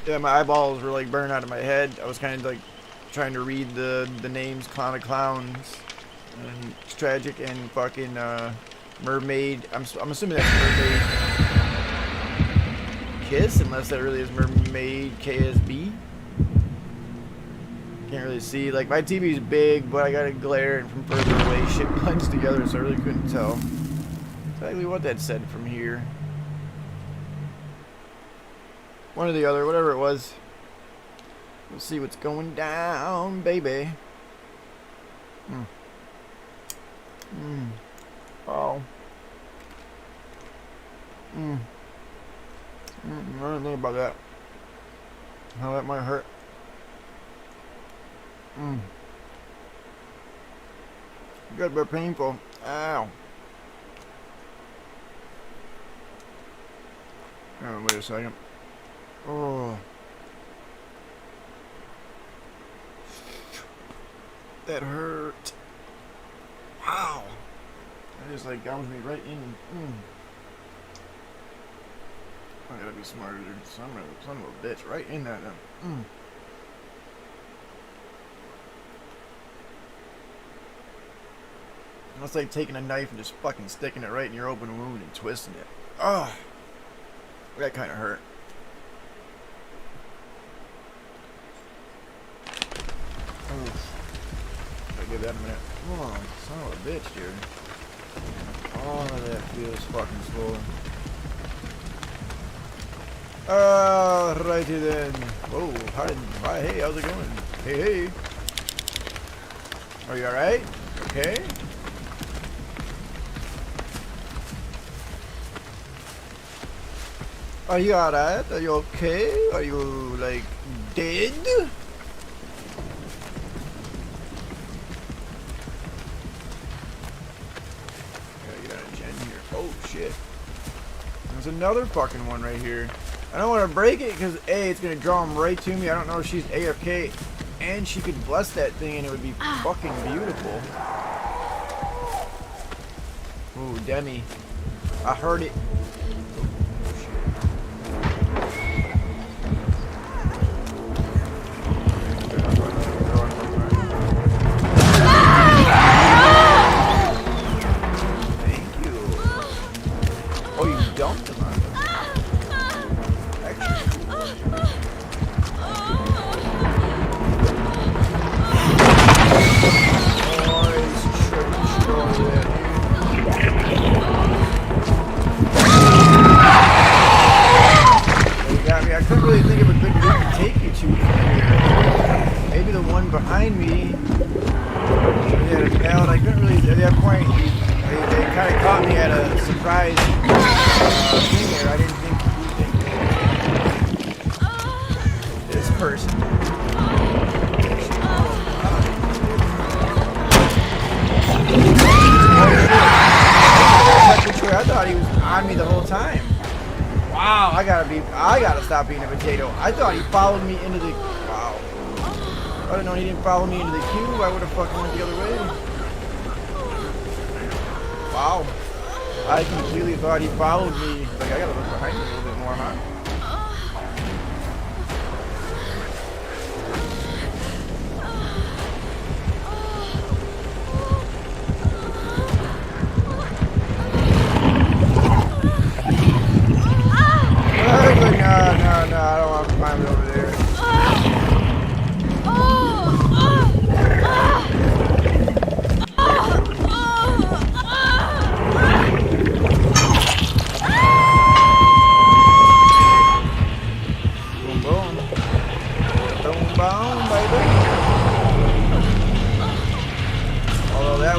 Yeah, my eyeballs were like burning out of my head. I was kind of like trying to read the names, Clown of Clowns, and it's tragic, and fucking Mermaid. I'm assuming that's Mermaid Kiss, unless that really is Mermaid KSB. Can't really see. Like my TV's big, but I got a glare, and from further away, shit blends together, so I really couldn't tell exactly what that said from here. One or the other, whatever it was. We'll see what's going down, baby. Oh. I don't think about that. How that might hurt. Good but painful. Ow. Oh, wait a second. Oh. That hurt. Wow. That just like gouged me right in. I gotta be smarter, dude. Son of a bitch, right in that. It's like taking a knife and just fucking sticking it right in your open wound and twisting it. Ah, that kind of hurt. I'll give that a minute. Oh, son of a bitch, dude. Oh, that feels fucking swollen. Righty then. Whoa, hi, hey, how's it going? Hey. Are you alright? Okay. Are you alright? Are you okay? Are you, like, dead? Oh shit. There's another fucking one right here. I don't want to break it because A, it's going to draw him right to me. I don't know if she's AFK and she could bless that thing and it would be fucking beautiful. Ooh, Demi. I heard it. Behind me, they had a pallet. I couldn't really, at that point, they kind of caught me at a surprise thing there. I didn't think this person. I thought he was on me the whole time. Wow, I gotta stop being a potato. I thought he followed me into the. Wow. I didn't know he didn't follow me into the cube. I would have fucking went the other way. Wow. I completely thought he followed me. Like, I gotta look behind me a little bit more, huh? No, I don't want to climb it over there.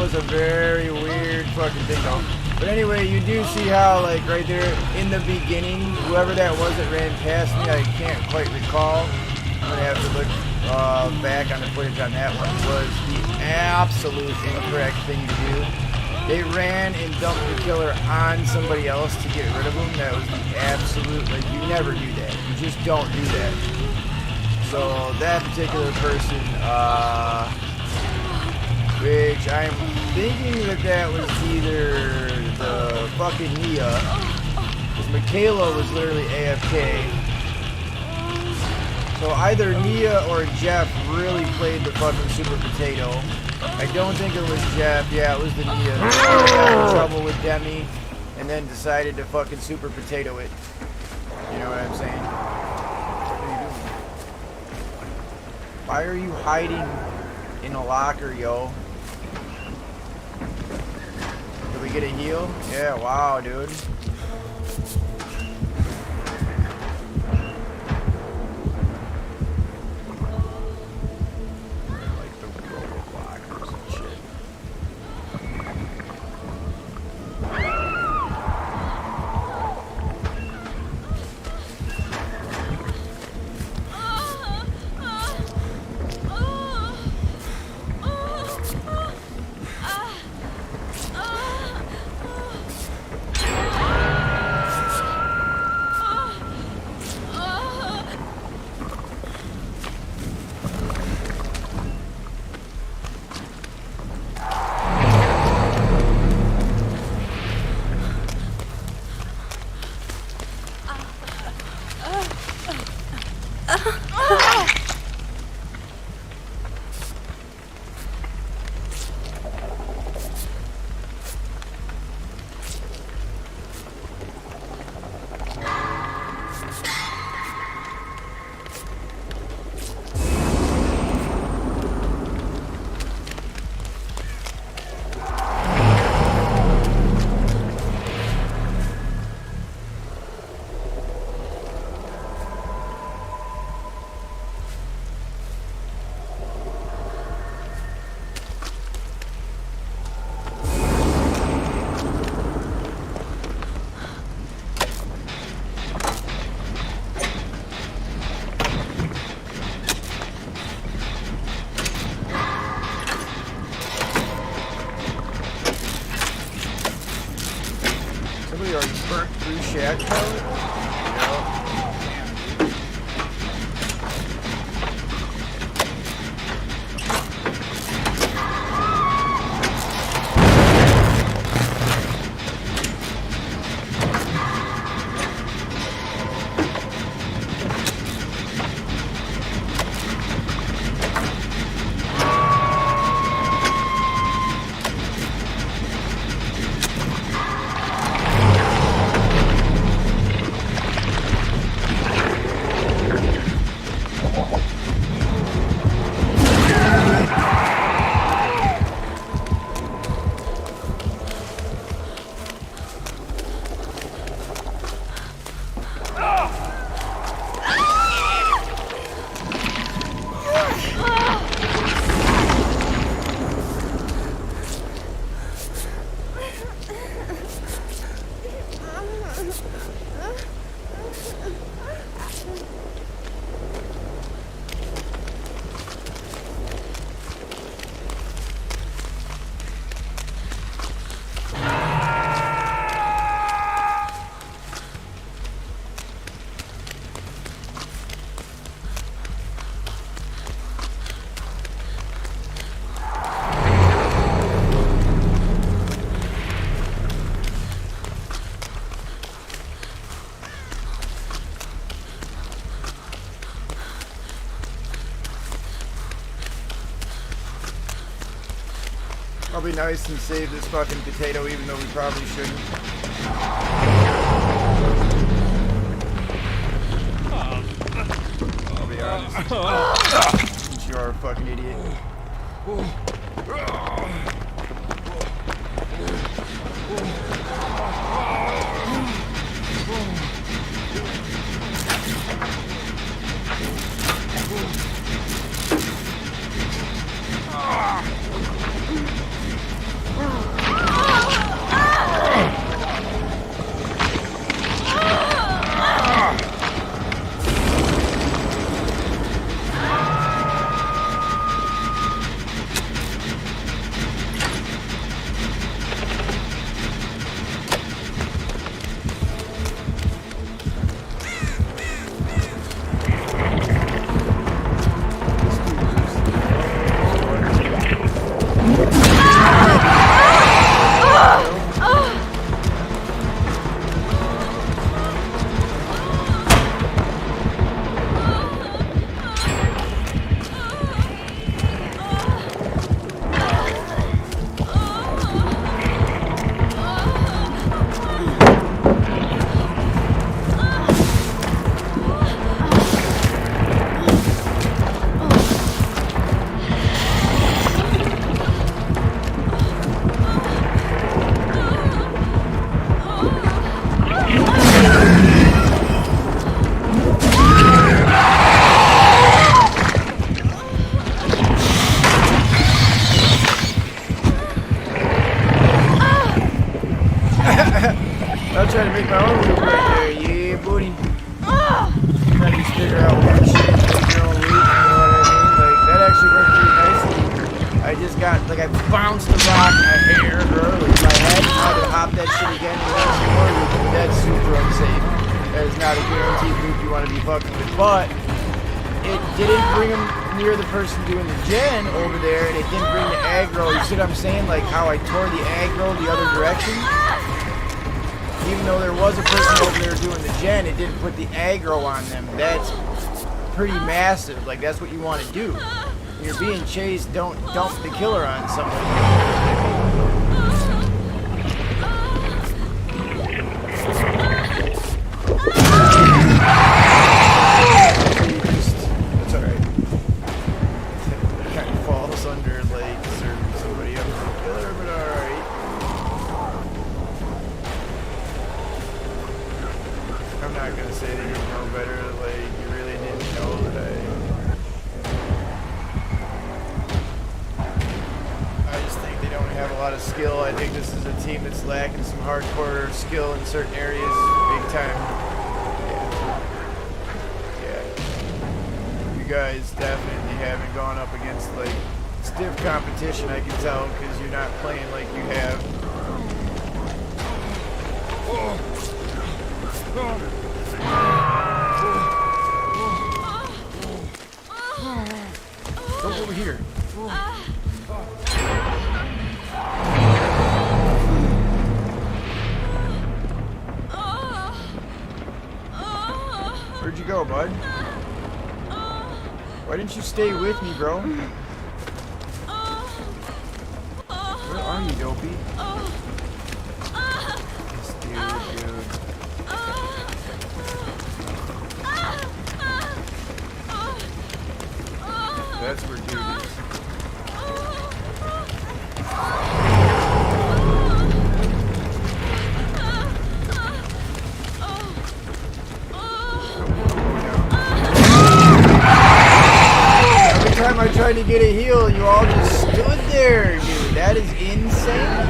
A very weird fucking thing though. But anyway, you do see how, like, right there in the beginning, whoever that was that ran past me, I can't quite recall. I'm gonna have to look back on the footage on that one. Was the absolute incorrect thing to do. They ran and dumped the killer on somebody else to get rid of him. That was the absolute, like, you never do that. You just don't do that. So that particular person, which I'm thinking that was either the fucking Nia, because Michaela was literally AFK. So either Nia or Jeff really played the fucking super potato. I don't think it was Jeff. Yeah, it was the Nia. Got in trouble with Demi and then decided to fucking super potato it. You know what I'm saying? Why are you hiding in a locker, yo? Did we get a heal? Yeah, wow, dude. Like the robot lockers and shit. pellet. I'll be nice and save this fucking potato even though we probably shouldn't. I'll be honest. Since you are a fucking idiot. I'll try to make my own loop right there, yeah, buddy. Try to just figure out what shit make your own loop, you know what I mean? Like, that actually worked pretty nicely. I just got, like, I bounced the rock and I hit her with my head. I had to hop that shit again and once more. That's super unsafe. That is not a guaranteed loop you want to be fucking with. But it didn't bring him near the person doing the gen over there, and it didn't bring the aggro. You see what I'm saying? Like how I tore the aggro the other direction? Even though there was a person over there doing the gen, it didn't put the aggro on them. That's pretty massive. Like, that's what you want to do. When you're being chased, don't dump the killer on someone. Skill. I think this is a team that's lacking some hardcore skill in certain areas, big time. Yeah. You guys definitely haven't gone up against like stiff competition, I can tell, because you're not playing like you have. Go over here. Where'd you go, bud? Why didn't you stay with me, bro? Where are you, dopey? This dude. That's where dude is. Every time I tried to get a heal, you all just stood there, dude. That is insane.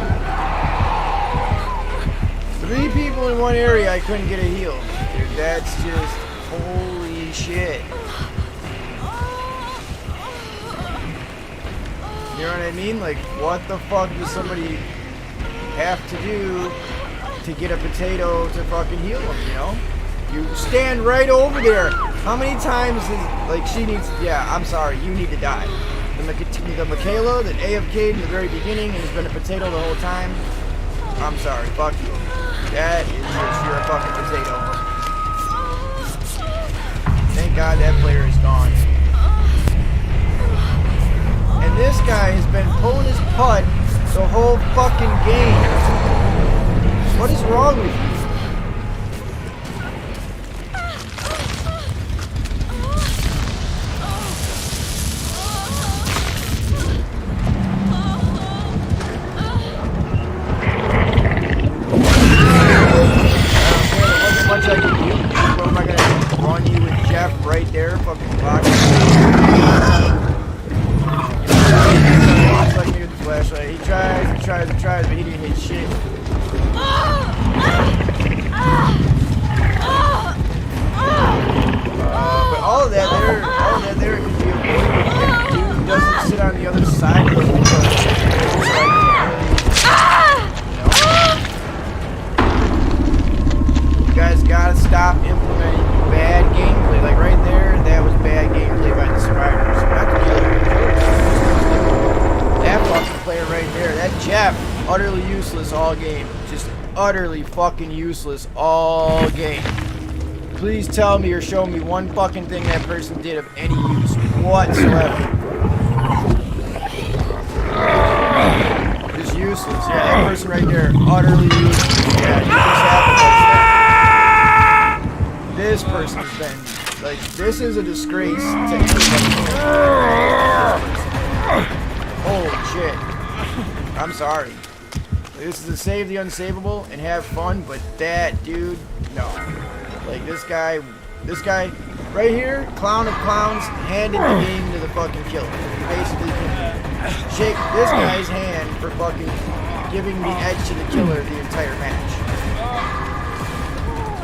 3 people in one area, I couldn't get a heal. Dude, that's just holy shit. You know what I mean? Like, what the fuck does somebody have to do to get a potato to fucking heal them, you know? You stand right over there. How many times is, like, she needs, yeah, I'm sorry, you need to die. The Michaela that AFK'd in the very beginning and has been a potato the whole time, I'm sorry, fuck you. That is just, you're a fucking potato. Thank God that player is gone. And this guy has been pulling his putt the whole fucking game. What is wrong with you? Much I can do. What am I gonna run you with Jeff right there? Fucking block. Like me with the flashlight. He tries, but he didn't hit shit. But all of that there could be avoided if the dude doesn't sit on the other side of the You guys gotta stop implementing bad gameplay. Like right there, that was bad gameplay by the survivors. Not the killer. That fucking player right there, that Jeff, utterly useless all game. Just utterly fucking useless all game. Please tell me or show me one fucking thing that person did of any use whatsoever. Just useless. Yeah, that person right there, utterly useless. Yeah, you just happened like that. This person's been, like, this is a disgrace to anybody. Holy shit. I'm sorry. This is to save the unsavable and have fun, but that dude, no. Like, this guy right here, clown of clowns, handed the game to the fucking killer. He basically can shake this guy's hand for fucking giving the edge to the killer the entire match.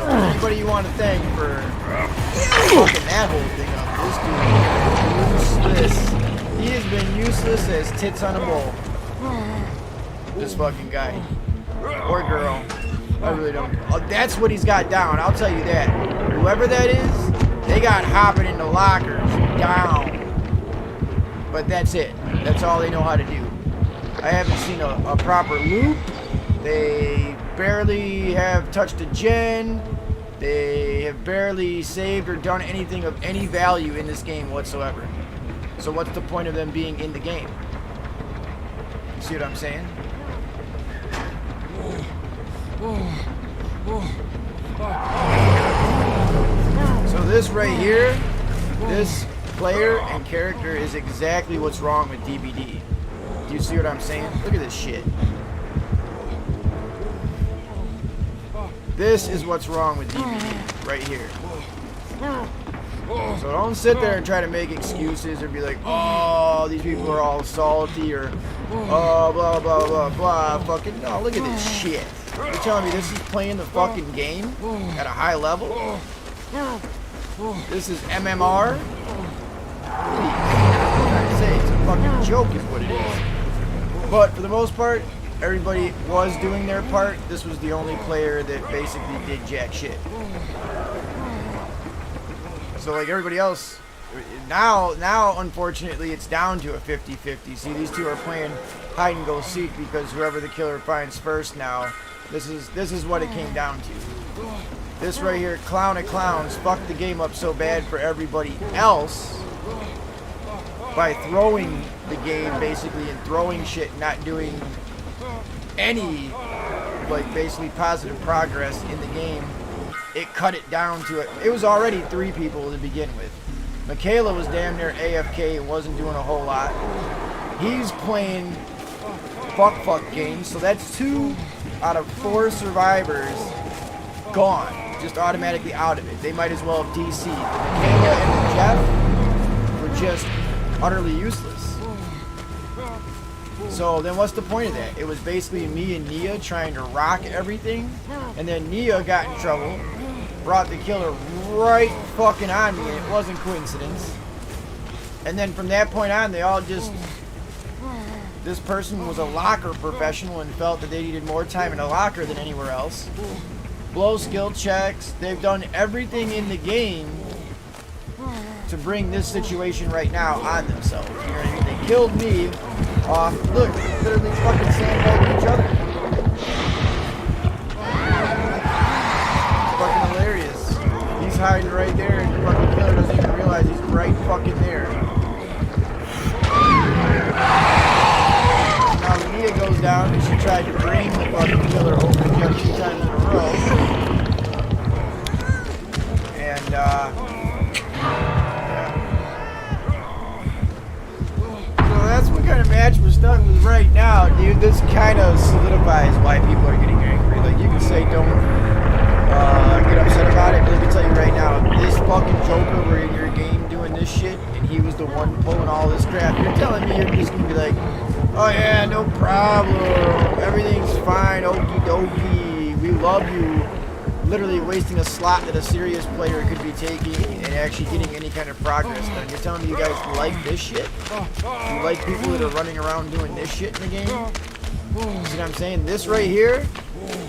Anybody you want to thank for fucking that whole thing up. This dude is useless. He has been useless as tits on a bowl. This fucking guy. Or girl. I really don't. Oh, that's what he's got down, I'll tell you that. Whoever that is, they got hopping into lockers. Down. But that's it. That's all they know how to do. I haven't seen a proper loop. They barely have touched a gen. They have barely saved or done anything of any value in this game whatsoever. So what's the point of them being in the game? See what I'm saying? So this right here, this player and character is exactly what's wrong with DBD. Do you see what I'm saying? Look at this shit. This is what's wrong with DBD, right here. So don't sit there and try to make excuses or be like, oh, these people are all salty or, oh, blah, blah, blah, blah. Fucking, no, look at this shit. You're telling me this is playing the fucking game at a high level? This is MMR? What are you trying to say? It's a fucking joke is what it is. But for the most part, everybody was doing their part, this was the only player that basically did jack shit. So like everybody else, now unfortunately it's down to a 50-50. See, these two are playing hide and go seek because whoever the killer finds first now, this is what it came down to. This right here, clown of clowns, fucked the game up so bad for everybody else by throwing the game basically and throwing shit, not doing any like basically positive progress in the game. It cut it down to it. It was already 3 people to begin with. Michaela was damn near AFK and wasn't doing a whole lot. He's playing fuck games, so that's 2 out of 4 survivors gone, just automatically out of it. They might as well have DC'd. Michaela and Jeff were just utterly useless. So then what's the point of that? It was basically me and Nia trying to rock everything, and then Nia got in trouble, brought the killer right fucking on me, and it wasn't coincidence. And then from that point on, they all just... This person was a locker professional and felt that they needed more time in a locker than anywhere else. Blow skill checks. They've done everything in the game to bring this situation right now on themselves. You know what I mean? They killed me off. Look, literally fucking sandbagging each other. Fucking hilarious. He's hiding right there, and the fucking killer doesn't even realize he's right fucking there. Now Mia goes down, and she tried to bring the fucking killer over again 2 times in a row. And, yeah. So that's what kind of match we're stuck with right now, dude. This kind of solidifies why people are getting angry. Like, you can say don't get upset about it, but let me tell you right now, this fucking Joker were in your game doing this shit, and he was the one pulling all this crap, you're telling me you're just gonna be like, oh yeah, no problem, everything's fine, okie dokie, we love you, literally wasting a slot that a serious player could be taking and actually getting any kind of progress done. You're telling me you guys like this shit? You like people that are running around doing this shit in the game? You see what I'm saying? This right here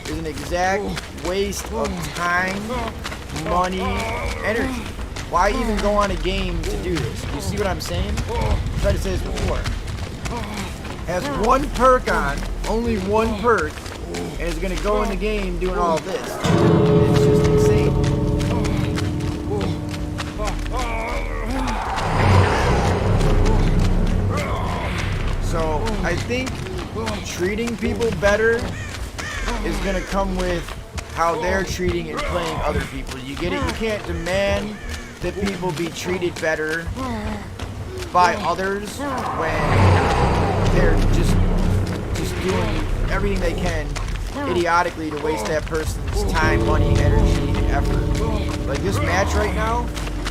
is an exact waste of time, money, energy. Why even go on a game to do this? You see what I'm saying? I tried to say this before. Has 1 perk on, only 1 perk, and is going to go in the game doing all this. It's just insane. So I think treating people better is going to come with how they're treating and playing other people. You get it? You can't demand that people be treated better by others when they're just doing everything they can idiotically to waste that person's time, money, energy, and effort. Like this match right now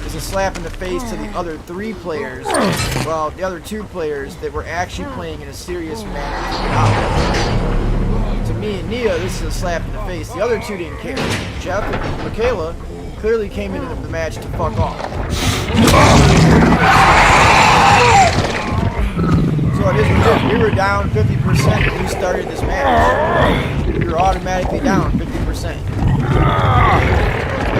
is a slap in the face to the other 3 players, well, the other 2 players that were actually playing in a serious manner. To me and Nia, this is a slap in the face. The other 2 didn't care. Jeff and Michaela clearly came into the match to fuck off. So it is legit. We were down 50% when we started this match. We were automatically down 50%.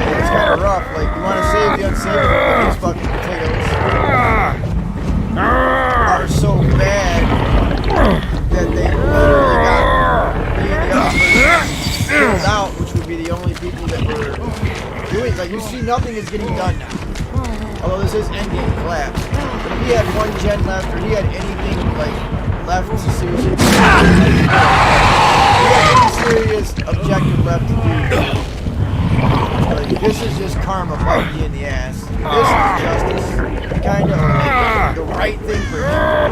It's kind of rough. Like, you want to save the unsavable, but these fucking potatoes are so bad that they literally got me and the other person killed out, which would be the only people that were doing. Like, you see, nothing is getting done now. Although this is endgame collapse. But if he had 1 gen left, or he had anything like left to seriously do, he had any serious objective left to do. Like, this is just karma biting you in the ass. This is justice. Kind of like the right thing for him.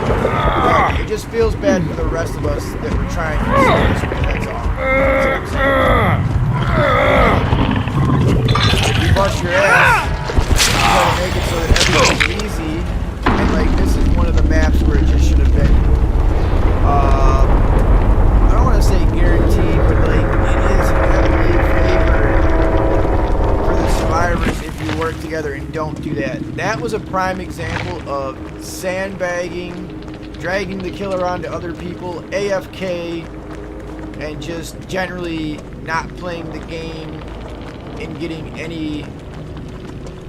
But it just feels bad for the rest of us that we're trying to see this. That's all. That's what I'm saying. If you bust your ass, try to make it so that everything's easy, and like this is one of the maps where it just should have been I don't want to say guaranteed, but like it is heavily favored for the survivors if you work together and don't do that. That was a prime example of sandbagging, dragging the killer onto other people, AFK, and just generally not playing the game and getting any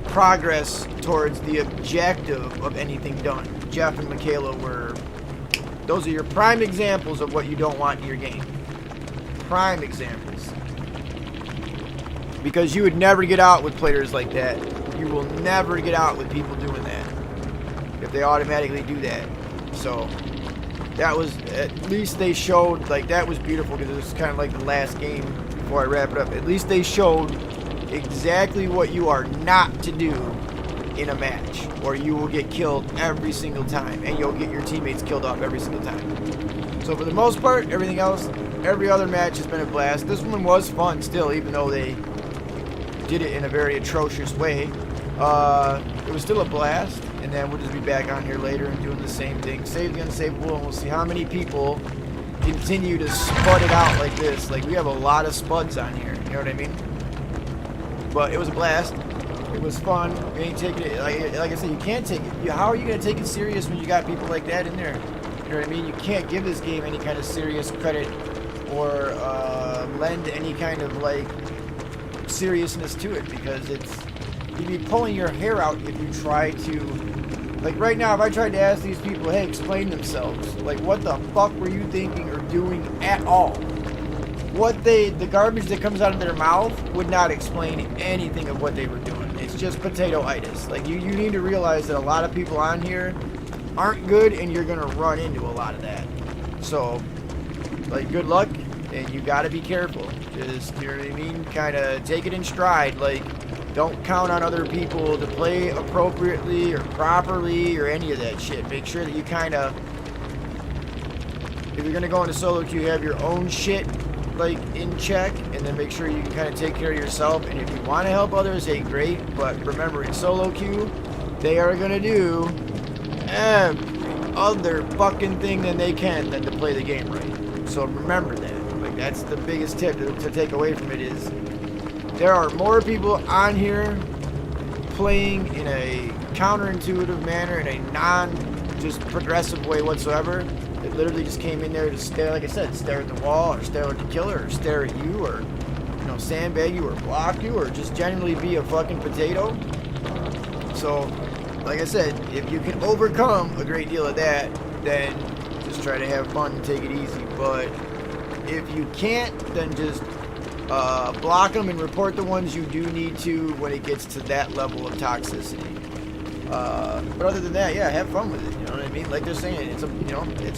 progress towards the objective of anything done. Jeff and Michaela were, those are your prime examples of what you don't want in your game. Prime examples. Because you would never get out with players like that. You will never get out with people doing that if they automatically do that. So that was, at least they showed, like, that was beautiful, because it was kind of like the last game before I wrap it up. At least they showed exactly what you are not to do in a match, or you will get killed every single time, and you'll get your teammates killed off every single time. So for the most part, everything else, every other match has been a blast. This one was fun still, even though they did it in a very atrocious way. It was still a blast, and then we'll just be back on here later and doing the same thing. Save the unsavable, and we'll see how many people continue to spud it out like this. Like, we have a lot of spuds on here, you know what I mean? But it was a blast. It was fun. You ain't taking it, like I said, you can't take it. How are you going to take it serious when you got people like that in there? You know what I mean? You can't give this game any kind of serious credit or lend any kind of, like, seriousness to it, because you'd be pulling your hair out if you try to, like, right now, if I tried to ask these people, hey, explain themselves, like, what the fuck were you thinking or doing at all? The garbage that comes out of their mouth would not explain anything of what they were doing. It's just potato-itis. Like, you need to realize that a lot of people on here aren't good, and you're gonna run into a lot of that. So, like, good luck, and you gotta be careful. Just, you know what I mean? Kind of take it in stride. Like, don't count on other people to play appropriately or properly or any of that shit. Make sure that you kind of, if you're gonna go into solo queue, have your own shit, like, in check, and then make sure you can kind of take care of yourself. And if you want to help others, hey, great. But remember, in solo queue, they are gonna do every other fucking thing that they can than to play the game right. So remember that. Like, that's the biggest tip to take away from it, is there are more people on here playing in a counterintuitive manner, in a non-just progressive way whatsoever. They literally just came in there to stare, like I said, stare at the wall, or stare at the killer, or stare at you, or, you know, sandbag you, or block you, or just genuinely be a fucking potato. So, like I said, if you can overcome a great deal of that, then just try to have fun and take it easy. But if you can't, then just block them and report the ones you do need to when it gets to that level of toxicity. But other than that, yeah, have fun with it. You know what I mean? Like they're saying, it's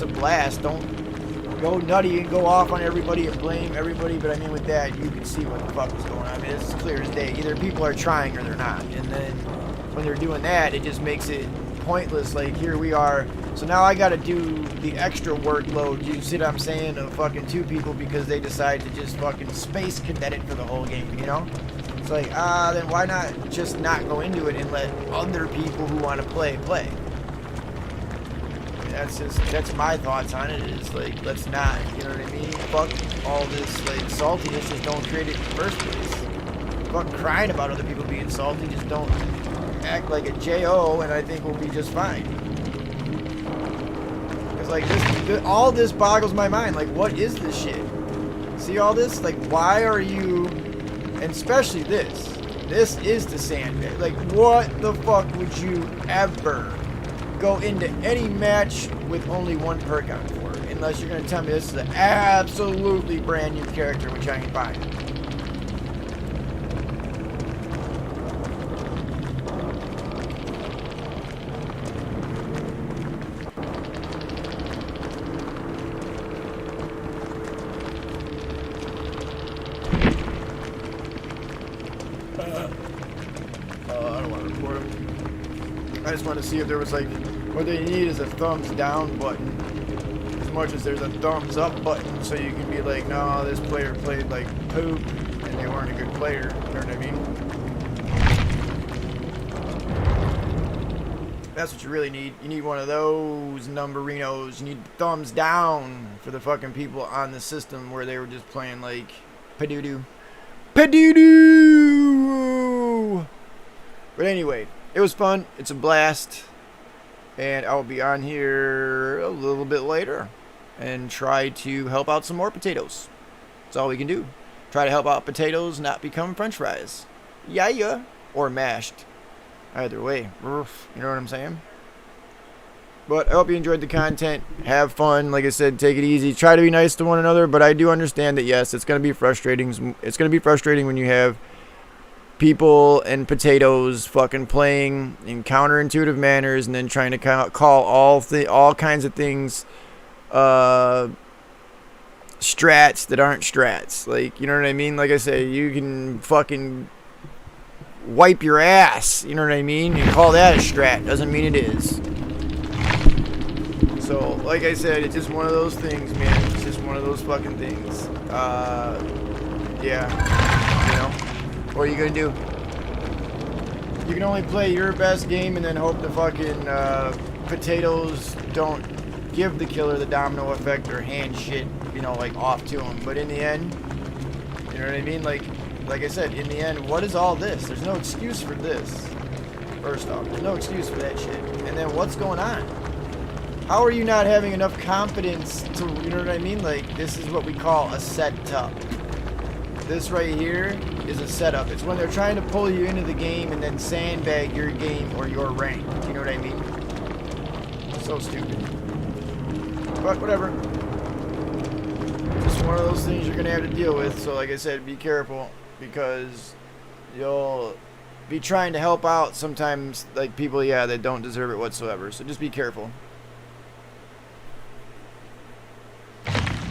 a blast. Don't go nutty and go off on everybody and blame everybody. But I mean, with that, you can see what the fuck is going on. I mean, it's clear as day. Either people are trying or they're not. And then when they're doing that, it just makes it pointless. Like, here we are. So now I got to do the extra workload. You see what I'm saying? Of fucking two people because they decide to just fucking space cadet it for the whole game. You know? It's like, then why not just not go into it and let other people who want to play. That's my thoughts on it. Is like, let's not, you know what I mean? Fuck all this, like, saltiness, just don't create it in the first place. Fuck crying about other people being salty, just don't act like a J.O. and I think we'll be just fine. Because, like, all this boggles my mind. Like, what is this shit? See all this? Like, why are you... And especially this. This is the sandbag. Like, what the fuck would you ever go into any match with only one perk on for? Unless you're going to tell me this is an absolutely brand new character, which I ain't buying. I don't want to record them. I just want to see if there was, like, what they need is a thumbs down button as much as there's a thumbs up button, so you can be like, no, this player played like poop and they weren't a good player. You know what I mean? That's what you really need. You need one of those numberinos. You need thumbs down for the fucking people on the system where they were just playing like padoo-doo. Padoo-doo! But anyway, it was fun. It's a blast. And I'll be on here a little bit later and try to help out some more potatoes. That's all we can do. Try to help out potatoes not become french fries. Yeah. Or mashed. Either way. You know what I'm saying? But I hope you enjoyed the content. Have fun. Like I said, take it easy. Try to be nice to one another. But I do understand that, yes, it's going to be frustrating. It's going to be frustrating when you have people and potatoes fucking playing in counterintuitive manners and then trying to call all kinds of things strats that aren't strats. Like, you know what I mean? Like I say, you can fucking wipe your ass. You know what I mean? You call that a strat. Doesn't mean it is. So, like I said, it's just one of those things, man. It's just one of those fucking things. Yeah. You know? What are you gonna do? You can only play your best game and then hope the fucking potatoes don't give the killer the domino effect or hand shit, you know, like off to him. But in the end, you know what I mean? Like I said, in the end, what is all this? There's no excuse for this. First off, there's no excuse for that shit. And then what's going on? How are you not having enough confidence to, you know what I mean? Like, this is what we call a setup. This right here is a setup. It's when they're trying to pull you into the game and then sandbag your game or your rank. You know what I mean? So stupid. But whatever. Just one of those things you're going to have to deal with. So like I said, be careful. Because you'll be trying to help out sometimes, like, people, yeah, that don't deserve it whatsoever. So just be careful.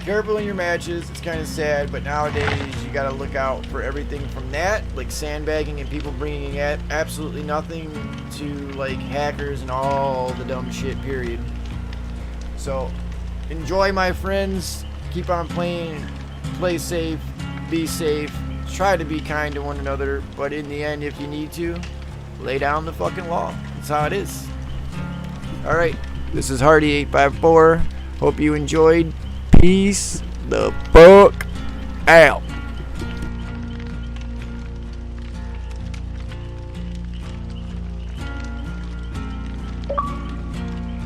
Careful in your matches. It's kind of sad, but nowadays you got to look out for everything from that, like sandbagging and people bringing absolutely nothing, to like hackers and all the dumb shit, period. So enjoy, my friends. Keep on playing. Play safe. Be safe. Try to be kind to one another, but in the end, if you need to, lay down the fucking law. That's how it is. Alright, this is Hardy854. Hope you enjoyed. Peace the fuck out.